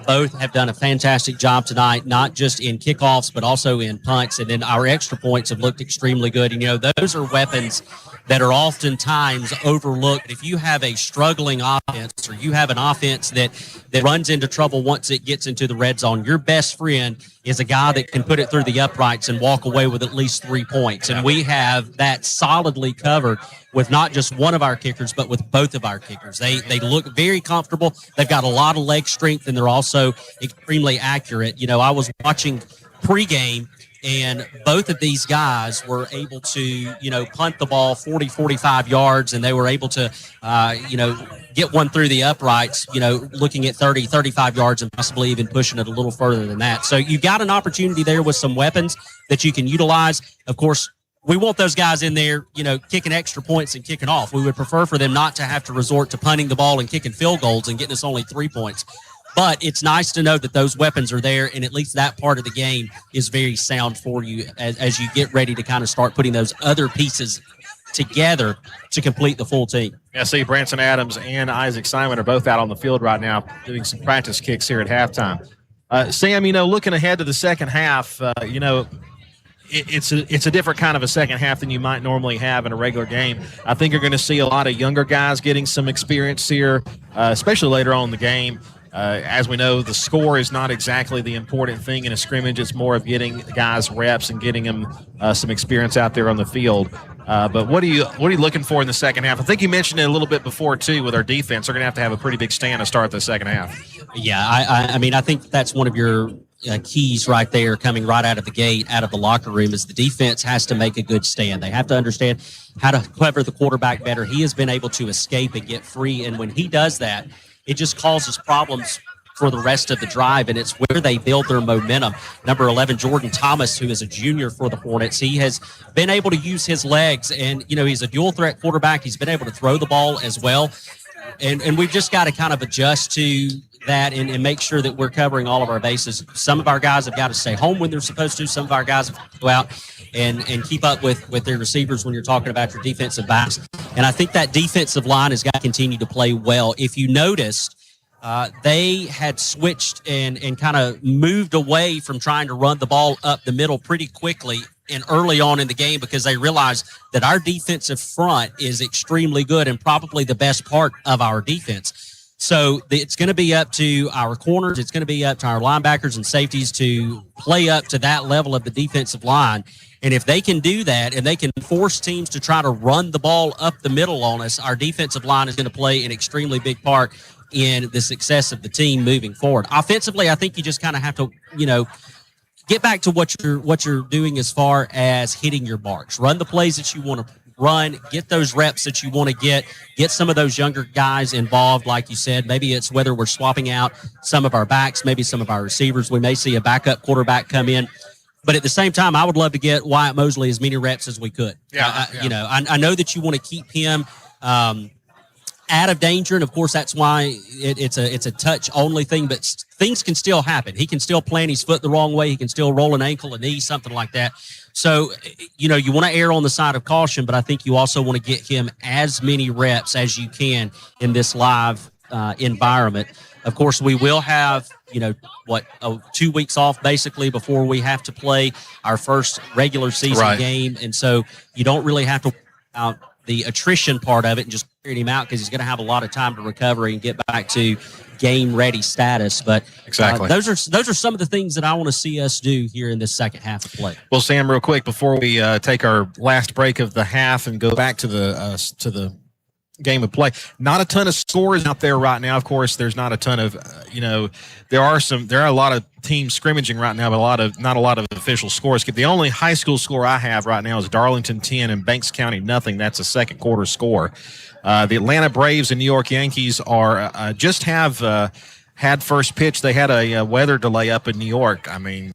Speaker 4: both have done a fantastic job tonight, not just in kickoffs, but also in punts. And then our extra points have looked extremely good. And, those are weapons that are oftentimes overlooked. If you have a struggling offense or you have an offense that runs into trouble once it gets into the red zone, your best friend is a guy that can put it through the uprights and walk away with at least 3 points. And we have that solidly covered with not just one of our kickers, but with both of our kickers. They look very comfortable. They've got a lot of leg strength, and they're also extremely accurate. I was watching pregame, and both of these guys were able to, punt the ball 40, 45 yards, and they were able to, get one through the uprights, looking at 30, 35 yards and possibly even pushing it a little further than that. So you've got an opportunity there with some weapons that you can utilize. Of course, we want those guys in there, kicking extra points and kicking off. We would prefer for them not to have to resort to punting the ball and kicking field goals and getting us only 3 points. But it's nice to know that those weapons are there, and at least that part of the game is very sound for you as you get ready to kind of start putting those other pieces together to complete the full team.
Speaker 3: Yeah, see, Branson Adams and Isaac Simon are both out on the field right now doing some practice kicks here at halftime. Sam, looking ahead to the second half, it's a different kind of a second half than you might normally have in a regular game. I think you're going to see a lot of younger guys getting some experience here, especially later on in the game. As we know, the score is not exactly the important thing in a scrimmage. It's more of getting guys reps and getting them some experience out there on the field. But what are you looking for in the second half? I think you mentioned it a little bit before, too, with our defense. They're going to have a pretty big stand to start the second half.
Speaker 4: Yeah, I think that's one of your keys right there coming right out of the gate, out of the locker room, is the defense has to make a good stand. They have to understand how to cover the quarterback better. He has been able to escape and get free, and when he does that, it just causes problems for the rest of the drive, and it's where they build their momentum. Number 11, Jordan Thomas, who is a junior for the Hornets, he has been able to use his legs, and, he's a dual-threat quarterback. He's been able to throw the ball as well, and we've just got to kind of adjust to that and make sure that we're covering all of our bases. Some of our guys have got to stay home when they're supposed to. Some of our guys have to go out and keep up with their receivers when you're talking about your defensive backs. And I think that defensive line has got to continue to play well. If you noticed, they had switched and kind of moved away from trying to run the ball up the middle pretty quickly and early on in the game because they realized that our defensive front is extremely good and probably the best part of our defense. So it's going to be up to our corners. It's going to be up to our linebackers and safeties to play up to that level of the defensive line. And if they can do that and they can force teams to try to run the ball up the middle on us, our defensive line is going to play an extremely big part in the success of the team moving forward. Offensively, I think you just kind of have to, get back to what you're doing as far as hitting your marks. Run the plays that you want to run, get those reps that you want to get some of those younger guys involved, like you said. Maybe it's whether we're swapping out some of our backs, maybe some of our receivers. We may see a backup quarterback come in. But at the same time, I would love to get Wyatt Mosley as many reps as we could. I know that you want to keep him out of danger, and of course that's why it's a touch only thing, but things can still happen. He can still plant his foot the wrong way. He can still roll an ankle, a knee, something like that. So, you want to err on the side of caution, but I think you also want to get him as many reps as you can in this live environment. Of course, we will have, 2 weeks off basically before we have to play our first regular season game. And so you don't really have to worry about the attrition part of it and just clear him out because he's going to have a lot of time to recover and get back to game ready status. But
Speaker 3: exactly,
Speaker 4: those are some of the things that I want to see us do here in this second half of play.
Speaker 3: Well, Sam, real quick before we take our last break of the half and go back to the game of play, not a ton of scores out there right now. Of course, there's not a ton of there are a lot of teams scrimmaging right now, but not a lot of official scores. The only high school score I have right now is Darlington 10 and Banks County nothing. That's a second quarter score. The Atlanta Braves and New York Yankees are had first pitch. They had a weather delay up in New York. And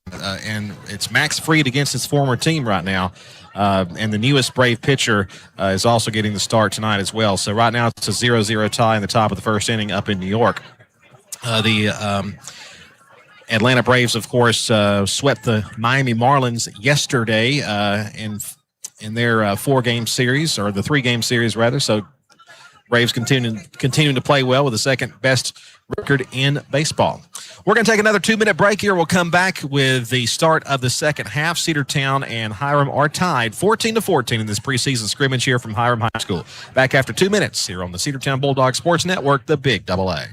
Speaker 3: it's Max Fried against his former team right now. And the newest Brave pitcher is also getting the start tonight as well. So right now it's a 0-0 tie in the top of the first inning up in New York. The Atlanta Braves, of course, swept the Miami Marlins yesterday in their 4-game series, or the 3-game series rather. So Braves continuing to play well with the second best record in baseball. We're going to take another 2-minute break here. We'll come back with the start of the second half. Cedartown and Hiram are tied 14-14 in this preseason scrimmage here from Hiram High School. Back after 2 minutes here on the Cedartown Bulldogs Sports Network, the Big AA.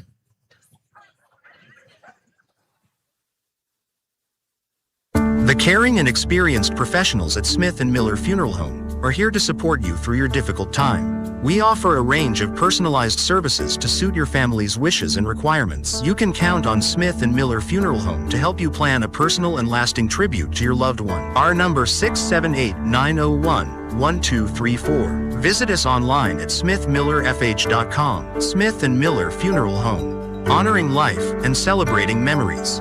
Speaker 6: The caring and experienced professionals at Smith & Miller Funeral Home are here to support you through your difficult time. We offer a range of personalized services to suit your family's wishes and requirements. You can count on Smith & Miller Funeral Home to help you plan a personal and lasting tribute to your loved one. Our number 678-901-1234. Visit us online at smithmillerfh.com. Smith & Miller Funeral Home, honoring life and celebrating memories.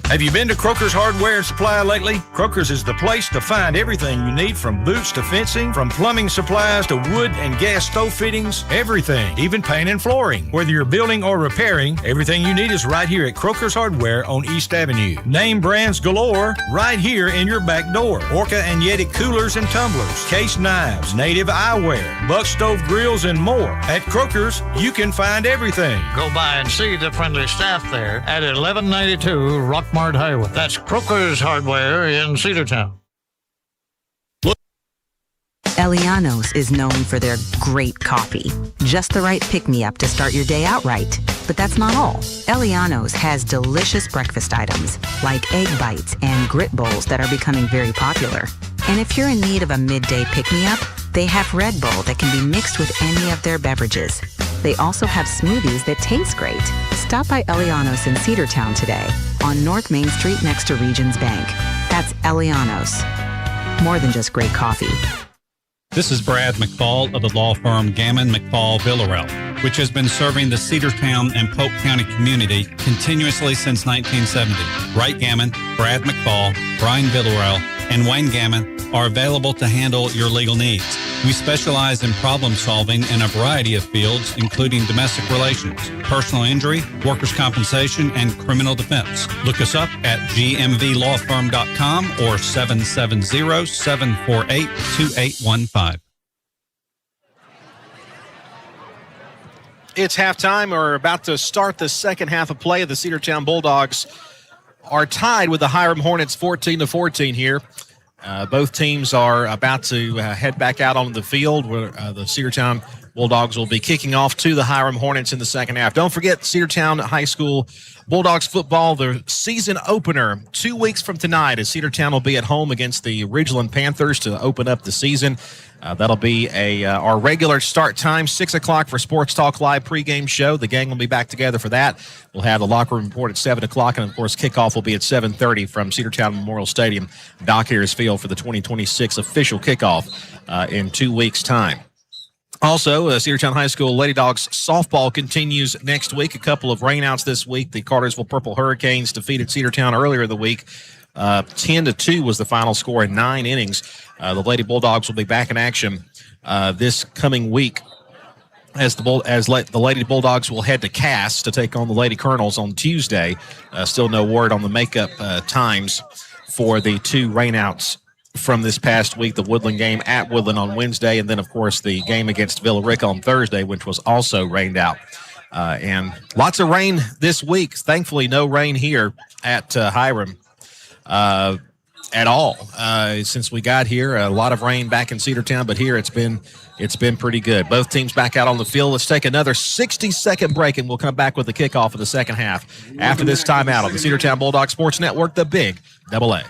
Speaker 5: Have you been to Croker's Hardware and Supply lately? Croker's is the place to find everything you need from boots to fencing, from plumbing supplies to wood and gas stove fittings, everything, even paint and flooring. Whether you're building or repairing, everything you need is right here at Croker's Hardware on East Avenue. Name brands galore right here in your back door. Orca and Yeti coolers and tumblers, case knives, native eyewear, buck stove grills, and more. At Croker's, you can find everything.
Speaker 7: Go by and see the friendly staff there at 1192 Rockmart Highway. That's Croker's Hardware in Cedartown.
Speaker 20: Eliano's is known for their great coffee. Just the right pick-me-up to start your day out right. But that's not all. Eliano's has delicious breakfast items like egg bites and grit bowls that are becoming very popular. And if you're in need of a midday pick-me-up, they have Red Bull that can be mixed with any of their beverages. They also have smoothies that taste great. Stop by Eliano's in Cedartown today on North Main Street next to Regions Bank. That's Eliano's. More than just great coffee.
Speaker 21: This is Brad McFall of the law firm Gammon, McFall, Villarreal, which has been serving the Cedartown and Polk County community continuously since 1970. Wright Gammon, Brad McFall, Brian Villarreal, and Wayne Gammon are available to handle your legal needs. We specialize in problem solving in a variety of fields, including domestic relations, personal injury, workers' compensation, and criminal defense. Look us up at gmvlawfirm.com or 770-748-2815.
Speaker 3: It's halftime. We're about to start the second half of play. The Cedartown Bulldogs are tied with the Hiram Hornets 14-14 here. Both teams are about to head back out on the field where the Cedartown Bulldogs will be kicking off to the Hiram Hornets in the second half. Don't forget Cedartown High School Bulldogs football, the season opener 2 weeks from tonight, as Cedartown will be at home against the Ridgeland Panthers to open up the season. That'll be our regular start time, 6 o'clock for Sports Talk Live pregame show. The gang will be back together for that. We'll have the locker room report at 7 o'clock, and, of course, kickoff will be at 7:30 from Cedartown Memorial Stadium, Doc Harris Field, for the 2026 official kickoff in 2 weeks' time. Also, Cedartown High School Lady Dogs softball continues next week. A couple of rainouts this week. The Cartersville Purple Hurricanes defeated Cedartown earlier in the week. 10-2 was the final score in 9 innings. The Lady Bulldogs will be back in action this coming week as the Lady Bulldogs will head to Cass to take on the Lady Colonels on Tuesday. Still no word on the makeup times for the 2 rainouts from this past week, the Woodland game at Woodland on Wednesday, and then, of course, the game against Villa Rica on Thursday, which was also rained out. And lots of rain this week. Thankfully, no rain here at Hiram at all since we got here. A lot of rain back in Cedartown, but here it's been pretty good. Both teams back out on the field. Let's take another 60-second break, and we'll come back with the kickoff of the second half after this timeout on the Cedartown Bulldog Sports Network, the Big AA.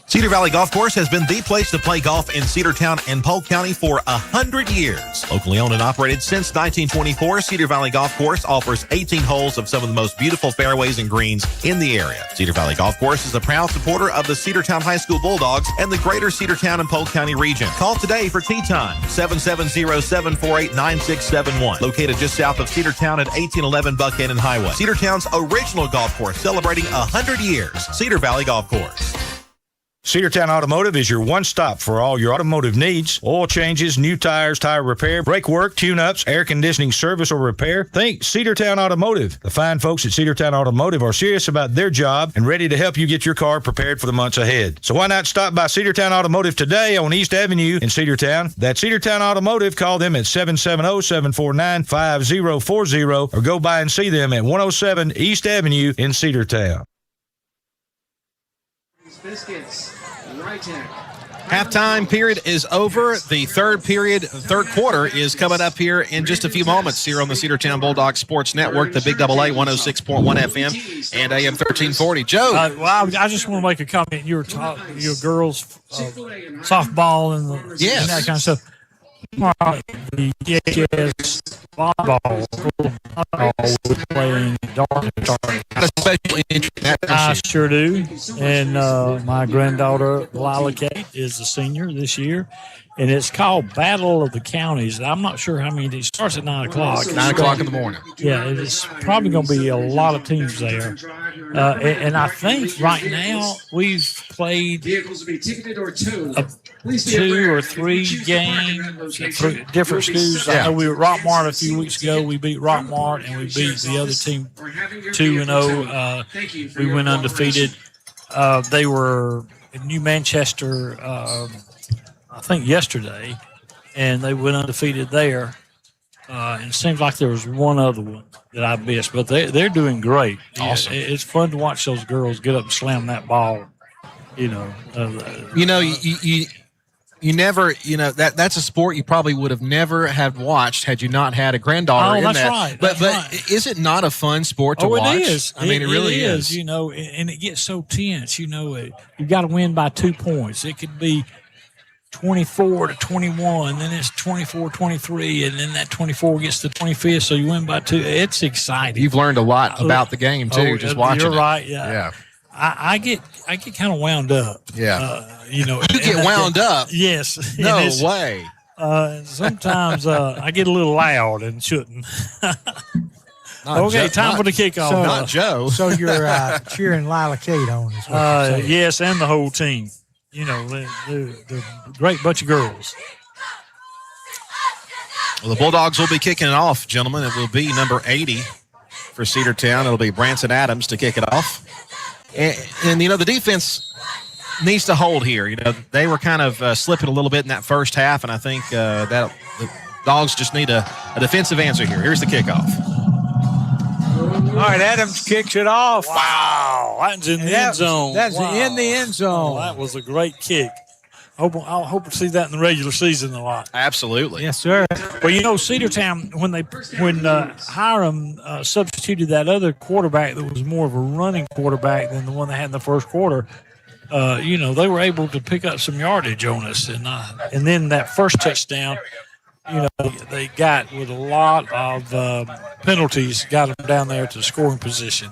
Speaker 1: Cedar Valley Golf Course has been the place to play golf in Cedartown and Polk County for 100 years. Locally owned and operated since 1924, Cedar Valley Golf Course offers 18 holes of some of the most beautiful fairways and greens in the area. Cedar Valley Golf Course is a proud supporter of the Cedartown High School Bulldogs and the greater Cedartown and Polk County region. Call today for tee time, 770-748-9671. Located just south of Cedartown at 1811 Buckhannon Highway. Cedartown's original golf course, celebrating 100 years. Cedar Valley Golf Course.
Speaker 5: Cedartown Automotive is your one-stop for all your automotive needs. Oil changes, new tires, tire repair, brake work, tune-ups, air conditioning service or repair. Think Cedartown Automotive. The fine folks at Cedartown Automotive are serious about their job and ready to help you get your car prepared for the months ahead. So why not stop by Cedartown Automotive today on East Avenue in Cedartown? That's Cedartown Automotive. Call them at 770-749-5040 or go by and see them at 107 East Avenue in Cedartown.
Speaker 13: Biscuits, right hand.
Speaker 3: Halftime period is over. The third quarter is coming up here in just a few moments here on the Cedartown Bulldog Sports Network, the Big AA 106.1 FM and AM 1340. Joe.
Speaker 12: Well, I just want to make a comment. You were talking your girls softball and that kind of stuff. The DHS volleyball we're playing dark. I sure do. And my granddaughter Lila Kate is a senior this year, and it's called Battle of the Counties. I'm not sure how many. It starts at 9 o'clock.
Speaker 3: 9 o'clock in the morning.
Speaker 12: Yeah, it's probably going to be a lot of teams there. And I think right now we've played
Speaker 13: Vehicles will be ticketed or towed.
Speaker 12: 2 or 3 games, different schools. I know we were at Rockmart a few weeks ago. We beat Rockmart, and we beat the other team 2-0. We went undefeated. They were in New Manchester, I think yesterday, and they went undefeated there. And it seems like there was one other one that I missed, but they're doing great.
Speaker 3: Awesome.
Speaker 12: It's fun to watch those girls get up and slam that ball. You
Speaker 3: never, that's a sport you probably would have never have watched had you not had a granddaughter in
Speaker 12: that's
Speaker 3: that.
Speaker 12: right.
Speaker 3: But is it not a fun sport to watch?
Speaker 12: It is.
Speaker 3: I mean, it really is.
Speaker 12: And it gets so tense. You've got to win by 2 points. It could be 24-21, then it's 24-23, and then that 24 gets to 25th, so you win by 2. It's exciting.
Speaker 3: You've learned a lot about the game too, just watching.
Speaker 12: You're
Speaker 3: it.
Speaker 12: right. Yeah. I get kind of wound up.
Speaker 3: Yeah.
Speaker 12: You
Speaker 3: get wound up.
Speaker 12: Yes.
Speaker 3: No way.
Speaker 12: Sometimes I get a little loud and shouldn't. Time for the kickoff.
Speaker 3: So, not Joe.
Speaker 11: So you're cheering Lila Kate on. Is what you're saying.
Speaker 12: Yes, and the whole team. They're a great bunch of girls.
Speaker 3: Well, the Bulldogs will be kicking it off, gentlemen. It will be number 80 for Cedartown. It'll be Branson Adams to kick it off. And the defense needs to hold here. They were kind of slipping a little bit in that first half, and I think that the Dogs just need a defensive answer here. Here's the kickoff.
Speaker 11: All right, Adams kicks it off.
Speaker 12: Wow, that's in the end zone.
Speaker 11: That's in the end zone.
Speaker 12: That was a great kick. I'll hope to see that in the regular season a lot.
Speaker 3: Absolutely.
Speaker 11: Yes, sir.
Speaker 12: Well, Cedartown, when Hiram substituted that other quarterback that was more of a running quarterback than the one they had in the first quarter, they were able to pick up some yardage on us. And then that first touchdown, they got with a lot of penalties, got them down there to scoring position.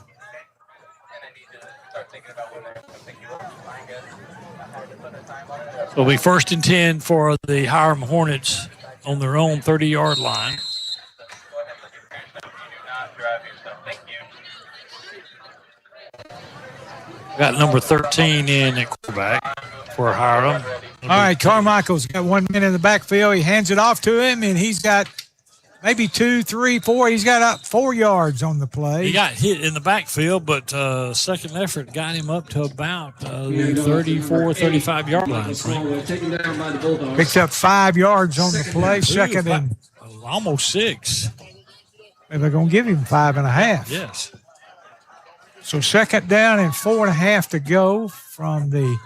Speaker 12: It'll be 1st and 10 for the Hiram Hornets on their own 30-yard line. Got number 13 in at quarterback for Hiram.
Speaker 11: All right, Carmichael's got 1 man in the backfield. He hands it off to him, and he's got maybe 2, 3, 4. He's got up 4 yards on the play.
Speaker 12: He got hit in the backfield, but second effort got him up to about the 34, 35-yard line.
Speaker 11: Picks up 5 yards on the play. Second and
Speaker 12: almost 6.
Speaker 11: And they're going to give him 5.5.
Speaker 12: Yes.
Speaker 11: So 2nd down and 4.5 to go from the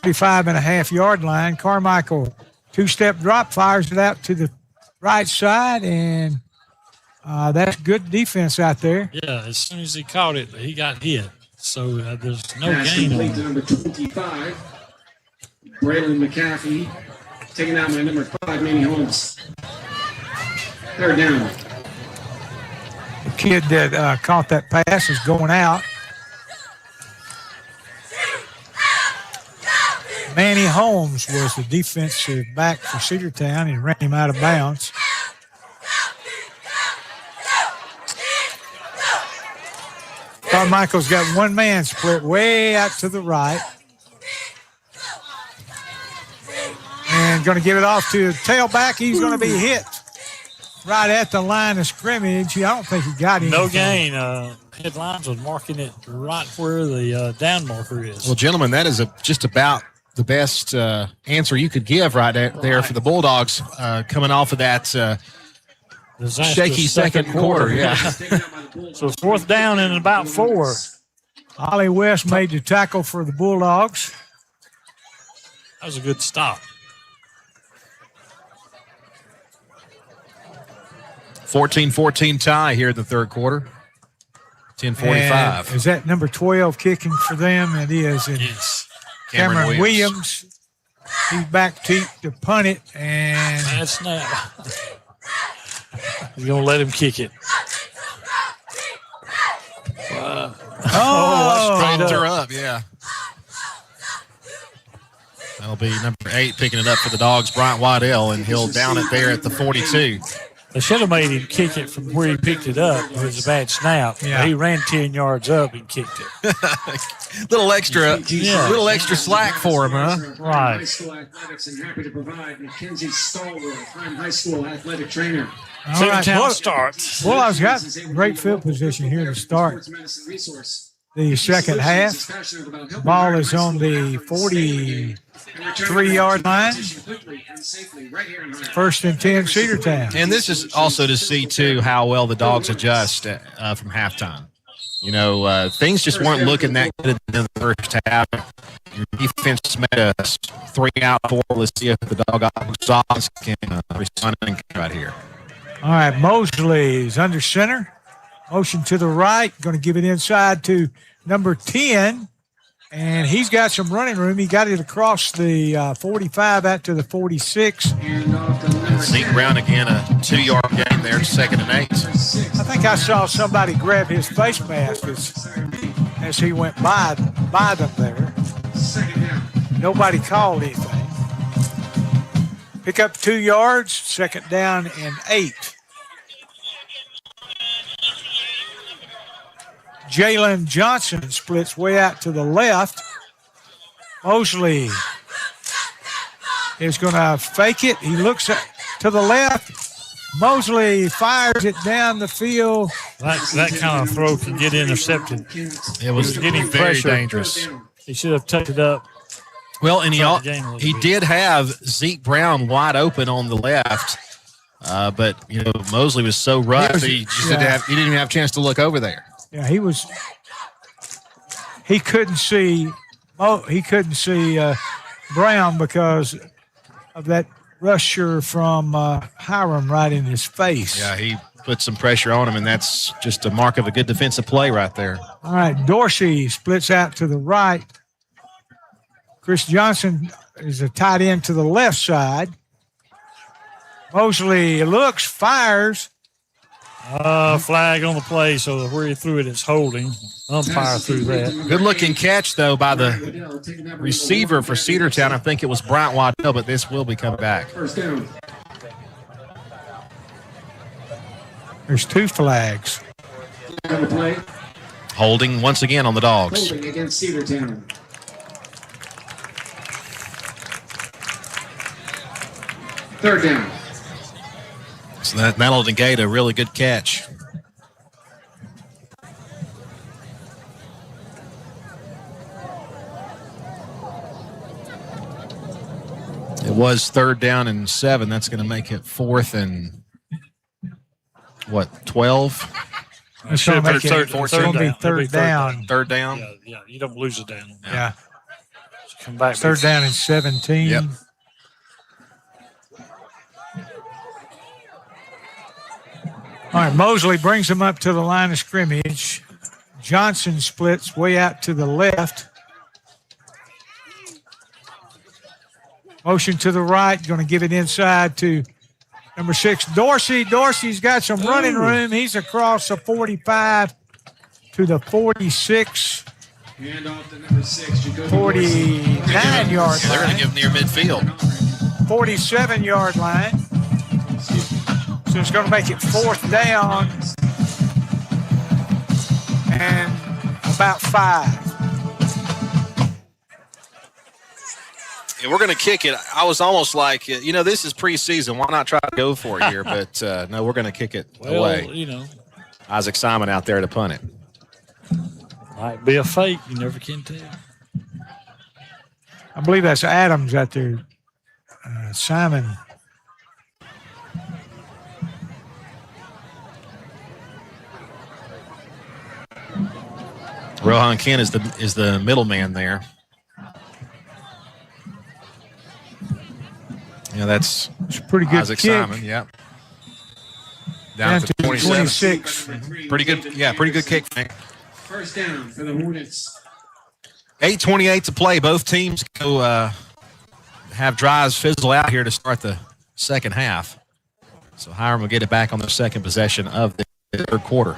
Speaker 11: 35.5-yard line. Carmichael, 2-step drop, fires it out to the right side, and that's good defense out there.
Speaker 12: Yeah, as soon as he caught it, he got hit. So there's no gain on it.
Speaker 13: Number 25, Braylon McCaffrey, taking out my number 5, Manny Holmes. 3rd down.
Speaker 11: The kid that caught that pass is going out. Manny Holmes was the defensive back for Cedartown and ran him out of bounds. Carmichael's got 1 man split way out to the right. And going to give it off to the tailback. He's going to be hit right at the line of scrimmage. I don't think he got anything.
Speaker 12: No gain. Headlines was marking it right where the down marker is.
Speaker 3: Well, gentlemen, that is just about the best answer you could give right there for the Bulldogs coming off of that shaky second quarter. Yeah.
Speaker 12: So 4th down and about 4.
Speaker 11: Ollie West made the tackle for the Bulldogs.
Speaker 12: That was a good stop.
Speaker 3: 14-14 tie here in the 3rd quarter. 10:45.
Speaker 11: Is that number 12 kicking for them? It is. And
Speaker 12: yes.
Speaker 11: Cameron Williams. He's back to punt it. And
Speaker 12: bad snap. You're going to let him kick it.
Speaker 3: Straightened her up, yeah. That'll be number 8 picking it up for the Dogs, Bryant Waddell, and he'll down it there at the 42.
Speaker 12: They should have made him kick it from where he picked it up. It was a bad snap.
Speaker 3: Yeah.
Speaker 12: He ran 10 yards up and kicked it.
Speaker 3: little extra slack for him, huh?
Speaker 12: Right.
Speaker 13: High School Athletics and happy to provide Mackenzie Stallworth, Prime High School athletic trainer.
Speaker 11: All right,
Speaker 12: Cedartown starts.
Speaker 11: Well, I've got great field position here to start the second half. Ball is on the 43-yard line. First and 10, Cedartown.
Speaker 3: And this is also to see, too, how well the Dogs adjust from halftime. You know, things just weren't looking that good in the first half. Your defense made us 3 out of 4. Let's see if the Dogs can respond right here.
Speaker 11: All right, Mosley is under center. Motion to the right. Going to give it inside to number 10. And he's got some running room. He got it across the 45 out to the 46.
Speaker 3: Zeke Brown again, a 2-yard gain there, 2nd and 8.
Speaker 11: I think I saw somebody grab his face mask as he went by them there. Nobody called anything. Pick up 2 yards, 2nd down and 8. Jalen Johnson splits way out to the left. Mosley is going to fake it. He looks to the left. Mosley fires it down the field.
Speaker 12: That kind of throw can get intercepted.
Speaker 3: It was
Speaker 12: getting
Speaker 3: very
Speaker 12: pressure.
Speaker 3: dangerous.
Speaker 12: He should have tucked it up.
Speaker 3: Well, and he did have Zeke Brown wide open on the left, but you know Mosley was so rough he didn't even have a chance to look over there.
Speaker 11: Yeah, he couldn't see Brown because of that rusher from Hiram right in his face.
Speaker 3: Yeah, he put some pressure on him, and that's just a mark of a good defensive play right there.
Speaker 11: All right, Dorsey splits out to the right. Chris Johnson is a tight end to the left side. Mosley looks, fires.
Speaker 12: Flag on the play, so where he threw it, it's holding. Umpire threw that.
Speaker 3: Good-looking catch, though, by the receiver for Cedartown. I think it was Bryant Waddell, but this will be coming back.
Speaker 13: First down.
Speaker 11: There's 2 flags.
Speaker 13: On the play.
Speaker 3: Holding once again on the Dogs.
Speaker 13: Holding against Cedartown. Third down.
Speaker 3: So that'll negate a really good catch. It was 3rd down and 7. That's going to make it 4th and 12?
Speaker 11: It's going to make it 3rd down.
Speaker 3: 3rd down?
Speaker 12: Yeah, you don't lose it down.
Speaker 11: Yeah.
Speaker 12: So come back.
Speaker 11: 3rd down and 17.
Speaker 3: Yep.
Speaker 11: All right, Mosley brings him up to the line of scrimmage. Johnson splits way out to the left. Motion to the right, going to give it inside to number 6, Dorsey. Dorsey's got some running room. He's across the 45 to the 46.
Speaker 13: Hand off to number 6,
Speaker 11: 49-yard
Speaker 3: They're going to give him near midfield.
Speaker 11: 47-yard line. So it's going to make it 4th down and about 5.
Speaker 3: Yeah, we're going to kick it. I was almost like, this is preseason. Why not try to go for it here? But no, we're going to kick it away. Isaac Simon out there to punt it.
Speaker 12: Might be a fake. You never can tell.
Speaker 11: I believe that's Adams out there. Simon.
Speaker 3: Rohan Kent is the middleman there. Yeah, that's
Speaker 11: pretty good
Speaker 3: Isaac
Speaker 11: kick.
Speaker 3: Simon. Yeah, down to 26. Pretty good. Yeah, pretty good kick, Frank.
Speaker 13: First down for the Hornets.
Speaker 3: 8:28 to play. Both teams go have drives fizzle out here to start the second half. So Hiram will get it back on their second possession of the 3rd quarter.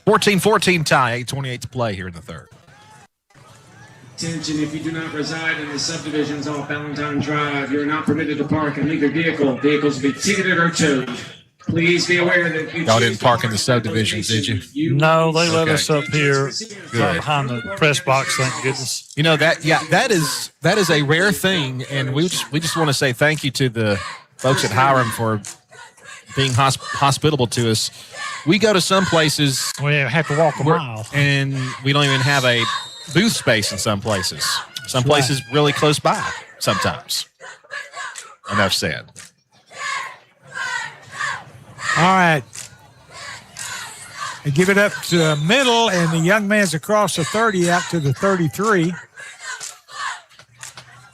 Speaker 3: 14-14 tie, 8:28 to play here in the 3rd.
Speaker 13: Attention, if you do not reside in the subdivisions off Valentine Drive, you are not permitted to park in either vehicle. Vehicles will be ticketed or towed. Please be aware that if
Speaker 3: Y'all didn't park in the subdivisions, did you?
Speaker 12: No, they let us up here
Speaker 3: Good.
Speaker 12: right behind the press box. Thank goodness.
Speaker 3: You know that is a rare thing, and we just want to say thank you to the folks at Hiram for being hospitable to us. We go to some places
Speaker 12: we have to walk a mile,
Speaker 3: and we don't even have a booth space in some places. Some places really close by. Sometimes. Enough said.
Speaker 11: All right. They give it up to the middle, and the young man's across the 30 out to the 33.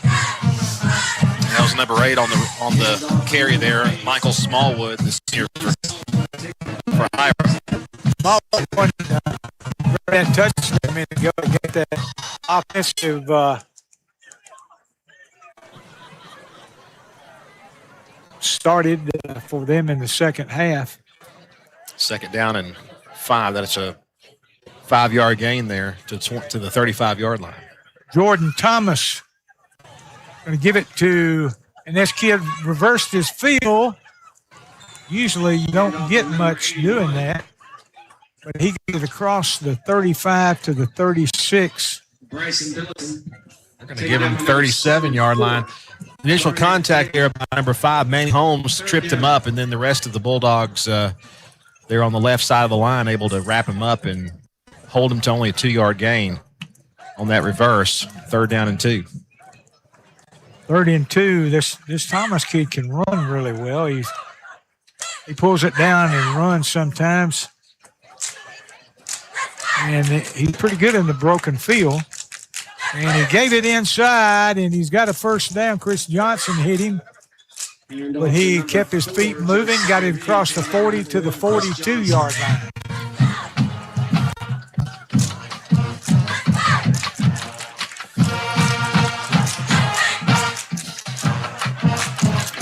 Speaker 3: That was number 8 on the carry there. Michael Smallwood, the senior for Hiram.
Speaker 11: Smallwood won that touchdown a minute ago to get that offensive started for them in the second half.
Speaker 3: Second down and 5. That's a 5-yard gain there to the 35-yard line.
Speaker 11: Jordan Thomas going to give it to, and this kid reversed his field. Usually you don't get much doing that, but he gets it across the 35 to the 36.
Speaker 13: Bryson Billison.
Speaker 3: They're going to give him 37-yard line. Initial contact there by number 5, Manny Holmes, tripped him up, and then the rest of the Bulldogs, they're on the left side of the line, able to wrap him up and hold him to only a 2-yard gain on that reverse. 3rd down and 2.
Speaker 11: 3rd and 2. This Thomas kid can run really well. He pulls it down and runs sometimes. And he's pretty good in the broken field. And he gave it inside, and he's got a first down. Chris Johnson hit him. But he kept his feet moving, got it across the 40 to the 42-yard line.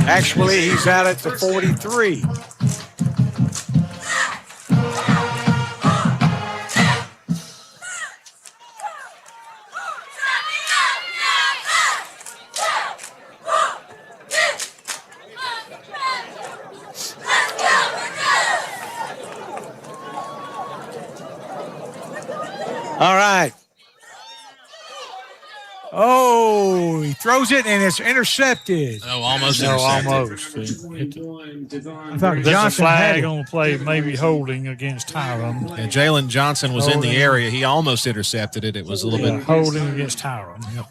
Speaker 11: Actually, he's out at the 43. All right. Oh, he throws it, and it's intercepted.
Speaker 3: Oh, almost
Speaker 12: intercepted.
Speaker 11: Almost. I thought
Speaker 12: There's
Speaker 11: Johnson
Speaker 12: a
Speaker 11: had
Speaker 12: flag
Speaker 11: it.
Speaker 12: on the play, maybe holding against Hiram.
Speaker 3: And Jalen Johnson was in the area. He almost intercepted it. It was a little bit
Speaker 12: holding against Hiram.
Speaker 11: Yep.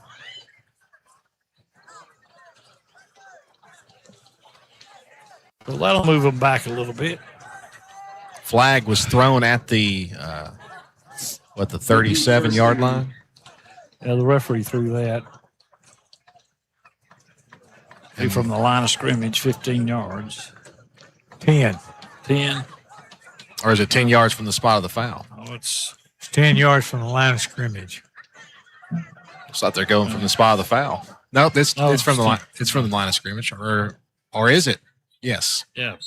Speaker 12: Well, that'll move them back a little bit.
Speaker 3: Flag was thrown at the, the 37-yard line?
Speaker 12: Yeah, the referee threw that. From the line of scrimmage, 15 yards.
Speaker 11: 10.
Speaker 12: 10.
Speaker 3: Or is it 10 yards from the spot of the foul?
Speaker 12: Oh, it's
Speaker 11: 10 yards from the line of scrimmage.
Speaker 3: It's like they're going from the spot of the foul. Nope, it's from the line. It's from the line of scrimmage, or is it? Yes.
Speaker 12: Yeah.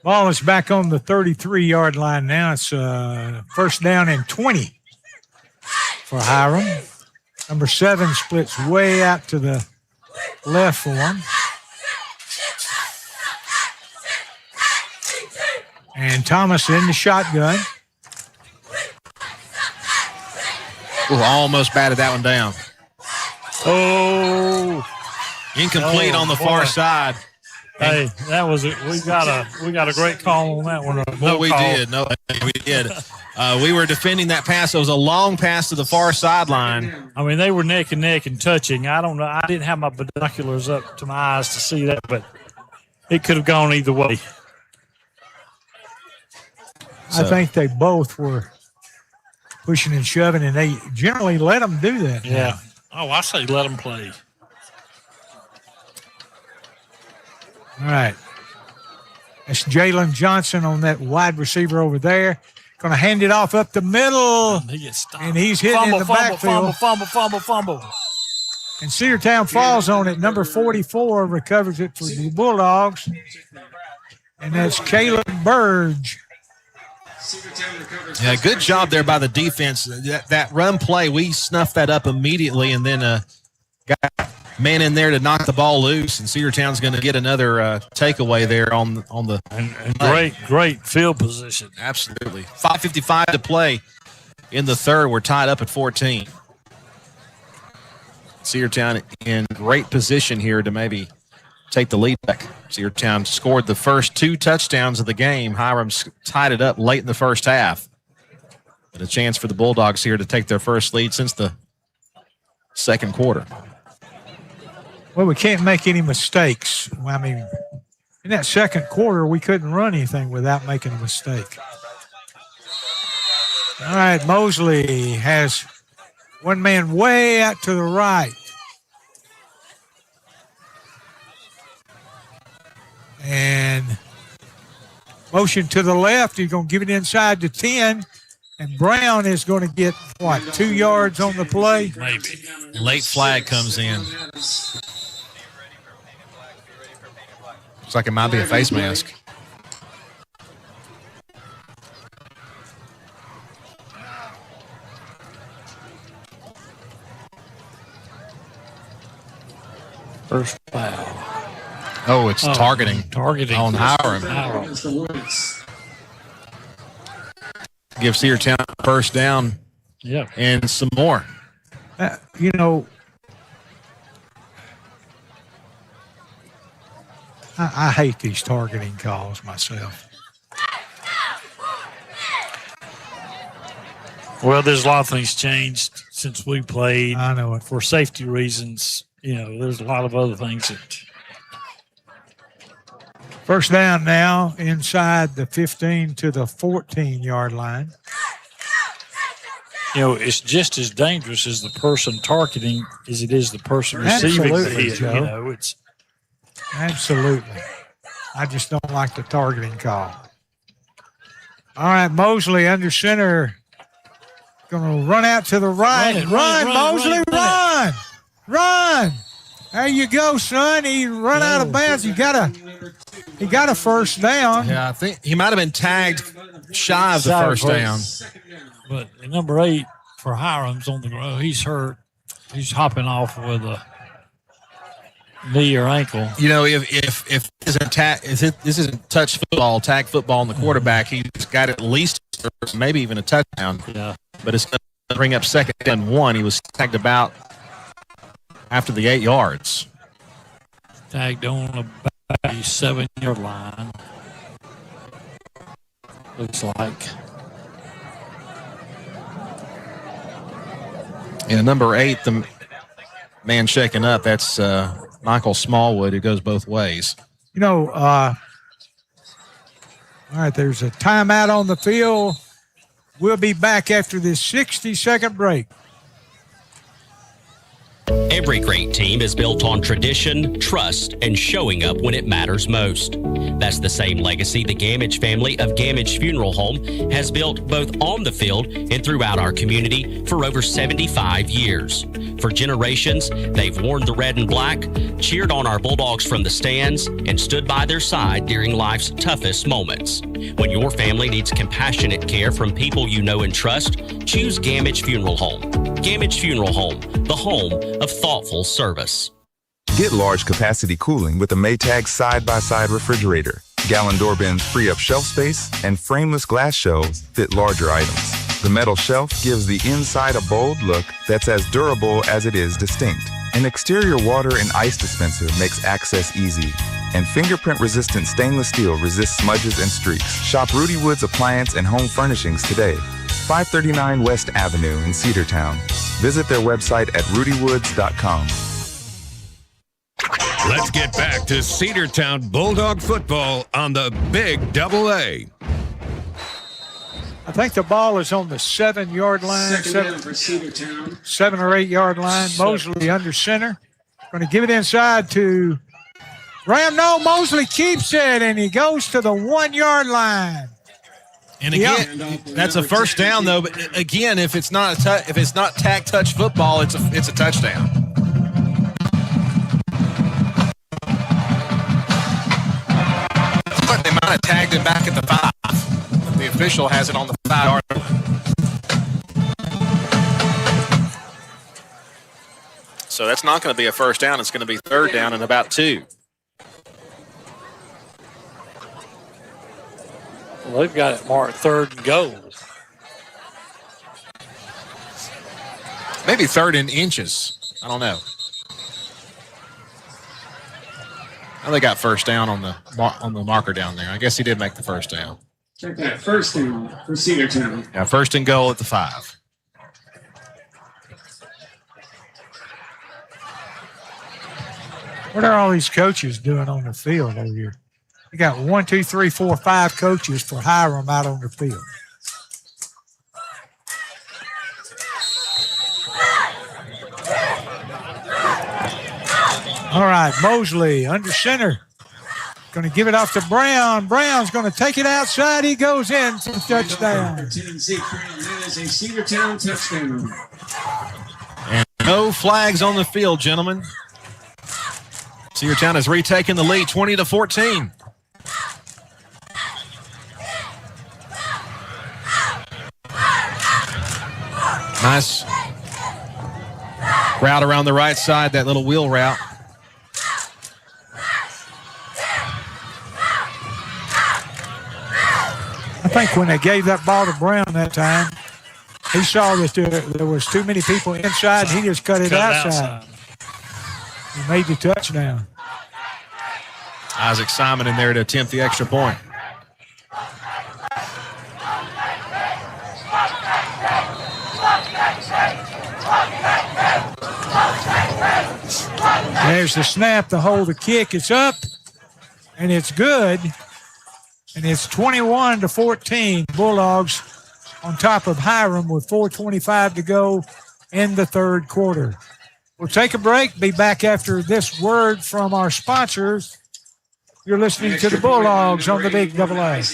Speaker 11: Ball is back on the 33-yard line now. It's first down and 20 for Hiram. Number 7 splits way out to the left for him. And Thomas in the shotgun.
Speaker 3: Ooh, almost batted that one down.
Speaker 12: Oh.
Speaker 3: Incomplete on the far side.
Speaker 12: Hey, that was it. We got a great call on that one.
Speaker 3: No, we did. We were defending that pass. It was a long pass to the far sideline.
Speaker 12: I mean, they were neck and neck and touching. I don't know. I didn't have my binoculars up to my eyes to see that, but it could have gone either way.
Speaker 11: I think they both were pushing and shoving, and they generally let them do that.
Speaker 12: Yeah. Oh, I say let them play.
Speaker 11: All right. That's Jalen Johnson on that wide receiver over there. Going to hand it off up the middle. And he's hitting in the backfield.
Speaker 12: Fumble.
Speaker 11: And Cedartown falls on it. Number 44 recovers it for the Bulldogs. And that's Caleb Burge.
Speaker 3: Yeah, good job there by the defense. That run play, we snuffed that up immediately, and then got man in there to knock the ball loose, and Cedartown's going to get another takeaway there on the
Speaker 12: and great field position.
Speaker 3: Absolutely. 5:55 to play in the third. We're tied up at 14. Cedartown in great position here to maybe take the lead back. Cedartown scored the first 2 touchdowns of the game. Hiram tied it up late in the first half. But a chance for the Bulldogs here to take their first lead since the second quarter.
Speaker 11: Well, we can't make any mistakes. I mean, in that second quarter, we couldn't run anything without making a mistake. All right, Mosley has one man way out to the right. And motion to the left. He's going to give it inside to 10. And Brown is going to get, 2 yards on the play?
Speaker 12: Maybe.
Speaker 3: Late flag comes in. Looks like it might be a face mask.
Speaker 12: First foul.
Speaker 3: Oh, it's targeting.
Speaker 12: Targeting
Speaker 3: on Hiram. Give Cedartown first down.
Speaker 12: Yeah.
Speaker 3: And some more.
Speaker 11: You know, I hate these targeting calls myself.
Speaker 12: Well, there's a lot of things changed since we played.
Speaker 11: I know it.
Speaker 12: For safety reasons, there's a lot of other things that.
Speaker 11: First down now inside the 15 to the 14-yard line.
Speaker 12: It's just as dangerous as the person targeting as it is the person receiving the hit.
Speaker 11: Joe. Absolutely. I just don't like the targeting call. All right, Mosley under center. Going to run out to the right. Run, Mosley, run. There you go, son. He run out of bounds. He got a first down.
Speaker 3: Yeah, I think he might have been tagged shy of the first down.
Speaker 12: But number 8 for Hiram's on the ground. He's hurt. He's hopping off with a knee or ankle.
Speaker 3: If this isn't touch football, tag football on the quarterback, he's got at least maybe even a touchdown.
Speaker 12: Yeah.
Speaker 3: But it's going to bring up second and 1. He was tagged about after the 8 yards.
Speaker 12: Tagged on about the 7-yard line. Looks like.
Speaker 3: And number 8, the man shaking up, that's Michael Smallwood, who goes both ways.
Speaker 11: All right, there's a timeout on the field. We'll be back after this 60-second break.
Speaker 4: Every great team is built on tradition, trust, and showing up when it matters most. That's the same legacy the Gamage family of Gamage Funeral Home has built both on the field and throughout our community for over 75 years. For generations, they've worn the red and black, cheered on our Bulldogs from the stands, and stood by their side during life's toughest moments. When your family needs compassionate care from people you know and trust, choose Gamage Funeral Home. Gamage Funeral Home, the home of thoughtful service.
Speaker 9: Get large capacity cooling with a Maytag side-by-side refrigerator. Gallon door bins free up shelf space, and frameless glass shelves fit larger items. The metal shelf gives the inside a bold look that's as durable as it is distinct. An exterior water and ice dispenser makes access easy. And fingerprint-resistant stainless steel resists smudges and streaks. Shop Rudy Wood's Appliance and Home Furnishings today. 539 West Avenue in Cedartown. Visit their website at rudywoods.com.
Speaker 8: Let's get back to Cedartown Bulldog football on the Big Double A.
Speaker 11: I think the ball is on the 7-yard line.
Speaker 13: Second down for Cedartown.
Speaker 11: 7 or 8 yard line. Mosley under center. Going to give it inside to Ram. No, Mosley keeps it, and he goes to the 1-yard line.
Speaker 3: And again, that's a first down though. But again, if it's not tag touch football, it's a touchdown. But they might have tagged him back at the 5. official has it on the 5-yard line. So that's not going to be a first down. It's going to be third down and about 2.
Speaker 12: Well, they've got it marked 3rd and goal.
Speaker 3: Maybe 3rd and inches. I don't know. Oh, they got first down on the marker down there. I guess he did make the first down.
Speaker 13: Check that, first down for Cedartown.
Speaker 3: Yeah, first and goal at the 5.
Speaker 11: What are all these coaches doing on the field over here? You got 1, 2, 3, 4, 5 coaches for Hiram out on the field. All right, Mosley under center. Going to give it off to Brown. Brown's going to take it outside. He goes in for the touchdown.
Speaker 13: That is a Cedartown touchdown.
Speaker 3: And no flags on the field, gentlemen. Cedartown has retaken the lead, 20-14. Nice route around the right side, that little wheel route.
Speaker 11: I think when they gave that ball to Brown that time, he saw that there was too many people inside, and he just cut it outside. He made the touchdown.
Speaker 3: Isaac Simon in there to attempt the extra point.
Speaker 11: There's the snap to hold the kick. It's up, and it's good. And it's 21-14. Bulldogs on top of Hiram with 4:25 to go in the third quarter. We'll take a break. Be back after this word from our sponsors. You're listening to the Bulldogs on the Big Double A.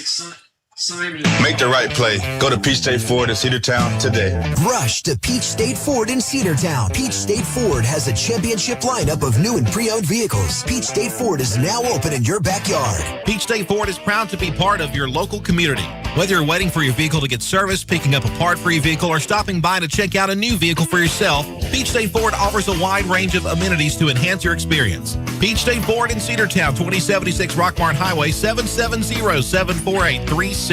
Speaker 17: Make the right play. Go to Peach State Ford in Cedartown today.
Speaker 19: Rush to Peach State Ford in Cedartown. Peach State Ford has a championship lineup of new and pre-owned vehicles. Peach State Ford is now open in your backyard.
Speaker 1: Peach State Ford is proud to be part of your local community. Whether you're waiting for your vehicle to get serviced, picking up a part for your vehicle, or stopping by to check out a new vehicle for yourself, Peach State Ford offers a wide range of amenities to enhance your experience. Peach State Ford in Cedartown, 2076 Rockmart Highway, 770-748-3673.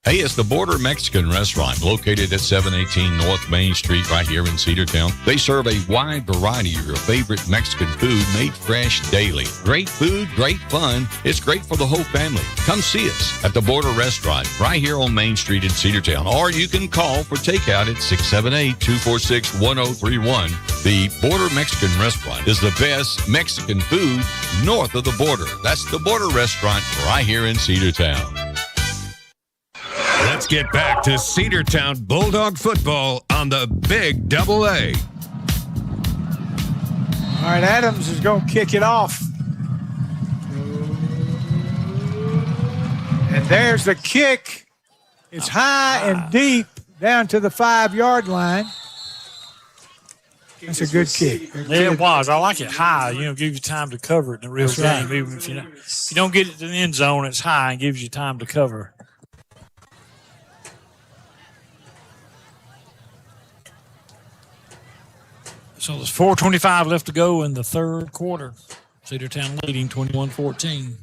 Speaker 10: Hey, it's the Border Mexican Restaurant located at 718 North Main Street right here in Cedartown. They serve a wide variety of your favorite Mexican food made fresh daily. Great food, great fun. It's great for the whole family. Come see us at the Border Restaurant right here on Main Street in Cedartown. Or you can call for takeout at 678-246-1031. The Border Mexican Restaurant is the best Mexican food north of the border. That's the Border Restaurant right here in Cedartown.
Speaker 8: Let's get back to Cedartown Bulldog football on the Big Double A.
Speaker 11: All right, Adams is going to kick it off. And there's the kick. It's high and deep down to the 5-yard line. That's a good kick.
Speaker 12: Yeah, it was. I like it high. Give you time to cover it in the real game. Right. Even if you don't get it to the end zone, it's high and gives you time to cover. So there's 4:25 left to go in the third quarter. Cedartown leading 21-14.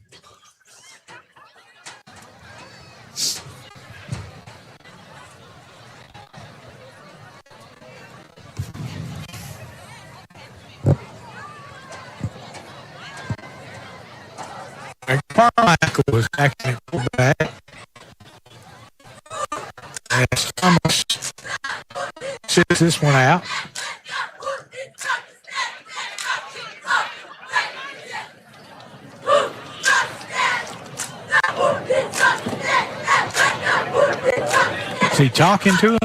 Speaker 11: Carmichael was acting quarterback. As Thomas sits this one out. Is he talking to him?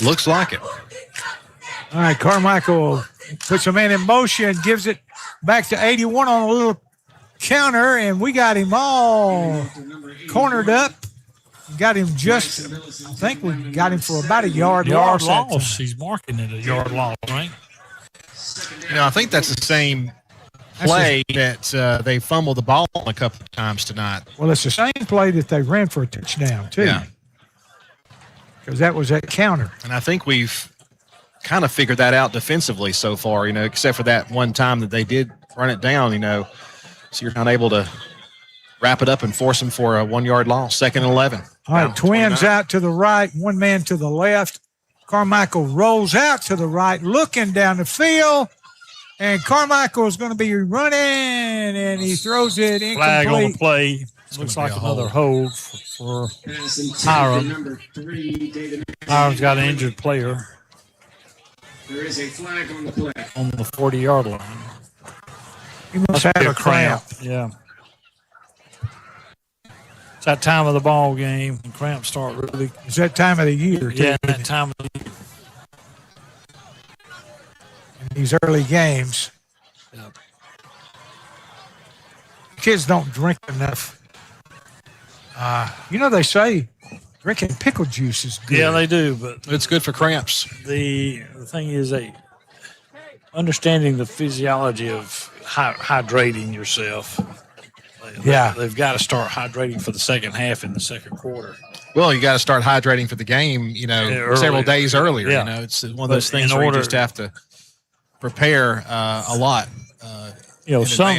Speaker 3: Looks like it.
Speaker 11: All right, Carmichael puts a man in motion, gives it back to 81 on a little counter, and we got him all cornered up. Got him just, I think we got him for about a yard loss.
Speaker 12: He's marking it a yard loss, right?
Speaker 3: I think that's the same play that they fumbled the ball on a couple of times tonight.
Speaker 11: Well, it's the same play that they ran for a touchdown, too.
Speaker 3: Yeah.
Speaker 11: Because that was that counter.
Speaker 3: And I think we've kind of figured that out defensively so far, except for that one time that they did run it down, So you're not able to wrap it up and force them for a 1-yard loss, 2nd and 11.
Speaker 11: All right, Twins 29. Out to the right, one man to the left. Carmichael rolls out to the right, looking down the field. And Carmichael is going to be running, and he throws it incomplete.
Speaker 12: Flag on the play. Looks like another hold for Hiram. Hiram's got an injured player.
Speaker 13: There is a flag on the play.
Speaker 12: On the 40-yard line.
Speaker 11: He must have a cramp.
Speaker 12: Yeah. It's that time of the ball game. And cramps start really.
Speaker 11: It's that time of the year, too.
Speaker 12: Yeah, that time of the year.
Speaker 11: In these early games.
Speaker 12: Yep.
Speaker 11: Kids don't drink enough. They say drinking pickle juice is good.
Speaker 12: Yeah, they do, but
Speaker 3: it's good for cramps.
Speaker 12: The thing is, understanding the physiology of hydrating yourself. They've got to start hydrating for the second half in the second quarter.
Speaker 3: Well, you got to start hydrating for the game, several days earlier.
Speaker 12: Yeah.
Speaker 3: It's one of those things where you just have to prepare a lot.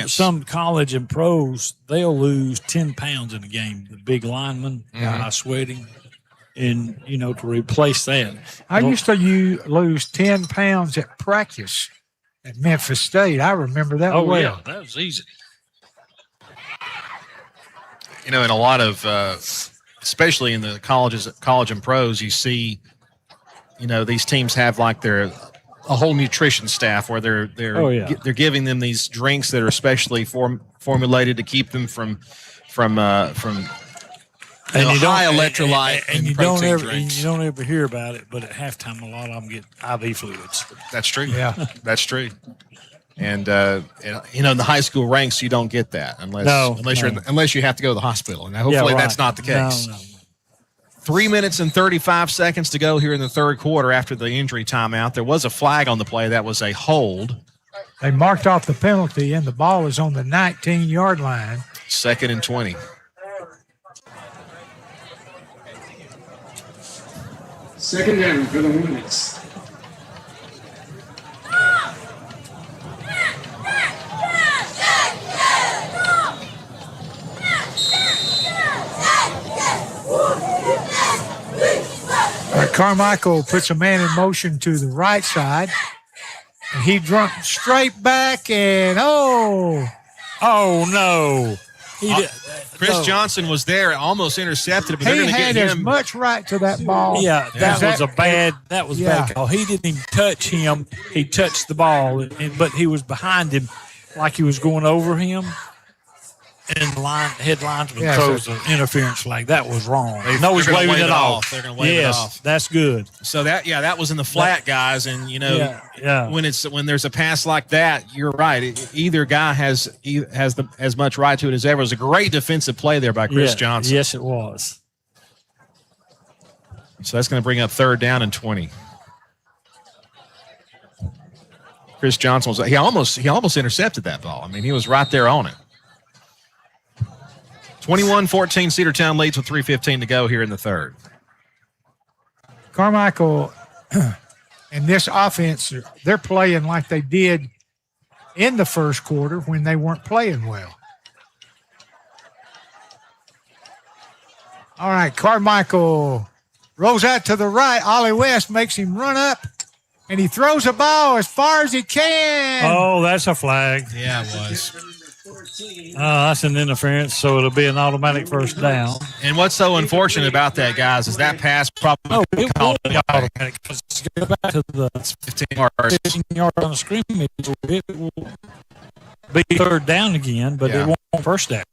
Speaker 12: Some college and pros, they'll lose 10 pounds in a game. The big linemen, by sweating, and to replace that.
Speaker 11: I used to lose 10 pounds at practice at Memphis State. I remember that well.
Speaker 12: Yeah, that was easy.
Speaker 3: In a lot of, especially in the college and pros, you see, these teams have like a whole nutrition staff where they're giving them these drinks that are specially formulated to keep them from high electrolyte
Speaker 12: and you don't ever hear about it, but at halftime a lot of them get IV fluids.
Speaker 3: That's true.
Speaker 11: Yeah,
Speaker 3: that's true. And in the high school ranks, you don't get that unless you have to go to the hospital. And hopefully that's not the case.
Speaker 12: No.
Speaker 3: 3 minutes and 35 seconds to go here in the third quarter after the injury timeout. There was a flag on the play. That was a hold.
Speaker 11: They marked off the penalty, and the ball is on the 19-yard line.
Speaker 3: 2nd and 20.
Speaker 13: Second down for the Hornets.
Speaker 11: Carmichael puts a man in motion to the right side. And he dropped straight back, and no.
Speaker 3: Chris Johnson was there, almost intercepted, but they're going to get him.
Speaker 11: He had as much right to that ball.
Speaker 12: Yeah, that was a bad call. He didn't even touch him. He touched the ball, but he was behind him like he was going over him. And the head linesman throws an interference flag. That was wrong.
Speaker 3: He's waving it off. They're going to wave it off.
Speaker 12: Yes, that's good.
Speaker 3: So that was in the flat, guys. And when there's a pass like that, you're right. Either guy has as much right to it as ever. It was a great defensive play there by Chris Johnson.
Speaker 12: Yes, it was.
Speaker 3: So that's going to bring up 3rd down and 20. Chris Johnson he almost intercepted that ball. I mean, he was right there on it. 21-14, Cedartown leads with 3:15 to go here in the third.
Speaker 11: Carmichael and this offense, they're playing like they did in the first quarter when they weren't playing well. All right, Carmichael rolls out to the right. Ollie West makes him run up, and he throws a ball as far as he can.
Speaker 12: Oh, that's a flag.
Speaker 3: Yeah, it was.
Speaker 12: That's an interference, so it'll be an automatic first down.
Speaker 3: And what's so unfortunate about that, guys, is that pass probably
Speaker 12: it won't be automatic because go back to the
Speaker 3: 15 yards.
Speaker 12: 15 yards on the scrimmage. It will be 3rd down again, but it won't first down.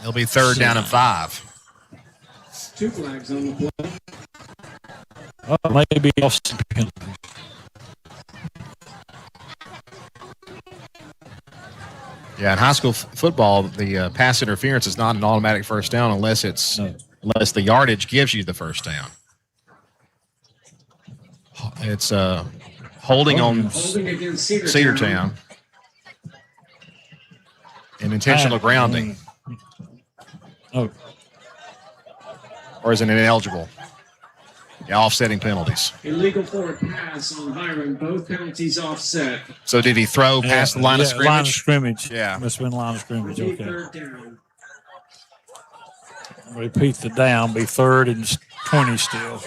Speaker 3: It'll be 3rd down and 5.
Speaker 13: 2 flags on the play.
Speaker 12: Maybe offset penalty.
Speaker 3: Yeah, in high school football, the pass interference is not an automatic first down unless the yardage gives you the first down. It's holding on
Speaker 13: Holding against
Speaker 3: Cedartown. An intentional grounding.
Speaker 12: Oh.
Speaker 3: Or is it ineligible? Yeah, offsetting penalties.
Speaker 13: Illegal forward pass on Hiram. Both penalties offset.
Speaker 3: So did he throw past the line of scrimmage?
Speaker 12: Line of scrimmage.
Speaker 3: Yeah.
Speaker 12: Must have been line of scrimmage.
Speaker 13: Be
Speaker 12: Okay.
Speaker 13: third down.
Speaker 12: Repeat the down. Be 3rd and 20 still.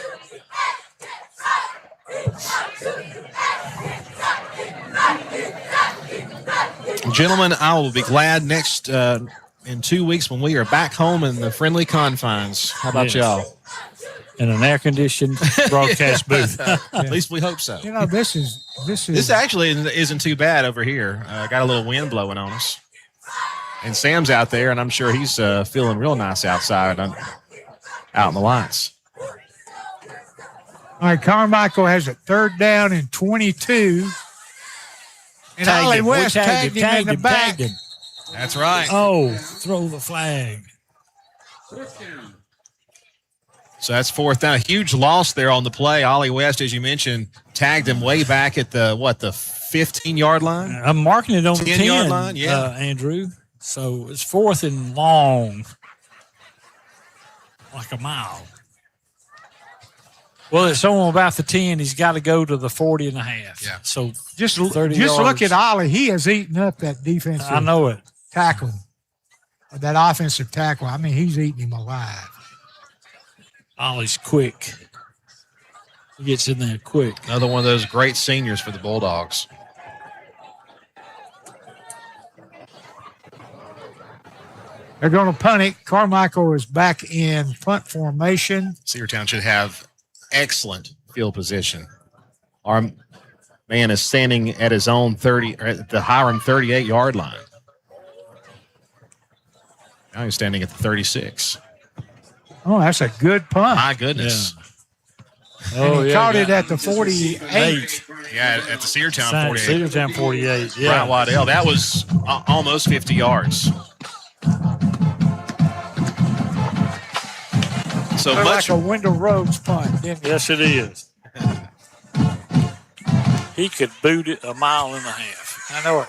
Speaker 3: Gentlemen, I will be glad next in 2 weeks when we are back home in the friendly confines. How about y'all?
Speaker 12: In an air-conditioned broadcast booth.
Speaker 3: At least we hope so.
Speaker 11: You know, this
Speaker 3: actually isn't too bad over here. Got a little wind blowing on us. And Sam's out there, and I'm sure he's feeling real nice outside out in the lights.
Speaker 11: All right, Carmichael has a 3rd down and 22. And Ollie West tagged him in the back.
Speaker 3: That's right.
Speaker 12: Oh, throw the flag.
Speaker 13: Fourth down.
Speaker 3: So that's 4th down. A huge loss there on the play. Ollie West, as you mentioned, tagged him way back at the 15-yard line?
Speaker 12: I'm marking it on the
Speaker 3: 10-yard line, yeah.
Speaker 12: Andrew. So it's 4th and long, like a mile. Well, it's on about the 10. He's got to go to the 40 and a half.
Speaker 3: Yeah.
Speaker 12: So
Speaker 11: Just
Speaker 12: 30
Speaker 11: look
Speaker 12: yards.
Speaker 11: at Ollie. He has eaten up that defensive
Speaker 12: I know it.
Speaker 11: tackle, that offensive tackle. I mean, he's eating him alive.
Speaker 12: Ollie's quick. He gets in there quick.
Speaker 3: Another one of those great seniors for the Bulldogs.
Speaker 11: They're going to punt it. Carmichael is back in punt formation.
Speaker 3: Cedartown should have excellent field position. Our man is standing at his own 30, or at the Hiram 38-yard line. Now he's standing at the 36.
Speaker 11: Oh, that's a good punt.
Speaker 3: My goodness.
Speaker 11: And he caught it at the 48.
Speaker 3: Yeah, at the Cedartown 48.
Speaker 12: Cedartown 48, yeah.
Speaker 3: Brian Waddell. That was almost 50 yards. So much
Speaker 11: like a Wendell Rhodes punt, didn't it?
Speaker 12: Yes, it is. He could boot it a mile and a half.
Speaker 11: I know it.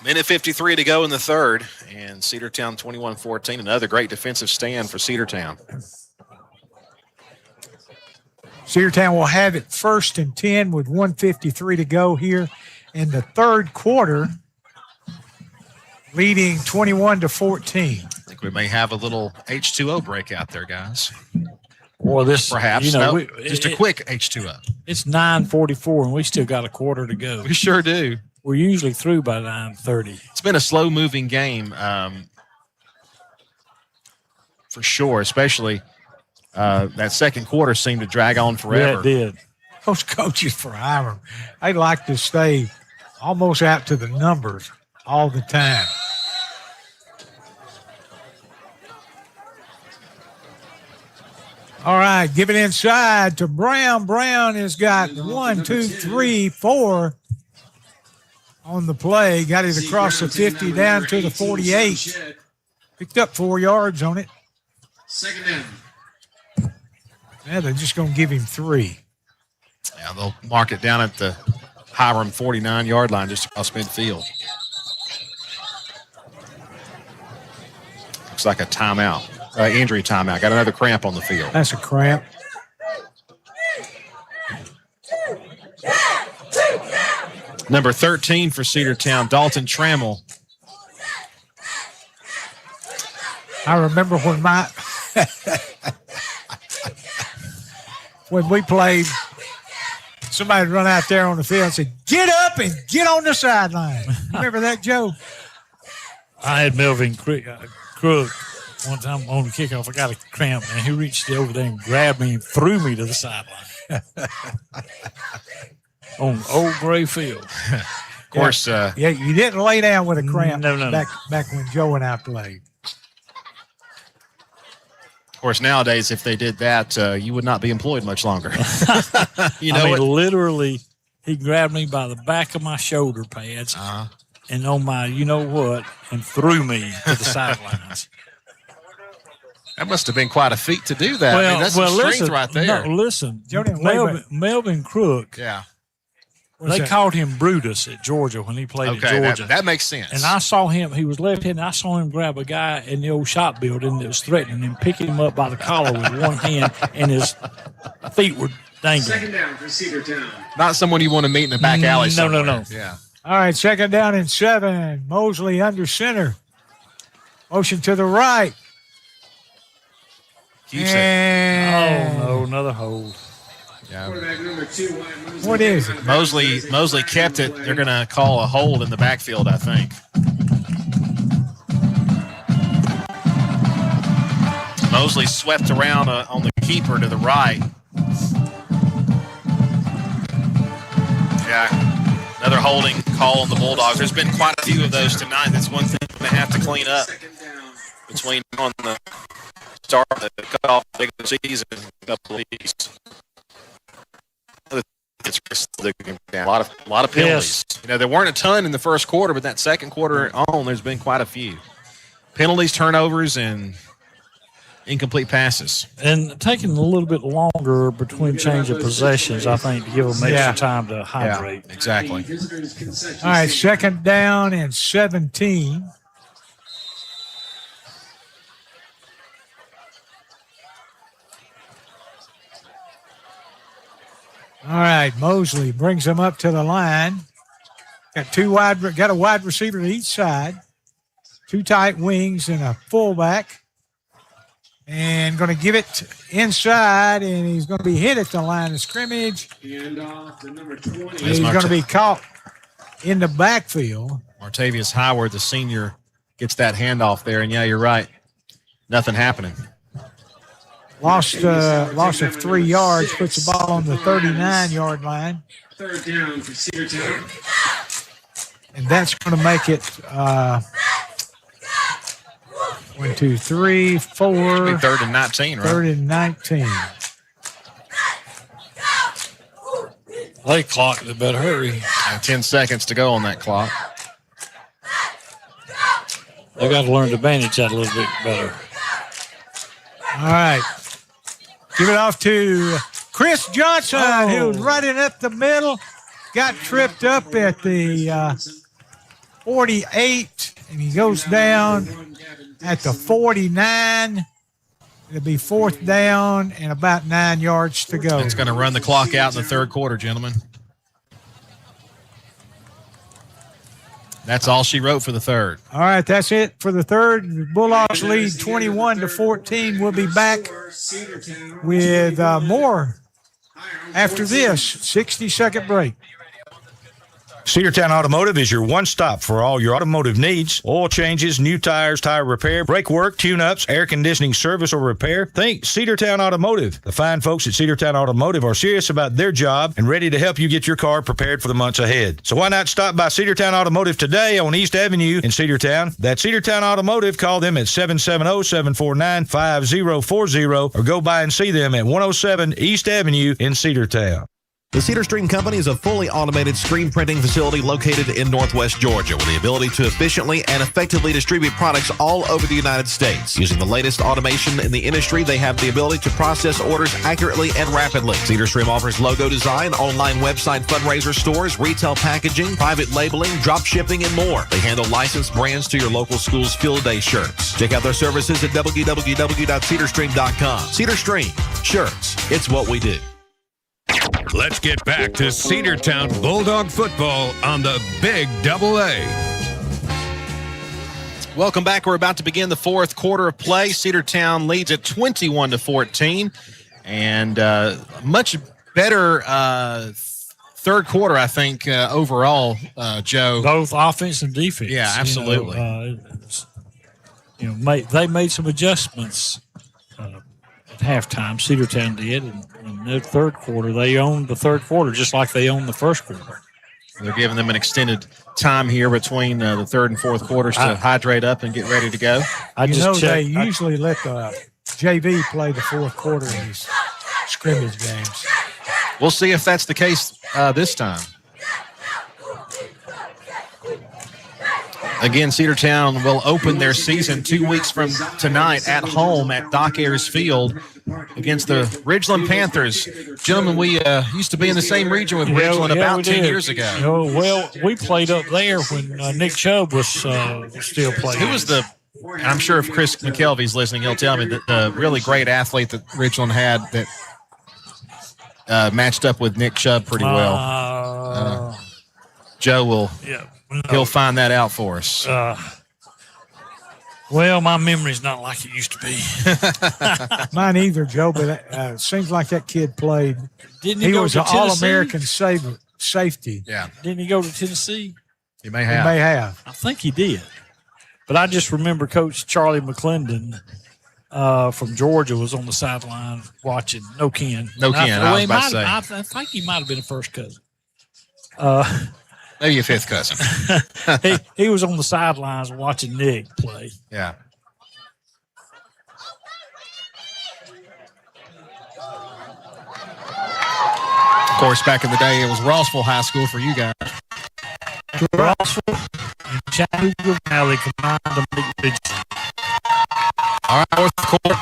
Speaker 3: Minute 53 to go in the third, and Cedartown 21-14. Another great defensive stand for Cedartown.
Speaker 11: Cedartown will have it 1st and 10 with 1:53 to go here in the third quarter, leading 21-14.
Speaker 3: I think we may have a little H2O breakout there, guys.
Speaker 12: Well, this
Speaker 3: perhaps just a quick H2O.
Speaker 12: It's 9:44, and we still got a quarter to go.
Speaker 3: We sure do.
Speaker 12: We're usually through by 9:30.
Speaker 3: It's been a slow-moving game for sure, especially that second quarter seemed to drag on forever.
Speaker 12: Yeah, it did.
Speaker 11: Those coaches for Hiram, they like to stay almost out to the numbers all the time. All right, give it inside to Brown. Brown has got 1, 2, 3, 4 on the play. Got it across the 50 down to the 48. Picked up 4 yards on it.
Speaker 13: Second down.
Speaker 11: Yeah, they're just going to give him 3.
Speaker 3: Yeah, they'll mark it down at the Hiram 49-yard line just across midfield. Looks like a timeout. Injury timeout. Got another cramp on the field.
Speaker 11: That's a cramp.
Speaker 3: Number 13 for Cedartown, Dalton Trammell.
Speaker 11: I remember when when we played, somebody would run out there on the field and say, "Get up and get on the sideline." Remember that, Joe?
Speaker 12: I had Melvin Crook one time on the kickoff. I got a cramp, and he reached over there and grabbed me and threw me to the sideline on Old Gray Field.
Speaker 3: Of course.
Speaker 11: Yeah, you didn't lay down with a cramp
Speaker 12: No.
Speaker 11: back when Joe and I played.
Speaker 3: Of course, nowadays, if they did that, you would not be employed much longer.
Speaker 12: Literally, he grabbed me by the back of my shoulder pads and on my you-know-what and threw me to the sidelines.
Speaker 3: That must have been quite a feat to do that. That's some strength right there.
Speaker 12: No, listen,
Speaker 11: Joe didn't
Speaker 12: Melvin Crook.
Speaker 3: Yeah.
Speaker 11: What's that?
Speaker 12: called him Brutus at Georgia when he played at Georgia.
Speaker 3: That makes sense.
Speaker 12: And I saw him, he was left-handed, I saw him grab a guy in the old shop building that was threatening him, picking him up by the collar with one hand, and his feet were dangling.
Speaker 13: Second down for Cedartown.
Speaker 3: Not someone you want to meet in the back alley somewhere.
Speaker 12: No.
Speaker 3: Yeah.
Speaker 11: All right, second down and 7. Mosley under center. Motion to the right.
Speaker 3: Keeps
Speaker 11: and
Speaker 12: Oh, no, another hold.
Speaker 3: Yeah.
Speaker 13: Quarterback number 2.
Speaker 11: What is it?
Speaker 3: Mosley kept it. They're going to call a hold in the backfield, I think. Mosley swept around on the keeper to the right. Yeah, another holding call on the Bulldogs. There's been quite a few of those tonight. That's one thing they have to clean up between on the start of the cutoff of the season and a couple of these. A lot of penalties.
Speaker 12: Yes.
Speaker 3: You know, there weren't a ton in the first quarter, but that second quarter on, there's been quite a few penalties, turnovers, and incomplete passes.
Speaker 12: And taking a little bit longer between change of possessions, I think, to give them extra time to hydrate.
Speaker 3: Yeah, exactly.
Speaker 11: All right, second down and 17. All right, Mosley brings them up to the line. Got a wide receiver to each side, 2 tight wings and a fullback. And going to give it inside, and he's going to be hit at the line of scrimmage.
Speaker 13: And the number 20.
Speaker 11: He's going to be caught in the backfield.
Speaker 3: Martavius Howard, the senior, gets that handoff there, and yeah, you're right. Nothing happening.
Speaker 11: Loss of 3 yards, puts the ball on the 39-yard line.
Speaker 13: Third down for Cedartown.
Speaker 11: And that's going to make it 1, 2, 3, 4.
Speaker 3: Third and 19, right?
Speaker 11: Third and 19.
Speaker 12: They clocked it, better hurry.
Speaker 3: 10 seconds to go on that clock.
Speaker 12: They got to learn to manage that a little bit better.
Speaker 11: All right. Give it off to Chris Johnson, who was running up the middle. Got tripped up at the 48, and he goes down at the 49. It'll be fourth down and about 9 yards to go.
Speaker 3: It's going to run the clock out in the third quarter, gentlemen. That's all she wrote for the third.
Speaker 11: All right, that's it for the third. The Bulldogs lead 21-14. We'll be back with more after this 60-second break.
Speaker 5: Cedartown Automotive is your one-stop for all your automotive needs. Oil changes, new tires, tire repair, brake work, tune-ups, air conditioning service or repair. Think Cedartown Automotive. The fine folks at Cedartown Automotive are serious about their job and ready to help you get your car prepared for the months ahead. So why not stop by Cedartown Automotive today on East Avenue in Cedartown? That's Cedartown Automotive. Call them at 770-749-5040 or go by and see them at 107 East Avenue in Cedartown.
Speaker 1: The Cedar Stream Company is a fully automated screen printing facility located in Northwest Georgia with the ability to efficiently and effectively distribute products all over the United States. Using the latest automation in the industry, they have the ability to process orders accurately and rapidly. Cedar Stream offers logo design, online website fundraiser stores, retail packaging, private labeling, drop shipping, and more. They handle licensed brands to your local school's field day shirts. Check out their services at www.cedarstream.com. Cedar Stream. Shirts. It's what we do.
Speaker 8: Let's get back to Cedartown Bulldog football on the Big AA.
Speaker 3: Welcome back. We're about to begin the fourth quarter of play. Cedartown leads at 21-14, and much better third quarter, I think, overall, Joe.
Speaker 12: Both offense and defense.
Speaker 3: Yeah, absolutely.
Speaker 12: They made some adjustments at halftime. Cedartown did, and in the third quarter, they owned the third quarter just like they owned the first quarter.
Speaker 3: They're giving them an extended time here between the third and fourth quarters to hydrate up and get ready to go.
Speaker 11: They usually let the JV play the fourth quarter in these scrimmage games.
Speaker 3: We'll see if that's the case this time. Again, Cedartown will open their season 2 weeks from tonight at home at Dock Ayers Field against the Ridgeland Panthers. Gentlemen, we used to be in the same region with Ridgeland about 10 years ago.
Speaker 12: Well, we played up there when Nick Chubb was still playing.
Speaker 3: Who was the – I'm sure if Chris McKelvey's listening, he'll tell me that the really great athlete that Ridgeland had that matched up with Nick Chubb pretty well. Joe will he'll find that out for us.
Speaker 12: Well, my memory's not like it used to be.
Speaker 11: Mine either, Joe, but it seems like that kid played.
Speaker 12: Didn't he go
Speaker 11: was
Speaker 12: to
Speaker 11: an
Speaker 12: Tennessee?
Speaker 11: All-American safety.
Speaker 3: Yeah.
Speaker 12: Didn't he go to Tennessee?
Speaker 3: He may have.
Speaker 12: I think he did. But I just remember Coach Charlie McClendon from Georgia was on the sideline watching. No Ken.
Speaker 3: No Ken, I was about to say.
Speaker 12: I think he might have been a first cousin.
Speaker 3: Maybe a fifth cousin.
Speaker 12: he was on the sidelines watching Nick play.
Speaker 3: Yeah. Of course, back in the day, it was Rossville High School for you guys.
Speaker 12: Rossville and Chattanooga Valley combined to make Ridgeland.
Speaker 3: All right, fourth quarter.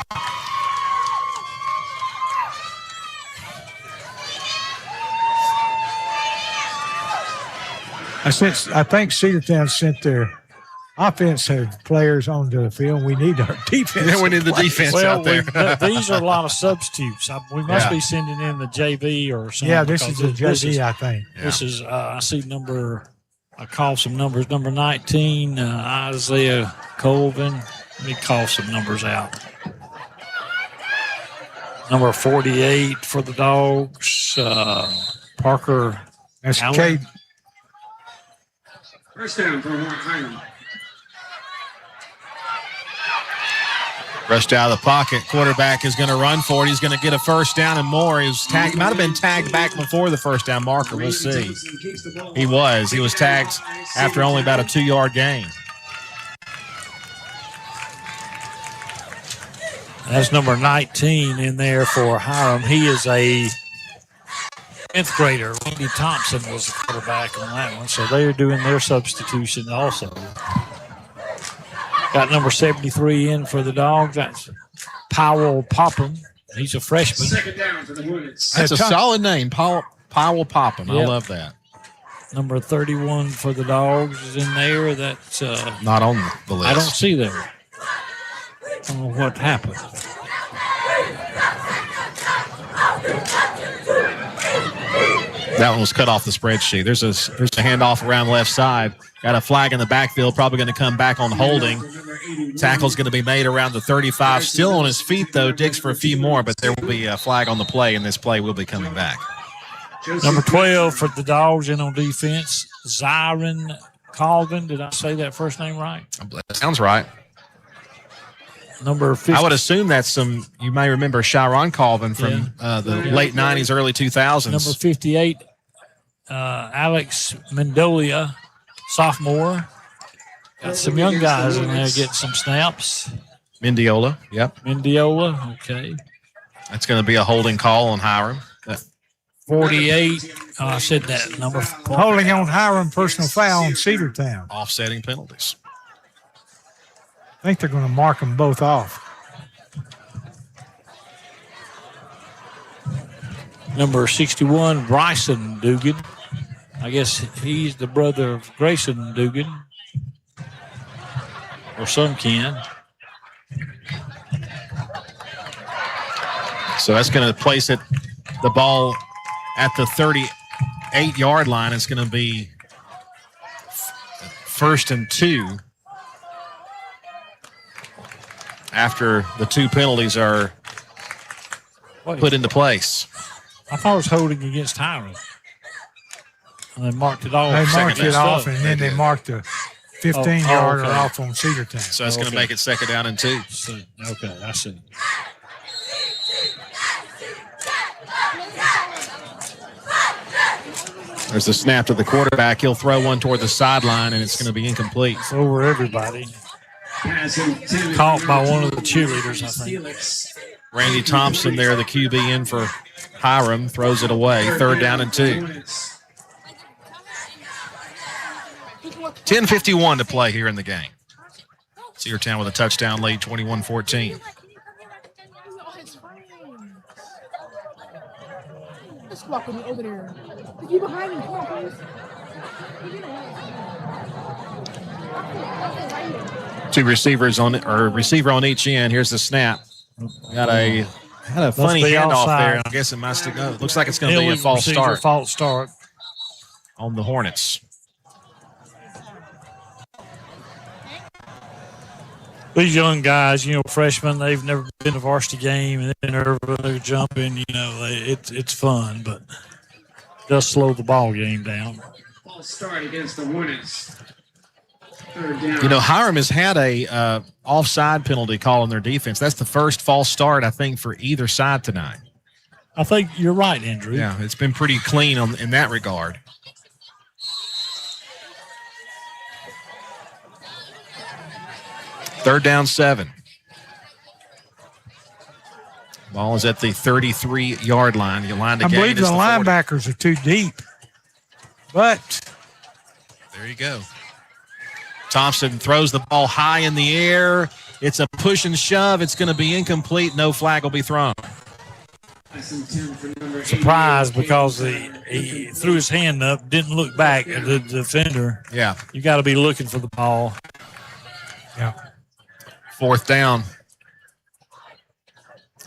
Speaker 11: I think Cedartown sent their offensive players onto the field. We need our defense.
Speaker 3: Yeah, we need the defense out there.
Speaker 12: These are a lot of substitutes. We must be sending in the JV or something.
Speaker 11: Yeah, this is the JV, I think.
Speaker 12: This is, I see I call some numbers. Number 19, Isaiah Colvin. Let me call some numbers out. Number 48 for the Dogs, Parker.
Speaker 11: That's Kate.
Speaker 13: First down for Hiram.
Speaker 3: Rushed out of the pocket. Quarterback is going to run for it. He's going to get a first down and more. He was tagged. Might have been tagged back before the first down marker. We'll see. He was. He was tagged after only about a 2-yard gain.
Speaker 12: That's number 19 in there for Hiram. He is a 10th grader. Randy Thompson was the quarterback on that one, so they're doing their substitution also. Got number 73 in for the Dogs. That's Powell Popham. He's a freshman.
Speaker 13: Second down for the Hornets.
Speaker 3: That's a solid name, Powell Popham.
Speaker 12: Yep.
Speaker 3: I love that.
Speaker 12: Number 31 for the Dogs is in there. That's
Speaker 3: not on the list.
Speaker 12: I don't see there. I don't know what happened.
Speaker 3: That one was cut off the spreadsheet. There's a handoff around left side. Got a flag in the backfield. Probably going to come back on holding. Tackle's going to be made around the 35. Still on his feet, though. Digs for a few more, but there will be a flag on the play, and this play will be coming back.
Speaker 12: Number 12 for the Dogs in on defense, Zyron Colvin. Did I say that first name right?
Speaker 3: That sounds right.
Speaker 12: Number 50.
Speaker 3: I would assume that's you may remember Chiron Colvin from the late 90s, early 2000s.
Speaker 12: Number 58, Alex Mendolia, sophomore. Got some young guys in there getting some snaps.
Speaker 3: Mendiola, yep.
Speaker 12: Mendiola, okay.
Speaker 3: That's going to be a holding call on Hiram.
Speaker 12: 48, I said that number.
Speaker 11: Holding on Hiram, personal foul on Cedartown.
Speaker 3: Offsetting penalties.
Speaker 11: I think they're going to mark them both off.
Speaker 12: Number 61, Bryson Dugan. I guess he's the brother of Grayson Dugan. Or son Ken.
Speaker 3: So that's going to place the ball at the 38-yard line. It's going to be 1st and 2 after the 2 penalties are put into place.
Speaker 12: I thought it was holding against Hiram. And they marked it off.
Speaker 11: They marked it off, and then they marked the 15-yarder off on Cedartown.
Speaker 3: So that's going to make it 2nd down and 2.
Speaker 12: Okay, I see.
Speaker 3: There's a snap to the quarterback. He'll throw one toward the sideline, and it's going to be incomplete.
Speaker 12: It's over everybody. Caught by one of the cheerleaders, I think.
Speaker 3: Randy Thompson there, the QB in for Hiram, throws it away. 3rd down and 2. 10:51 to play here in the game. Cedartown with a touchdown lead, 21-14.
Speaker 14: Just walk with me over there. If you behind me, come on, please.
Speaker 3: Two receivers receiver on each end. Here's the snap. Had a funny handoff there. I guess it must have gone. Looks like it's going to be a false start.
Speaker 12: False start
Speaker 3: on the Hornets.
Speaker 12: These young guys, freshmen, they've never been to a varsity game, and they're jumping. It's fun, but it does slow the ball game down.
Speaker 13: False start against the Hornets. Third down.
Speaker 3: Hiram has had a offside penalty call on their defense. That's the first false start, I think, for either side tonight.
Speaker 12: I think you're right, Andrew.
Speaker 3: Yeah, it's been pretty clean in that regard. Third down, 7. Ball is at the 33-yard line. The line to gain.
Speaker 11: I believe the linebackers are too deep. But
Speaker 3: there you go. Thompson throws the ball high in the air. It's a push and shove. It's going to be incomplete. No flag will be thrown.
Speaker 12: Surprised because he threw his hand up, didn't look back at the defender.
Speaker 3: Yeah.
Speaker 12: You got to be looking for the ball.
Speaker 11: Yeah.
Speaker 3: Fourth down.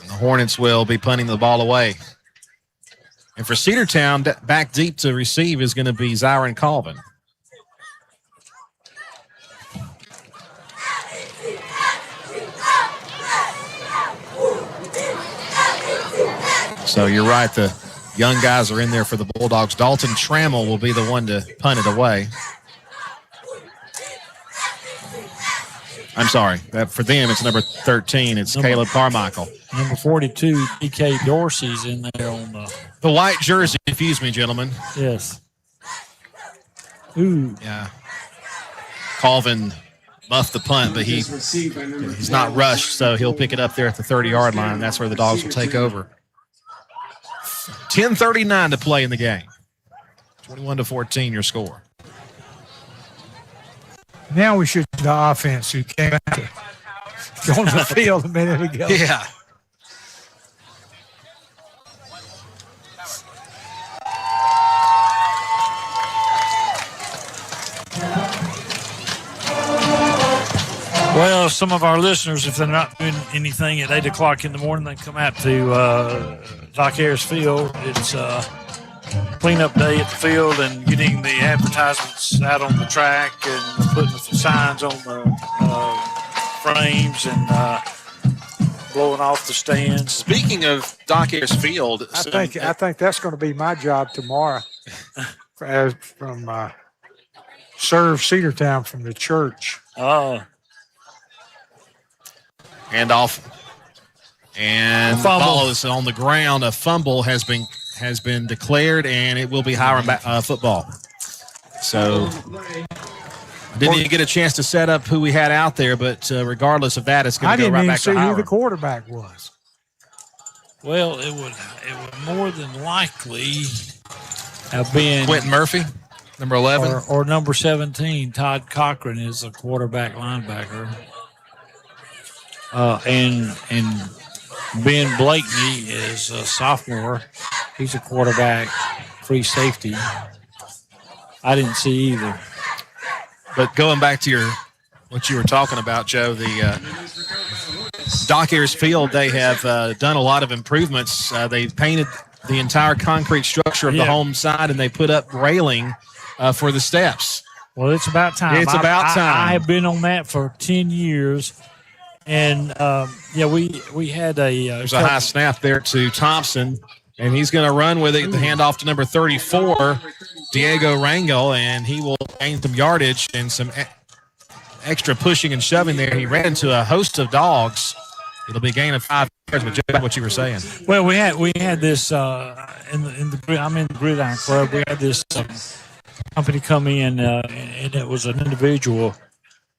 Speaker 3: And the Hornets will be punting the ball away. And for Cedartown, back deep to receive is going to be Zyron Colvin. So you're right, the young guys are in there for the Bulldogs. Dalton Trammell will be the one to punt it away. I'm sorry. For them, it's number 13. It's Caleb Carmichael.
Speaker 12: Number 42, D.K. Dorsey's in there on
Speaker 3: the white jersey. Excuse me, gentlemen.
Speaker 12: Yes. Ooh.
Speaker 3: Yeah. Colvin muffed the punt, but he's not rushed, so he'll pick it up there at the 30-yard line. That's where the Dogs will take over. 10:39 to play in the game. 21-14 your score.
Speaker 11: Now we should do the offense who came out to on the field a minute ago.
Speaker 3: Yeah.
Speaker 12: Well, some of our listeners, if they're not doing anything at 8 o'clock in the morning, they come out to Doc Ayers Field. It's cleanup day at the field and getting the advertisements out on the track and putting some signs on the frames and blowing off the stands.
Speaker 3: Speaking of Doc Ayers Field,
Speaker 11: I think that's going to be my job tomorrow. From serve Cedartown from the church.
Speaker 12: Oh.
Speaker 3: Handoff. And the ball is on the ground. A fumble has been declared, and it will be Hiram football. So I didn't even get a chance to set up who we had out there, but regardless of that, it's going to go right back to Hiram.
Speaker 11: I didn't even see who the quarterback was.
Speaker 12: Well, it would more than likely have been
Speaker 3: Quentin Murphy, number 11.
Speaker 12: Or number 17, Todd Cochran is a quarterback linebacker. And Ben Blakeney is a sophomore. He's a quarterback, free safety. I didn't see either.
Speaker 3: But going back to what you were talking about, Joe, the Doc Ayers Field, they have done a lot of improvements. They've painted the entire concrete structure of the home side, and they put up railing for the steps.
Speaker 12: Well, it's about time.
Speaker 3: It's about time.
Speaker 12: I have been on that for 10 years. And, we had
Speaker 3: there's a high snap there to Thompson, and he's going to run with it. The handoff to number 34, Diego Rangel, and he will gain some yardage and some extra pushing and shoving there. He ran into a host of dogs. It'll be a gain of 5 yards, but Joe, what you were saying.
Speaker 12: Well, we had this I'm in the Gridiron Club. We had this company come in, and it was an individual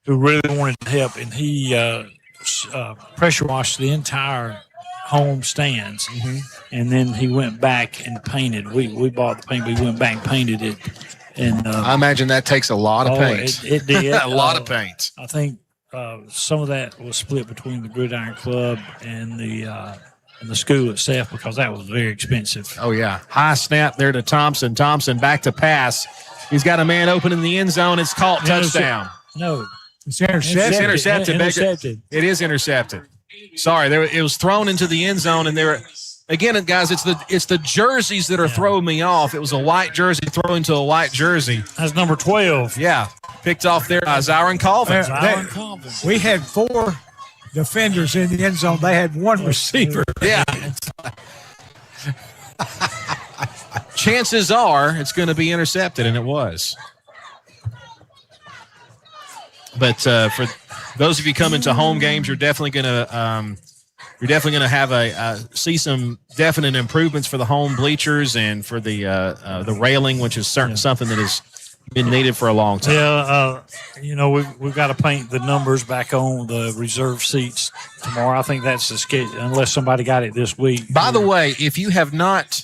Speaker 12: who really wanted to help, and he pressure washed the entire home stands, and then he went back and painted. We bought the paint, but he went back and painted it. And
Speaker 3: I imagine that takes a lot of paint.
Speaker 12: It did
Speaker 3: a lot of paint.
Speaker 12: I think some of that was split between the Gridiron Club and the and the school itself, because that was very expensive.
Speaker 3: Oh, yeah. High snap there to Thompson. Thompson back to pass. He's got a man open in the end zone. It's caught. Touchdown.
Speaker 12: No.
Speaker 11: It's intercepted.
Speaker 3: It's intercepted.
Speaker 12: Intercepted.
Speaker 3: It is intercepted. Sorry, it was thrown into the end zone, and there. Again, guys, it's the jerseys that are throwing me off. It was a white jersey thrown into a white jersey.
Speaker 12: That's number 12.
Speaker 3: Yeah, picked off there by Zyron Colvin.
Speaker 11: We had 4 defenders in the end zone. They had 1 receiver.
Speaker 3: Yeah. Chances are it's going to be intercepted, and it was. But for those of you coming to home games, you're definitely going to have see some definite improvements for the home bleachers and for the railing, which is something that has been needed for a long time.
Speaker 12: Yeah, we've got to paint the numbers back on the reserve seats tomorrow. I think that's the schedule, unless somebody got it this week.
Speaker 3: By the way, if you have not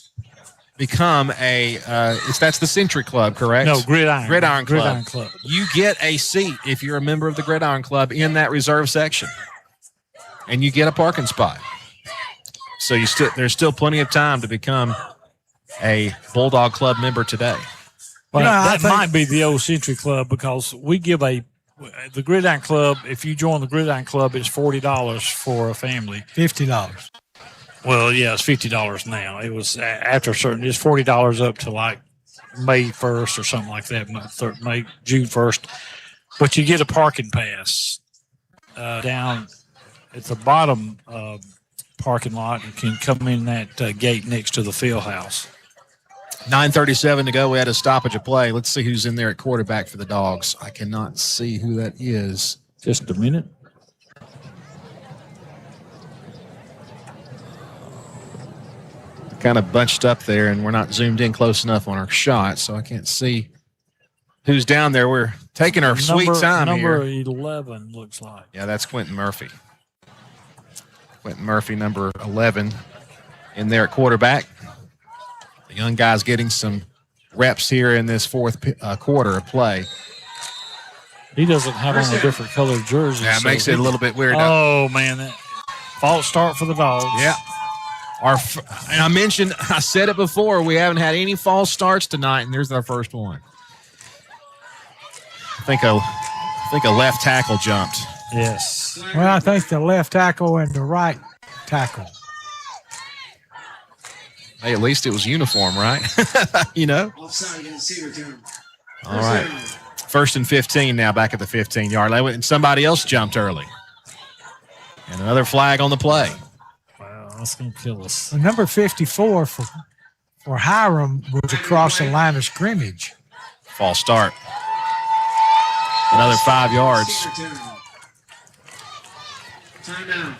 Speaker 3: become that's the Century Club, correct?
Speaker 12: No, Gridiron
Speaker 3: Club. You get a seat if you're a member of the Gridiron Club in that reserve section, and you get a parking spot. So there's still plenty of time to become a Bulldog Club member today.
Speaker 12: Well, that might be the old Century Club, because we give the Gridiron Club. If you join the Gridiron Club, it's $40 for a family.
Speaker 11: $50.
Speaker 12: Well, yeah, it's $50 now. It was after it's $40 up to like May 1st or something like that, June 1st. But you get a parking pass down at the bottom parking lot. You can come in that gate next to the field house.
Speaker 3: 9:37 to go. We had a stoppage of play. Let's see who's in there at quarterback for the Dogs. I cannot see who that is.
Speaker 12: Just a minute.
Speaker 3: Kind of bunched up there, and we're not zoomed in close enough on our shot, so I can't see who's down there. We're taking our sweet time
Speaker 12: number
Speaker 3: here.
Speaker 12: Number 11 looks like.
Speaker 3: Yeah, that's Quentin Murphy. Quentin Murphy, number 11, in there at quarterback. The young guy's getting some reps here in this fourth quarter of play.
Speaker 12: He doesn't have on a different colored jersey.
Speaker 3: Yeah, it makes it a little bit weird.
Speaker 12: Oh, man. That false start for the Dogs.
Speaker 3: Yeah. And I said it before, we haven't had any false starts tonight, and there's our first one. I think a left tackle jumped.
Speaker 12: Yes.
Speaker 11: Well, I think the left tackle and the right tackle.
Speaker 3: Hey, at least it was uniform, right?
Speaker 13: Offside against Cedartown.
Speaker 3: All right. 1st and 15 now, back at the 15-yard line, and somebody else jumped early. And another flag on the play.
Speaker 12: That's going to kill us.
Speaker 11: Number 54 for Hiram was across the line of scrimmage.
Speaker 3: False start. Another 5 yards.
Speaker 13: Timeout.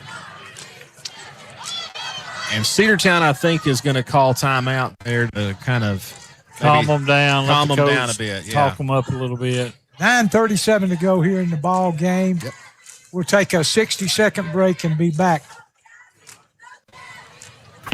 Speaker 3: And Cedartown, I think, is going to call timeout there to kind of
Speaker 12: calm them down.
Speaker 3: Calm them down a bit. Yeah.
Speaker 12: Talk them up a little bit.
Speaker 11: 9:37 to go here in the ball game.
Speaker 3: Yep.
Speaker 11: We'll take a 60-second break and be back.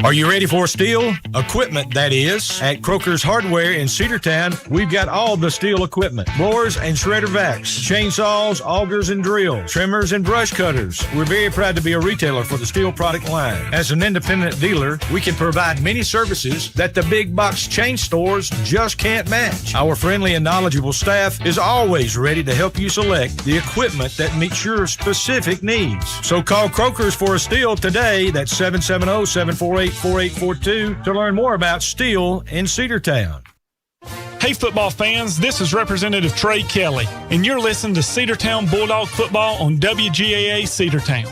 Speaker 5: Are you ready for steel equipment? That is, at Croker's Hardware in Cedartown, we've got all the steel equipment: blowers and shredder vacs, chainsaws, augers and drills, trimmers and brush cutters. We're very proud to be a retailer for the steel product line. As an independent dealer, we can provide many services that the big box chain stores just can't match. Our friendly and knowledgeable staff is always ready to help you select the equipment that meets your specific needs. So call Croker's for a steel today. That's 770-748-4842 to learn more about steel in Cedartown.
Speaker 15: Hey football fans, this is Representative Trey Kelly, and you're listening to Cedartown Bulldog Football on WGAA Cedartown.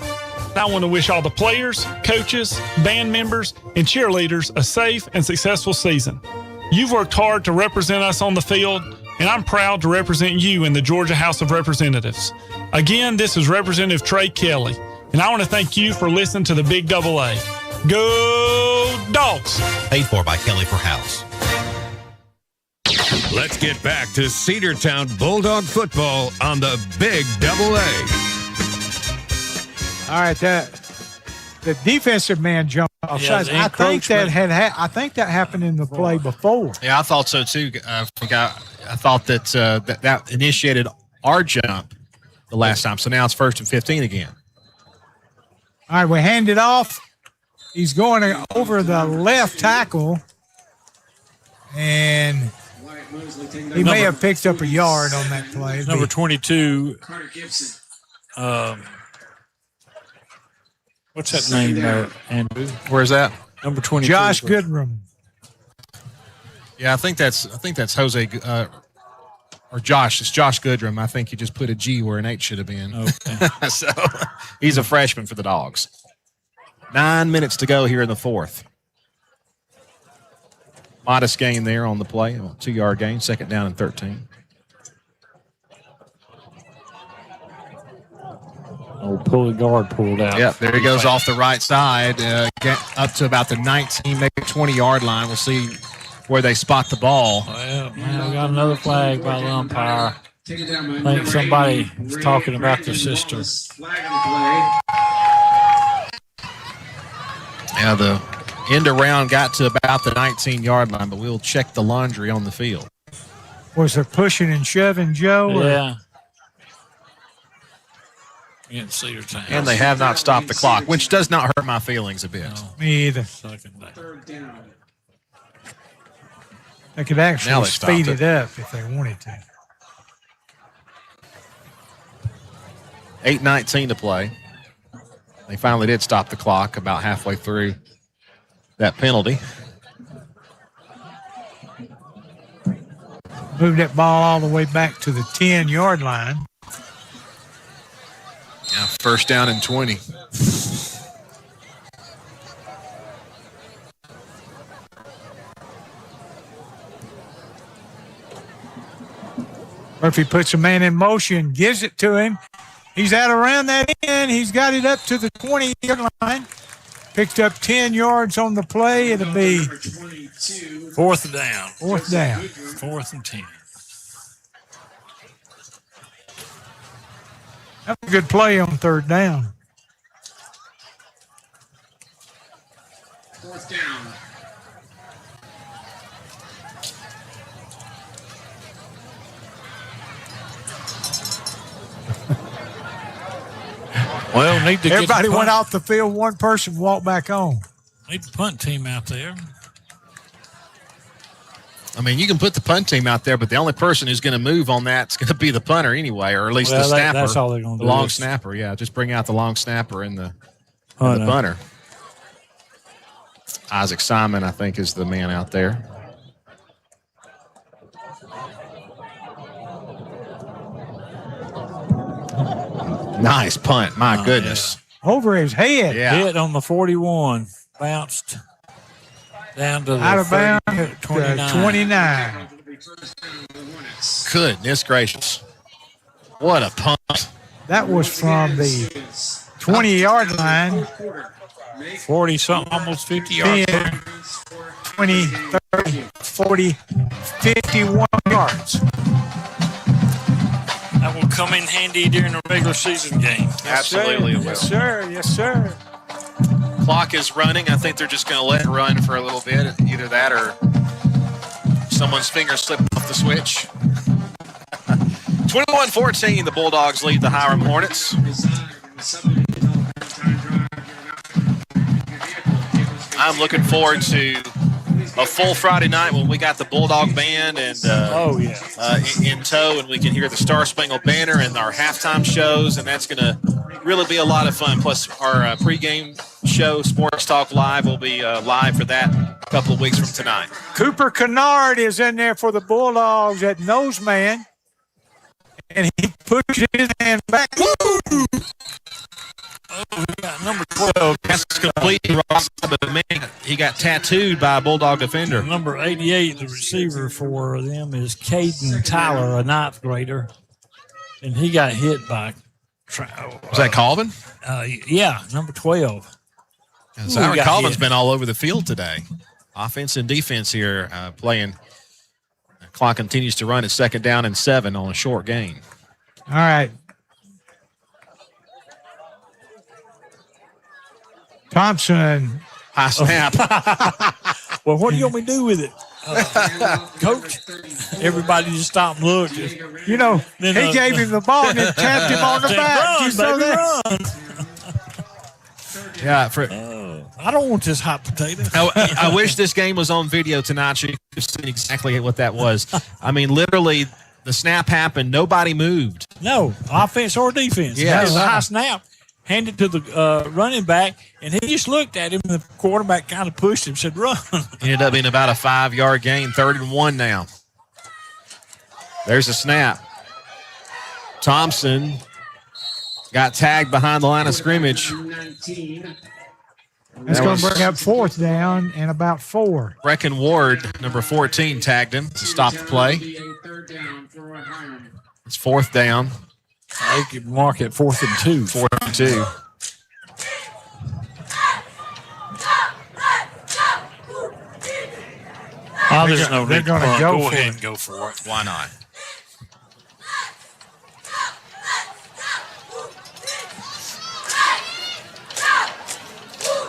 Speaker 15: I want to wish all the players, coaches, band members, and cheerleaders a safe and successful season. You've worked hard to represent us on the field, and I'm proud to represent you in the Georgia House of Representatives. Again, this is Representative Trey Kelly, and I want to thank you for listening to the Big Double A. Go Dogs!
Speaker 1: Paid for by Kelly for House.
Speaker 8: Let's get back to Cedartown Bulldog football on the Big Double A.
Speaker 11: All right, the defensive man jumped offside.
Speaker 12: I think
Speaker 11: that happened in the play before.
Speaker 3: Yeah, I thought so too. I thought that initiated our jump the last time. So now it's 1st and 15 again.
Speaker 11: All right, we hand it off. He's going over the left tackle, and he may have picked up a yard on that play.
Speaker 12: Number 22. What's that name there, Andrew?
Speaker 3: Where's that?
Speaker 12: Number 22.
Speaker 11: Josh Goodrum.
Speaker 3: Yeah, I think that's Jose or Josh. It's Josh Goodrum. I think you just put a G where an H should have been.
Speaker 12: Okay.
Speaker 3: So he's a freshman for the Dogs. 9 minutes to go here in the fourth. Modest gain there on the play, a 2-yard gain, 2nd down and 13.
Speaker 12: Pulling guard pulled out.
Speaker 3: Yep, there he goes off the right side, get up to about the 19, maybe 20-yard line. We'll see where they spot the ball.
Speaker 12: Well, man, we got another flag by the umpire. I think somebody was talking about the sister.
Speaker 3: Yeah, the end around got to about the 19-yard line, but we'll check the laundry on the field.
Speaker 11: Was there pushing and shoving, Joe?
Speaker 12: Yeah. Against Cedartown.
Speaker 3: And they have not stopped the clock, which does not hurt my feelings a bit.
Speaker 12: No.
Speaker 11: Me either. They could actually speed it up if they wanted to.
Speaker 3: 8:19 to play. They finally did stop the clock about halfway through that penalty.
Speaker 11: Moved that ball all the way back to the 10-yard line.
Speaker 3: Yeah, 1st down and 20.
Speaker 11: Murphy puts a man in motion, gives it to him. He's out around that end. He's got it up to the 20-yard line. Picked up 10 yards on the play. It'll be
Speaker 12: 4th down.
Speaker 11: 4th down.
Speaker 12: 4th and 10.
Speaker 11: That's a good play on 3rd down.
Speaker 13: 4th down.
Speaker 12: Well, need to get
Speaker 11: Everybody went off the field. One person walked back on.
Speaker 12: Need the punt team out there.
Speaker 3: I mean, you can put the punt team out there, but the only person who's going to move on that is going to be the punter anyway, or at least the snapper.
Speaker 12: That's all they're going to do.
Speaker 3: The long snapper, yeah. Just bring out the long snapper and the punter. Isaac Simon, I think, is the man out there. Nice punt. My goodness.
Speaker 11: Yeah. Over his head.
Speaker 3: Yeah.
Speaker 12: Hit on the 41. Bounced down to the
Speaker 11: out of bounds
Speaker 12: 29.
Speaker 3: Goodness gracious. What a punt.
Speaker 11: That was from the 20-yard line.
Speaker 12: 40-something, almost 50 yards.
Speaker 11: 10, 20, 30, 40, 51 yards.
Speaker 12: That will come in handy during the regular season game.
Speaker 3: Absolutely it will.
Speaker 11: Yes, sir. Yes, sir.
Speaker 3: Clock is running. I think they're just going to let it run for a little bit. Either that or someone's finger slipped off the switch. 21-14, the Bulldogs lead the Hiram Hornets. I'm looking forward to a full Friday night when we got the Bulldog Band and in tow, and we can hear the Star Spangled Banner and our halftime shows, and that's going to really be a lot of fun. Plus, our pregame show, Sports Talk Live, will be live for that a couple of weeks from tonight.
Speaker 11: Cooper Kennard is in there for the Bulldogs at nose man, and he pushes his hand back. Woo!
Speaker 12: Oh, we got number 12.
Speaker 3: That's complete. But man, he got tattooed by a Bulldog defender.
Speaker 12: Number 88, the receiver for them, is Caden Tyler, a 9th grader. And he got hit by...
Speaker 3: Was that Colvin?
Speaker 12: Yeah, number 12.
Speaker 3: Zyron Colvin's been all over the field today. Offense and defense here playing. The clock continues to run at 2nd down and 7 on a short gain.
Speaker 11: All right. Thompson.
Speaker 3: High snap.
Speaker 12: Well, what do you want me to do with it? Coach, everybody just stop and look.
Speaker 11: You know, he gave him the ball and then tapped him on the back.
Speaker 12: Run,
Speaker 11: you saw
Speaker 12: baby,
Speaker 11: that?
Speaker 12: run.
Speaker 3: Yeah,
Speaker 12: I don't want this hot potato.
Speaker 3: I wish this game was on video tonight so you could have seen exactly what that was. I mean, literally, the snap happened. Nobody moved.
Speaker 12: No, offense or defense.
Speaker 3: Yeah.
Speaker 12: That was a high snap. Handed to the running back, and he just looked at him, and the quarterback kind of pushed him, said, run.
Speaker 3: Ended up being about a 5-yard gain, 3rd and 1 now. There's a snap. Thompson got tagged behind the line of scrimmage.
Speaker 11: That's going to bring up 4th down and about 4.
Speaker 3: Brecken Ward, number 14, tagged him to stop the play. It's 4th down.
Speaker 12: They could mark it 4th and 2.
Speaker 3: 4th and 2.
Speaker 12: Oh, there's no
Speaker 11: they're
Speaker 12: need to
Speaker 11: gonna
Speaker 12: punt.
Speaker 11: go
Speaker 12: Go
Speaker 11: for
Speaker 12: ahead
Speaker 11: it.
Speaker 12: and go for it.
Speaker 3: Why not?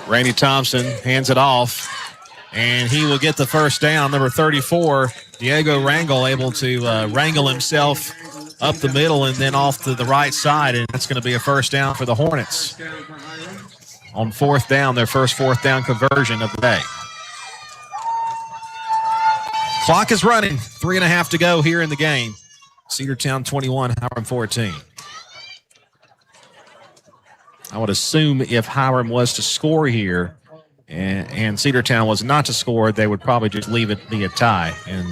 Speaker 3: Randy Thompson hands it off, and he will get the first down. Number 34, Diego Rangel, able to wrangle himself up the middle and then off to the right side, and that's going to be a first down for the Hornets. On 4th down, their first 4th down conversion of the day. Clock is running. 3.5 to go here in the game. Cedartown 21, Hiram 14. I would assume if Hiram was to score here and Cedartown was not to score, they would probably just leave it be a tie. And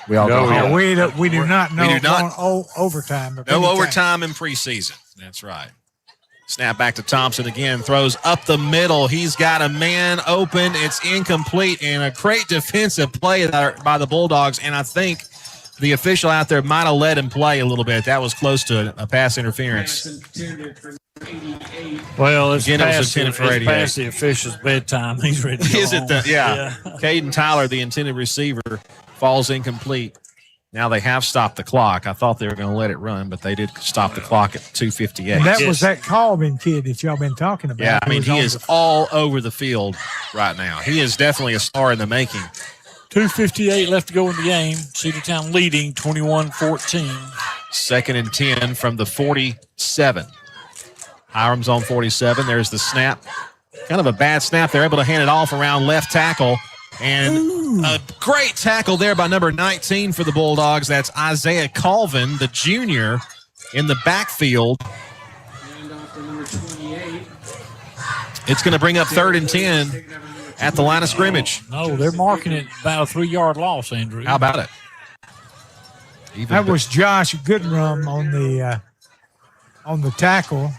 Speaker 3: we all go home.
Speaker 11: We do not know.
Speaker 3: We do not.
Speaker 11: Overtime.
Speaker 3: No overtime in preseason. That's right. Snap back to Thompson again. Throws up the middle. He's got a man open. It's incomplete. And a great defensive play by the Bulldogs. And I think the official out there might have let him play a little bit. That was close to a pass interference.
Speaker 12: Well, it's
Speaker 3: Again, it was
Speaker 12: past,
Speaker 3: intended for 88.
Speaker 12: past the official's bedtime. He's ready to go
Speaker 3: Is it
Speaker 12: home.
Speaker 3: the, yeah. Caden Tyler, the intended receiver, falls incomplete. Now they have stopped the clock. I thought they were going to let it run, but they did stop the clock at 2:58.
Speaker 11: And that was that Colvin kid that y'all been talking about.
Speaker 3: Yeah, I mean,
Speaker 11: was
Speaker 3: he
Speaker 11: on
Speaker 3: is all over the field right now. He is definitely a star in the making.
Speaker 12: 2:58 left to go in the game. Cedartown leading 21-14.
Speaker 3: 2nd and 10 from the 47. Hiram's on 47. There's the snap. Kind of a bad snap. They're able to hand it off around left tackle. And a great tackle there by number 19 for the Bulldogs. That's Isaiah Colvin, the junior, in the backfield. It's going to bring up 3rd and 10 at the line of scrimmage.
Speaker 12: No, they're marking it about a 3-yard loss, Andrew.
Speaker 3: How about it?
Speaker 11: That was Josh Goodrum on the tackle.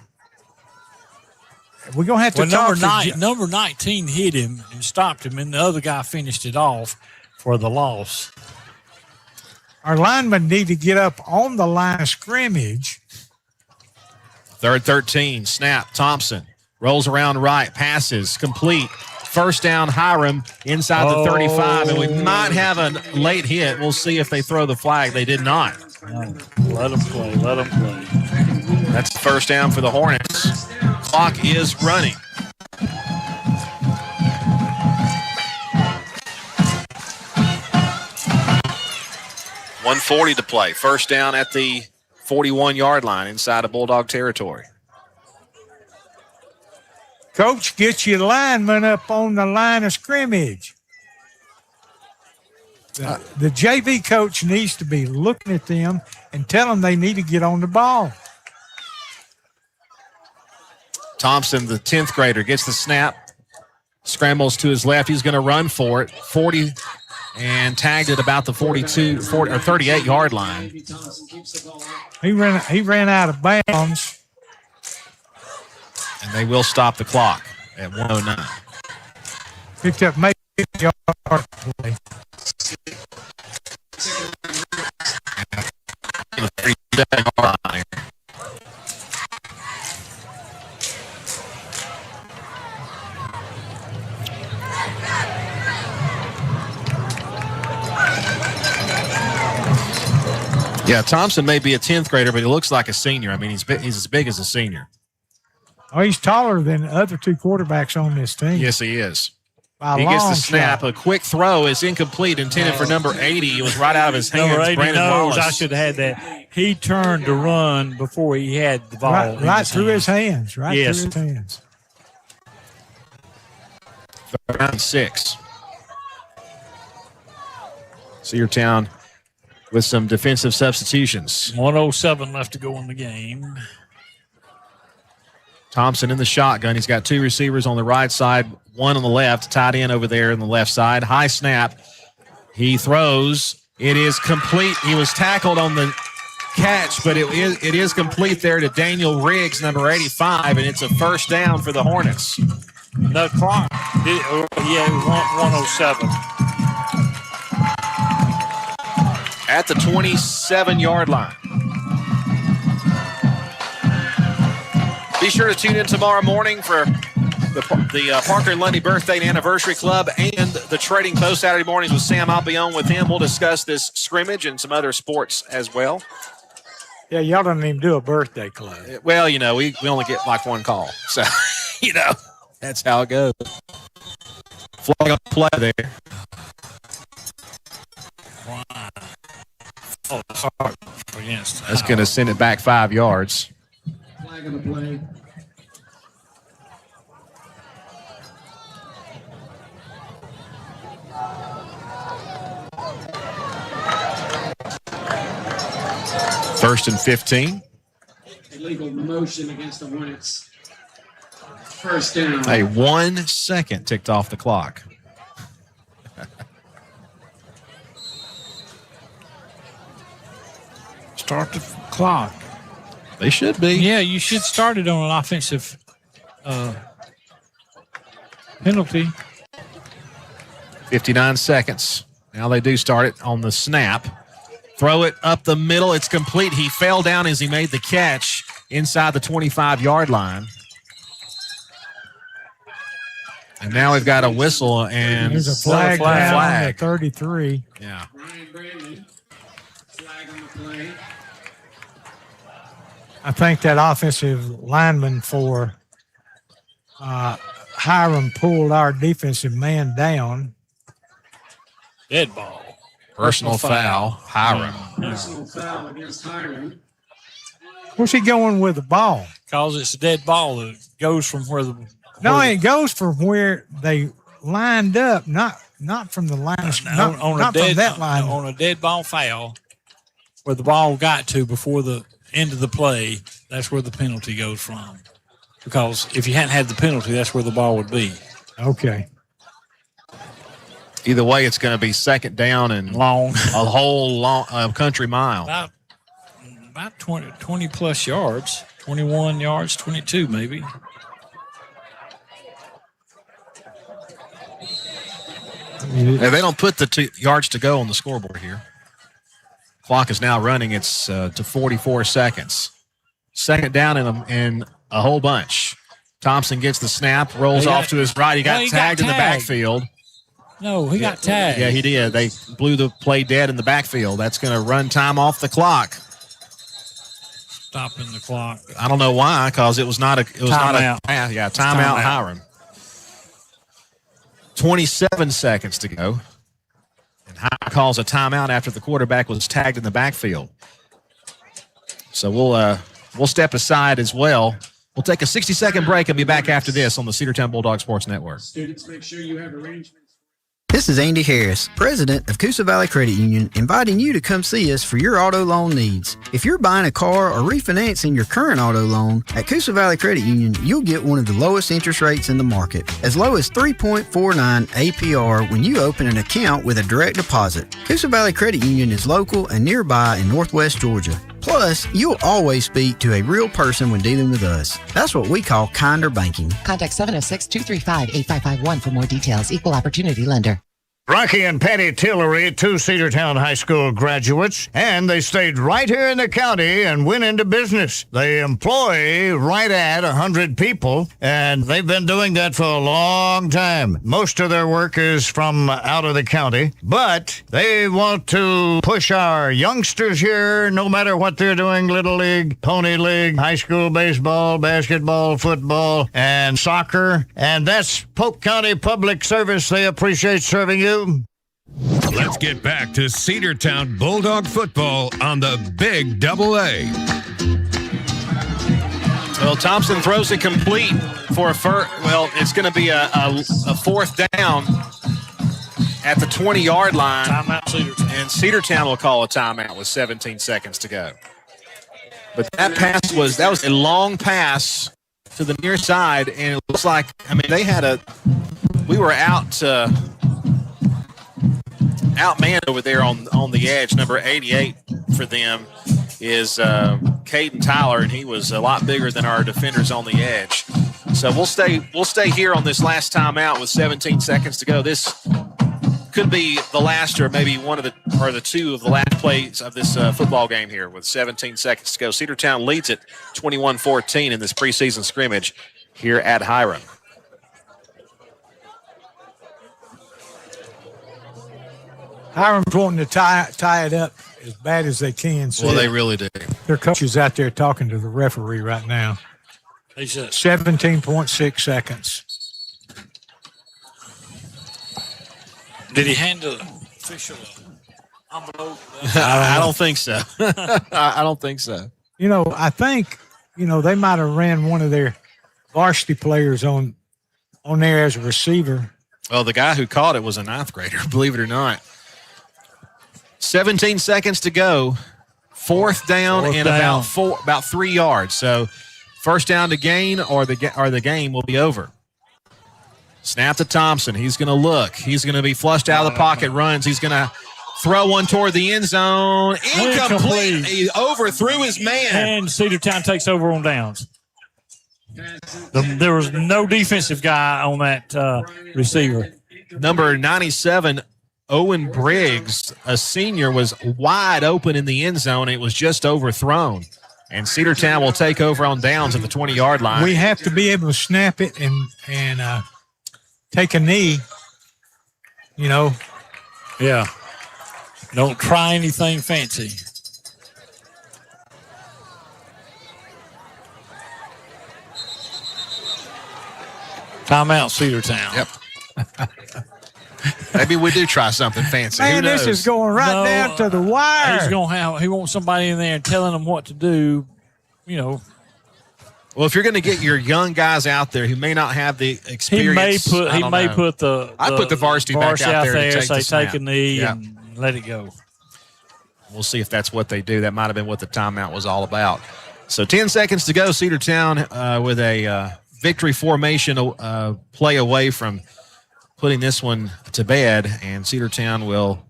Speaker 11: We're going to have to talk
Speaker 12: number 19 hit him and stopped him, and the other guy finished it off for the loss.
Speaker 11: Our linemen need to get up on the line of scrimmage.
Speaker 3: 3rd 13, snap, Thompson. Rolls around right, passes, complete. First down, Hiram inside the 35, and we might have a late hit. We'll see if they throw the flag. They did not.
Speaker 12: No, let them play. Let them play.
Speaker 3: That's the first down for the Hornets. Clock is running. .140 to play. First down at the 41-yard line inside of Bulldog territory.
Speaker 11: Coach, get your linemen up on the line of scrimmage. The JV coach needs to be looking at them and tell them they need to get on the ball.
Speaker 3: Thompson, the 10th grader, gets the snap, scrambles to his left. He's going to run for it. 40 and tagged at about the 38-yard line.
Speaker 11: He ran out of bounds.
Speaker 3: And they will stop the clock at 1:09.
Speaker 11: Picked up maybe a yard play.
Speaker 3: Yeah, Thompson may be a 10th grader, but he looks like a senior. I mean, he's as big as a senior.
Speaker 11: Oh, he's taller than the other two quarterbacks on this team.
Speaker 3: Yes, he is.
Speaker 11: By
Speaker 3: He gets the
Speaker 11: long
Speaker 3: snap.
Speaker 11: shot.
Speaker 3: A quick throw is incomplete, intended for number 80. It was right out of his hands.
Speaker 12: Number 80
Speaker 3: Brandon
Speaker 12: knows
Speaker 3: Wallace.
Speaker 12: I should have had that. He turned to run before he had the ball.
Speaker 11: Right through his hands. Right
Speaker 12: Yes.
Speaker 11: through his hands.
Speaker 3: Round 6. Cedartown with some defensive substitutions.
Speaker 12: 1:07 left to go in the game.
Speaker 3: Thompson in the shotgun. He's got 2 receivers on the right side, 1 on the left, tight end over there on the left side. High snap. He throws. It is complete. He was tackled on the catch, but it is complete there to Daniel Riggs, number 85, and it's a first down for the Hornets.
Speaker 12: The clock, it was 1:07.
Speaker 3: At the 27-yard line. Be sure to tune in tomorrow morning for the Parker and Lundy Birthday and Anniversary Club and the Trading Post Saturday mornings with Sam. I'll be on with him. We'll discuss this scrimmage and some other sports as well.
Speaker 11: Yeah, y'all don't even do a birthday club.
Speaker 3: Well, you know, we only get like 1 call. So, you know, that's how it goes. Flag on play there.
Speaker 12: Wow. Oh, that's hard against.
Speaker 3: That's going to send it back 5 yards.
Speaker 13: Flag on the play.
Speaker 3: First and 15.
Speaker 13: Illegal motion against the Hornets. First down.
Speaker 3: Hey, 1 second ticked off the clock.
Speaker 12: Start the clock.
Speaker 3: They should be.
Speaker 12: Yeah, you should start it on an offensive penalty.
Speaker 3: 59 seconds. Now they do start it on the snap. Throw it up the middle. It's complete. He fell down as he made the catch inside the 25-yard line. And now we've got a whistle and
Speaker 11: there's a flag down on the
Speaker 3: 33.
Speaker 11: Yeah.
Speaker 13: Ryan Brandon. Flag on the play.
Speaker 11: I think that offensive lineman for Hiram pulled our defensive man down.
Speaker 12: Dead ball.
Speaker 3: Personal foul. Hiram.
Speaker 13: Personal foul against Hiram.
Speaker 11: Where's he going with the ball?
Speaker 12: Because it's a dead ball that goes from where the.
Speaker 11: No, it goes from where they lined up, not from the line. Not from that line.
Speaker 12: On a dead ball foul, where the ball got to before the end of the play, that's where the penalty goes from. Because if you hadn't had the penalty, that's where the ball would be.
Speaker 11: Okay.
Speaker 3: Either way, it's going to be second down and
Speaker 12: long,
Speaker 3: a whole long country mile.
Speaker 12: About 20 plus yards, 21 yards, 22 maybe.
Speaker 3: Yeah, they don't put the 2 yards to go on the scoreboard here. Clock is now running. It's to 44 seconds. Second down in a whole bunch. Thompson gets the snap, rolls off to his right. He got tagged in the backfield.
Speaker 12: No, he got tagged.
Speaker 3: Yeah, he did. They blew the play dead in the backfield. That's going to run time off the clock.
Speaker 12: Stopping the clock.
Speaker 3: I don't know why, because it was not a timeout. Timeout. Hiram. 27 seconds to go. And Hiram calls a timeout after the quarterback was tagged in the backfield. So we'll step aside as well. We'll take a 60-second break and be back after this on the Cedartown Bulldog Sports Network.
Speaker 13: Students, make sure you have arrangements.
Speaker 16: This is Andy Harris, president of Coosa Valley Credit Union, inviting you to come see us for your auto loan needs. If you're buying a car or refinancing your current auto loan, at Coosa Valley Credit Union, you'll get one of the lowest interest rates in the market, as low as 3.49 APR when you open an account with a direct deposit. Coosa Valley Credit Union is local and nearby in Northwest Georgia. Plus, you'll always speak to a real person when dealing with us. That's what we call kinder banking.
Speaker 18: Contact 706-235-8551 for more details. Equal Opportunity Lender.
Speaker 5: Rocky and Patty Tillery, 2 Cedartown High School graduates, and they stayed right here in the county and went into business. They employ right at 100 people, and they've been doing that for a long time. Most of their work is from out of the county, but they want to push our youngsters here, no matter what they're doing, Little League, Pony League, high school baseball, basketball, football, and soccer, and that's Polk County Public Service. They appreciate serving you.
Speaker 8: Let's get back to Cedartown Bulldog football on the Big Double A.
Speaker 3: Well, Thompson throws it complete for a first. Well, it's going to be a fourth down at the 20-yard line.
Speaker 12: Timeout, Cedartown.
Speaker 3: And Cedartown will call a timeout with 17 seconds to go. But that pass was a long pass to the near side, and it looks like, they had we were outmanned over there on the edge. Number 88 for them is Caden Tyler, and he was a lot bigger than our defenders on the edge. So we'll stay here on this last timeout with 17 seconds to go. This could be the last, or maybe the two of the last plays of this football game here with 17 seconds to go. Cedartown leads it 21-14 in this preseason scrimmage here at Hiram.
Speaker 11: Hiram's wanting to tie it up as bad as they can. So
Speaker 3: well, they really do.
Speaker 11: Their coach is out there talking to the referee right now.
Speaker 12: He said
Speaker 11: 17.6 seconds.
Speaker 12: Did he hand the official envelope?
Speaker 3: I don't think so. I don't think so.
Speaker 11: I think, they might have ran one of their varsity players on there as a receiver.
Speaker 3: Well, the guy who caught it was a ninth grader, believe it or not. 17 seconds to go. Fourth down and about 3 yards. So first down to gain or the game will be over. Snap to Thompson. He's going to look. He's going to be flushed out of the pocket, runs. He's going to throw one toward the end zone. Incomplete. He overthrew his man.
Speaker 12: And Cedartown takes over on downs. There was no defensive guy on that receiver.
Speaker 3: Number 97, Owen Briggs, a senior, was wide open in the end zone. It was just overthrown. And Cedartown will take over on downs at the 20-yard line.
Speaker 11: We have to be able to snap it and take a knee,
Speaker 12: Yeah. Don't try anything fancy. Timeout, Cedartown.
Speaker 3: Yep. Maybe we do try something fancy.
Speaker 11: Man, this is going down to the wire.
Speaker 12: He wants somebody in there and telling them what to do,
Speaker 3: Well, if you're going to get your young guys out there who may not have the experience,
Speaker 12: I put the
Speaker 3: varsity back out there to
Speaker 12: take a knee and let it go.
Speaker 3: We'll see if that's what they do. That might have been what the timeout was all about. So 10 seconds to go. Cedartown with a victory formation play away from putting this one to bed, and Cedartown will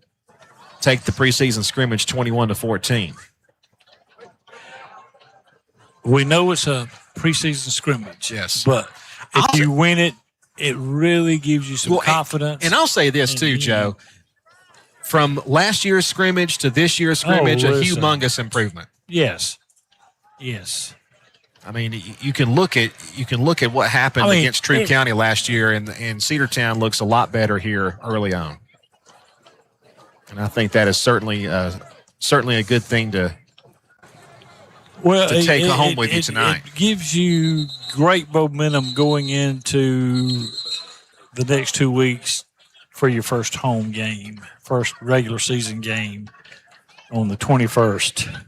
Speaker 3: take the preseason scrimmage 21-14.
Speaker 12: We know it's a preseason scrimmage.
Speaker 3: Yes.
Speaker 12: But if you win it, it really gives you some confidence.
Speaker 3: And I'll say this too, Joe. From last year's scrimmage to this year's scrimmage, a humongous improvement.
Speaker 12: Yes.
Speaker 3: I mean, you can look at what happened against Troup County last year, and Cedartown looks a lot better here early on. And I think that is certainly a good thing to take home with you tonight.
Speaker 12: It gives you great momentum going into the next 2 weeks for your first home game, first regular season game on the 21st.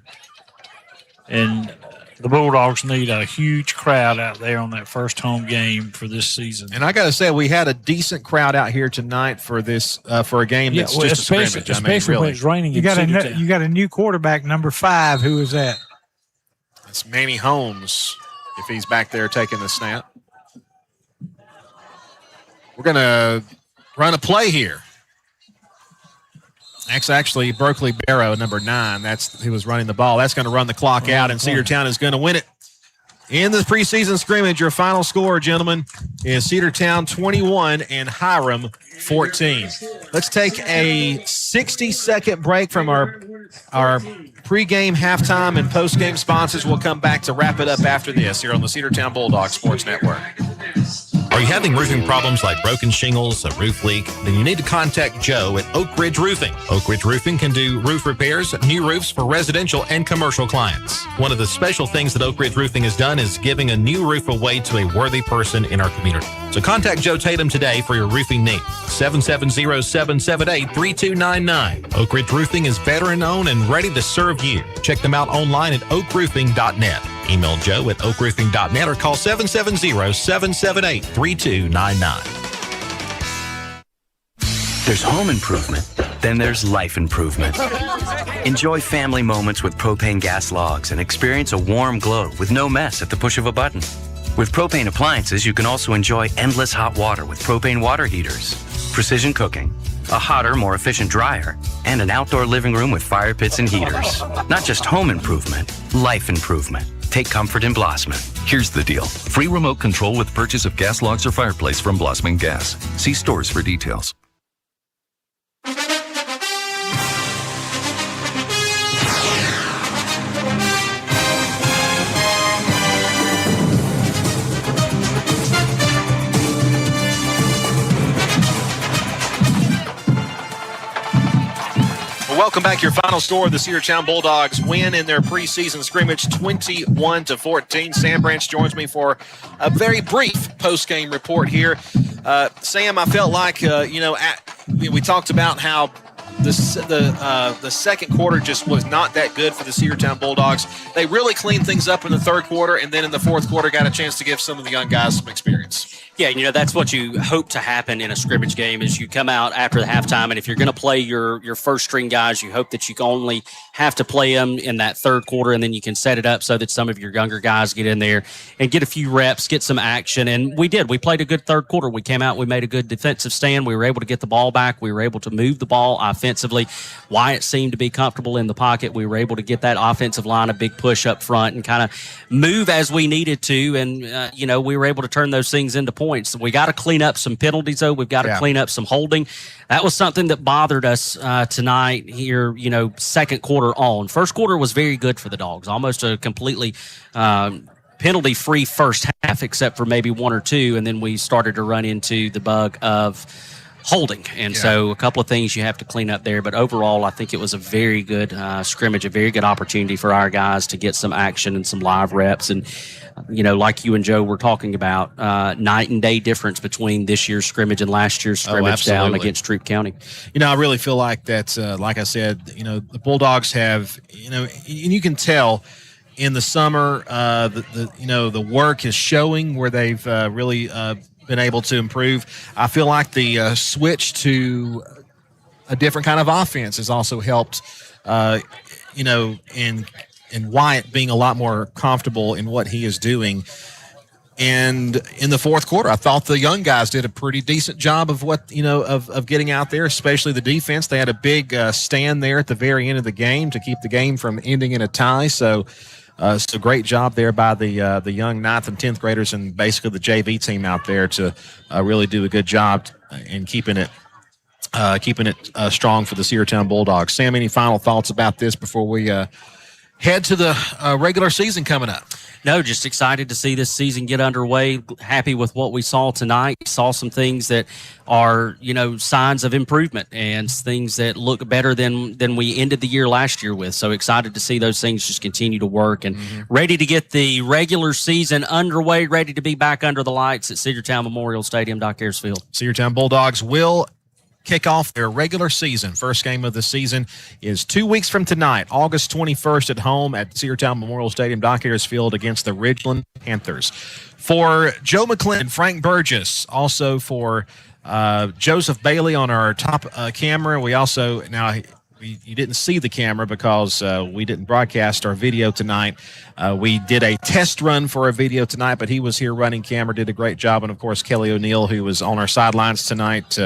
Speaker 12: And the Bulldogs need a huge crowd out there on that first home game for this season.
Speaker 3: And I got to say, we had a decent crowd out here tonight for this for a game that's just a scrimmage.
Speaker 12: Especially when it's raining.
Speaker 11: You got a new quarterback, number 5. Who is that?
Speaker 3: It's Manny Holmes, if he's back there taking the snap. We're going to run a play here. That's actually Berkeley Barrow, number 9. That's who was running the ball. That's going to run the clock out, and Cedartown is going to win it. In the preseason scrimmage, your final score, gentlemen, is Cedartown 21 and Hiram 14. Let's take a 60-second break from our pregame, halftime, and postgame sponsors. We'll come back to wrap it up after this here on the Cedartown Bulldogs Sports Network. Are you having roofing problems like broken shingles, a roof leak? Then you need to contact Joe at Oak Ridge Roofing. Oak Ridge Roofing can do roof repairs, new roofs for residential and commercial clients. One of the special things that Oak Ridge Roofing has done is giving a new roof away to a worthy person in our community. So contact Joe Tatum today for your roofing needs. 770-778-3299. Oak Ridge Roofing is veteran-owned and ready to serve you. Check them out online at oakroofing.net.
Speaker 1: Email Joe at oakroofing.net or call 770-778-3299.
Speaker 2: There's home improvement, then there's life improvement. Enjoy family moments with propane gas logs and experience a warm glow with no mess at the push of a button. With propane appliances, you can also enjoy endless hot water with propane water heaters, precision cooking, a hotter, more efficient dryer, and an outdoor living room with fire pits and heaters. Not just home improvement, life improvement. Take comfort in Blossman.
Speaker 22: Here's the deal. Free remote control with purchase of gas logs or fireplace from Blossman Gas. See stores for details.
Speaker 3: Welcome back. Your final score: the Cedartown Bulldogs win in their preseason scrimmage 21-14. Sam Branch joins me for a very brief post-game report here. Sam, I felt like, we talked about how the second quarter just was not that good for the Cedartown Bulldogs. They really cleaned things up in the third quarter, and then in the fourth quarter got a chance to give some of the young guys some experience.
Speaker 4: Yeah, that's what you hope to happen in a scrimmage game is you come out after the halftime, and if you're going to play your first-string guys, you hope that you only have to play them in that third quarter, and then you can set it up so that some of your younger guys get in there and get a few reps, get some action. And we did. We played a good third quarter. We came out, we made a good defensive stand. We were able to get the ball back. We were able to move the ball offensively. Wyatt seemed to be comfortable in the pocket. We were able to get that offensive line a big push up front and kind of move as we needed to. And, we were able to turn those things into points. We got to clean up some penalties, though. We've got to clean up some holding. That was something that bothered us tonight here, second quarter on. First quarter was very good for the Dogs, almost a completely penalty-free first half, except for maybe one or two, and then we started to run into the bug of holding. And so a couple of things you have to clean up there. But overall, I think it was a very good scrimmage, a very good opportunity for our guys to get some action and some live reps. And, like you and Joe were talking about, night and day difference between this year's scrimmage and last year's scrimmage down against Troup County.
Speaker 3: I really feel like that's, like I said, the Bulldogs have, and you can tell in the summer, the work is showing where they've really been able to improve. I feel like the switch to a different kind of offense has also helped, in Wyatt being a lot more comfortable in what he is doing. And in the fourth quarter, I thought the young guys did a pretty decent job of of getting out there, especially the defense. They had a big stand there at the very end of the game to keep the game from ending in a tie. So great job there by the young 9th and 10th graders and basically the JV team out there to really do a good job in keeping it strong for the Cedartown Bulldogs. Sam, any final thoughts about this before we head to the regular season coming up?
Speaker 4: No, just excited to see this season get underway. Happy with what we saw tonight. Saw some things that are, signs of improvement and things that look better than we ended the year last year with. So excited to see those things just continue to work and ready to get the regular season underway, ready to be back under the lights at Cedartown Memorial Stadium, Doc Ayers Field.
Speaker 3: Cedartown Bulldogs will kick off their regular season. First game of the season is 2 weeks from tonight, August 21st at home at Cedartown Memorial Stadium, Doc Ayers Field against the Ridgeland Panthers. For Joe McClendon, Frank Burgess, also for Joseph Bailey on our top camera. We also, you didn't see the camera because we didn't broadcast our video tonight. We did a test run for our video tonight, but he was here running camera, did a great job. And, of course, Kelly O'Neill, who was on our sidelines tonight,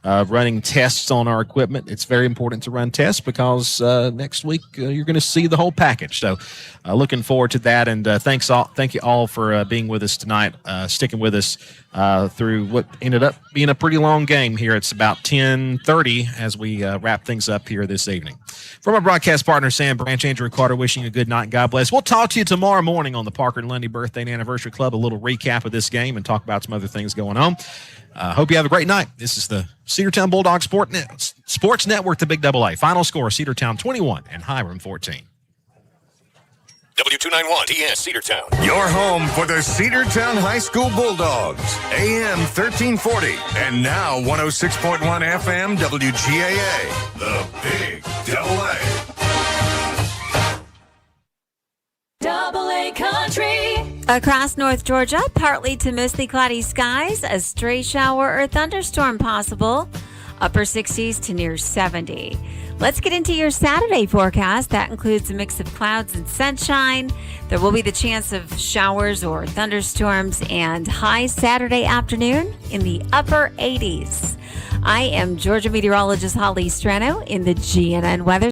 Speaker 3: running tests on our equipment. It's very important to run tests because next week you're going to see the whole package. So looking forward to that. And thank you all for being with us tonight, sticking with us through what ended up being a pretty long game here. It's about 10:30 as we wrap things up here this evening. From our broadcast partner, Sam Branch, Andrew Carter, wishing you a good night and God bless. We'll talk to you tomorrow morning on the Parker and Lundy Birthday and Anniversary Club, a little recap of this game and talk about some other things going on. Hope you have a great night. This is the Cedartown Bulldogs Sports Network, the Big AA. Final score, Cedartown 21 and Hiram 14.
Speaker 8: W291 TS Cedartown. Your home for the Cedartown High School Bulldogs. AM 1340 and now 106.1 FM WGAA. The Big AA.
Speaker 23: AA Country.
Speaker 6: Across North Georgia, partly to mostly cloudy skies, a stray shower or thunderstorm possible. Upper 60s to near 70. Let's get into your Saturday forecast. That includes a mix of clouds and sunshine. There will be the chance of showers or thunderstorms and high Saturday afternoon in the upper 80s. I am Georgia meteorologist Holly Strano in the GNN Weather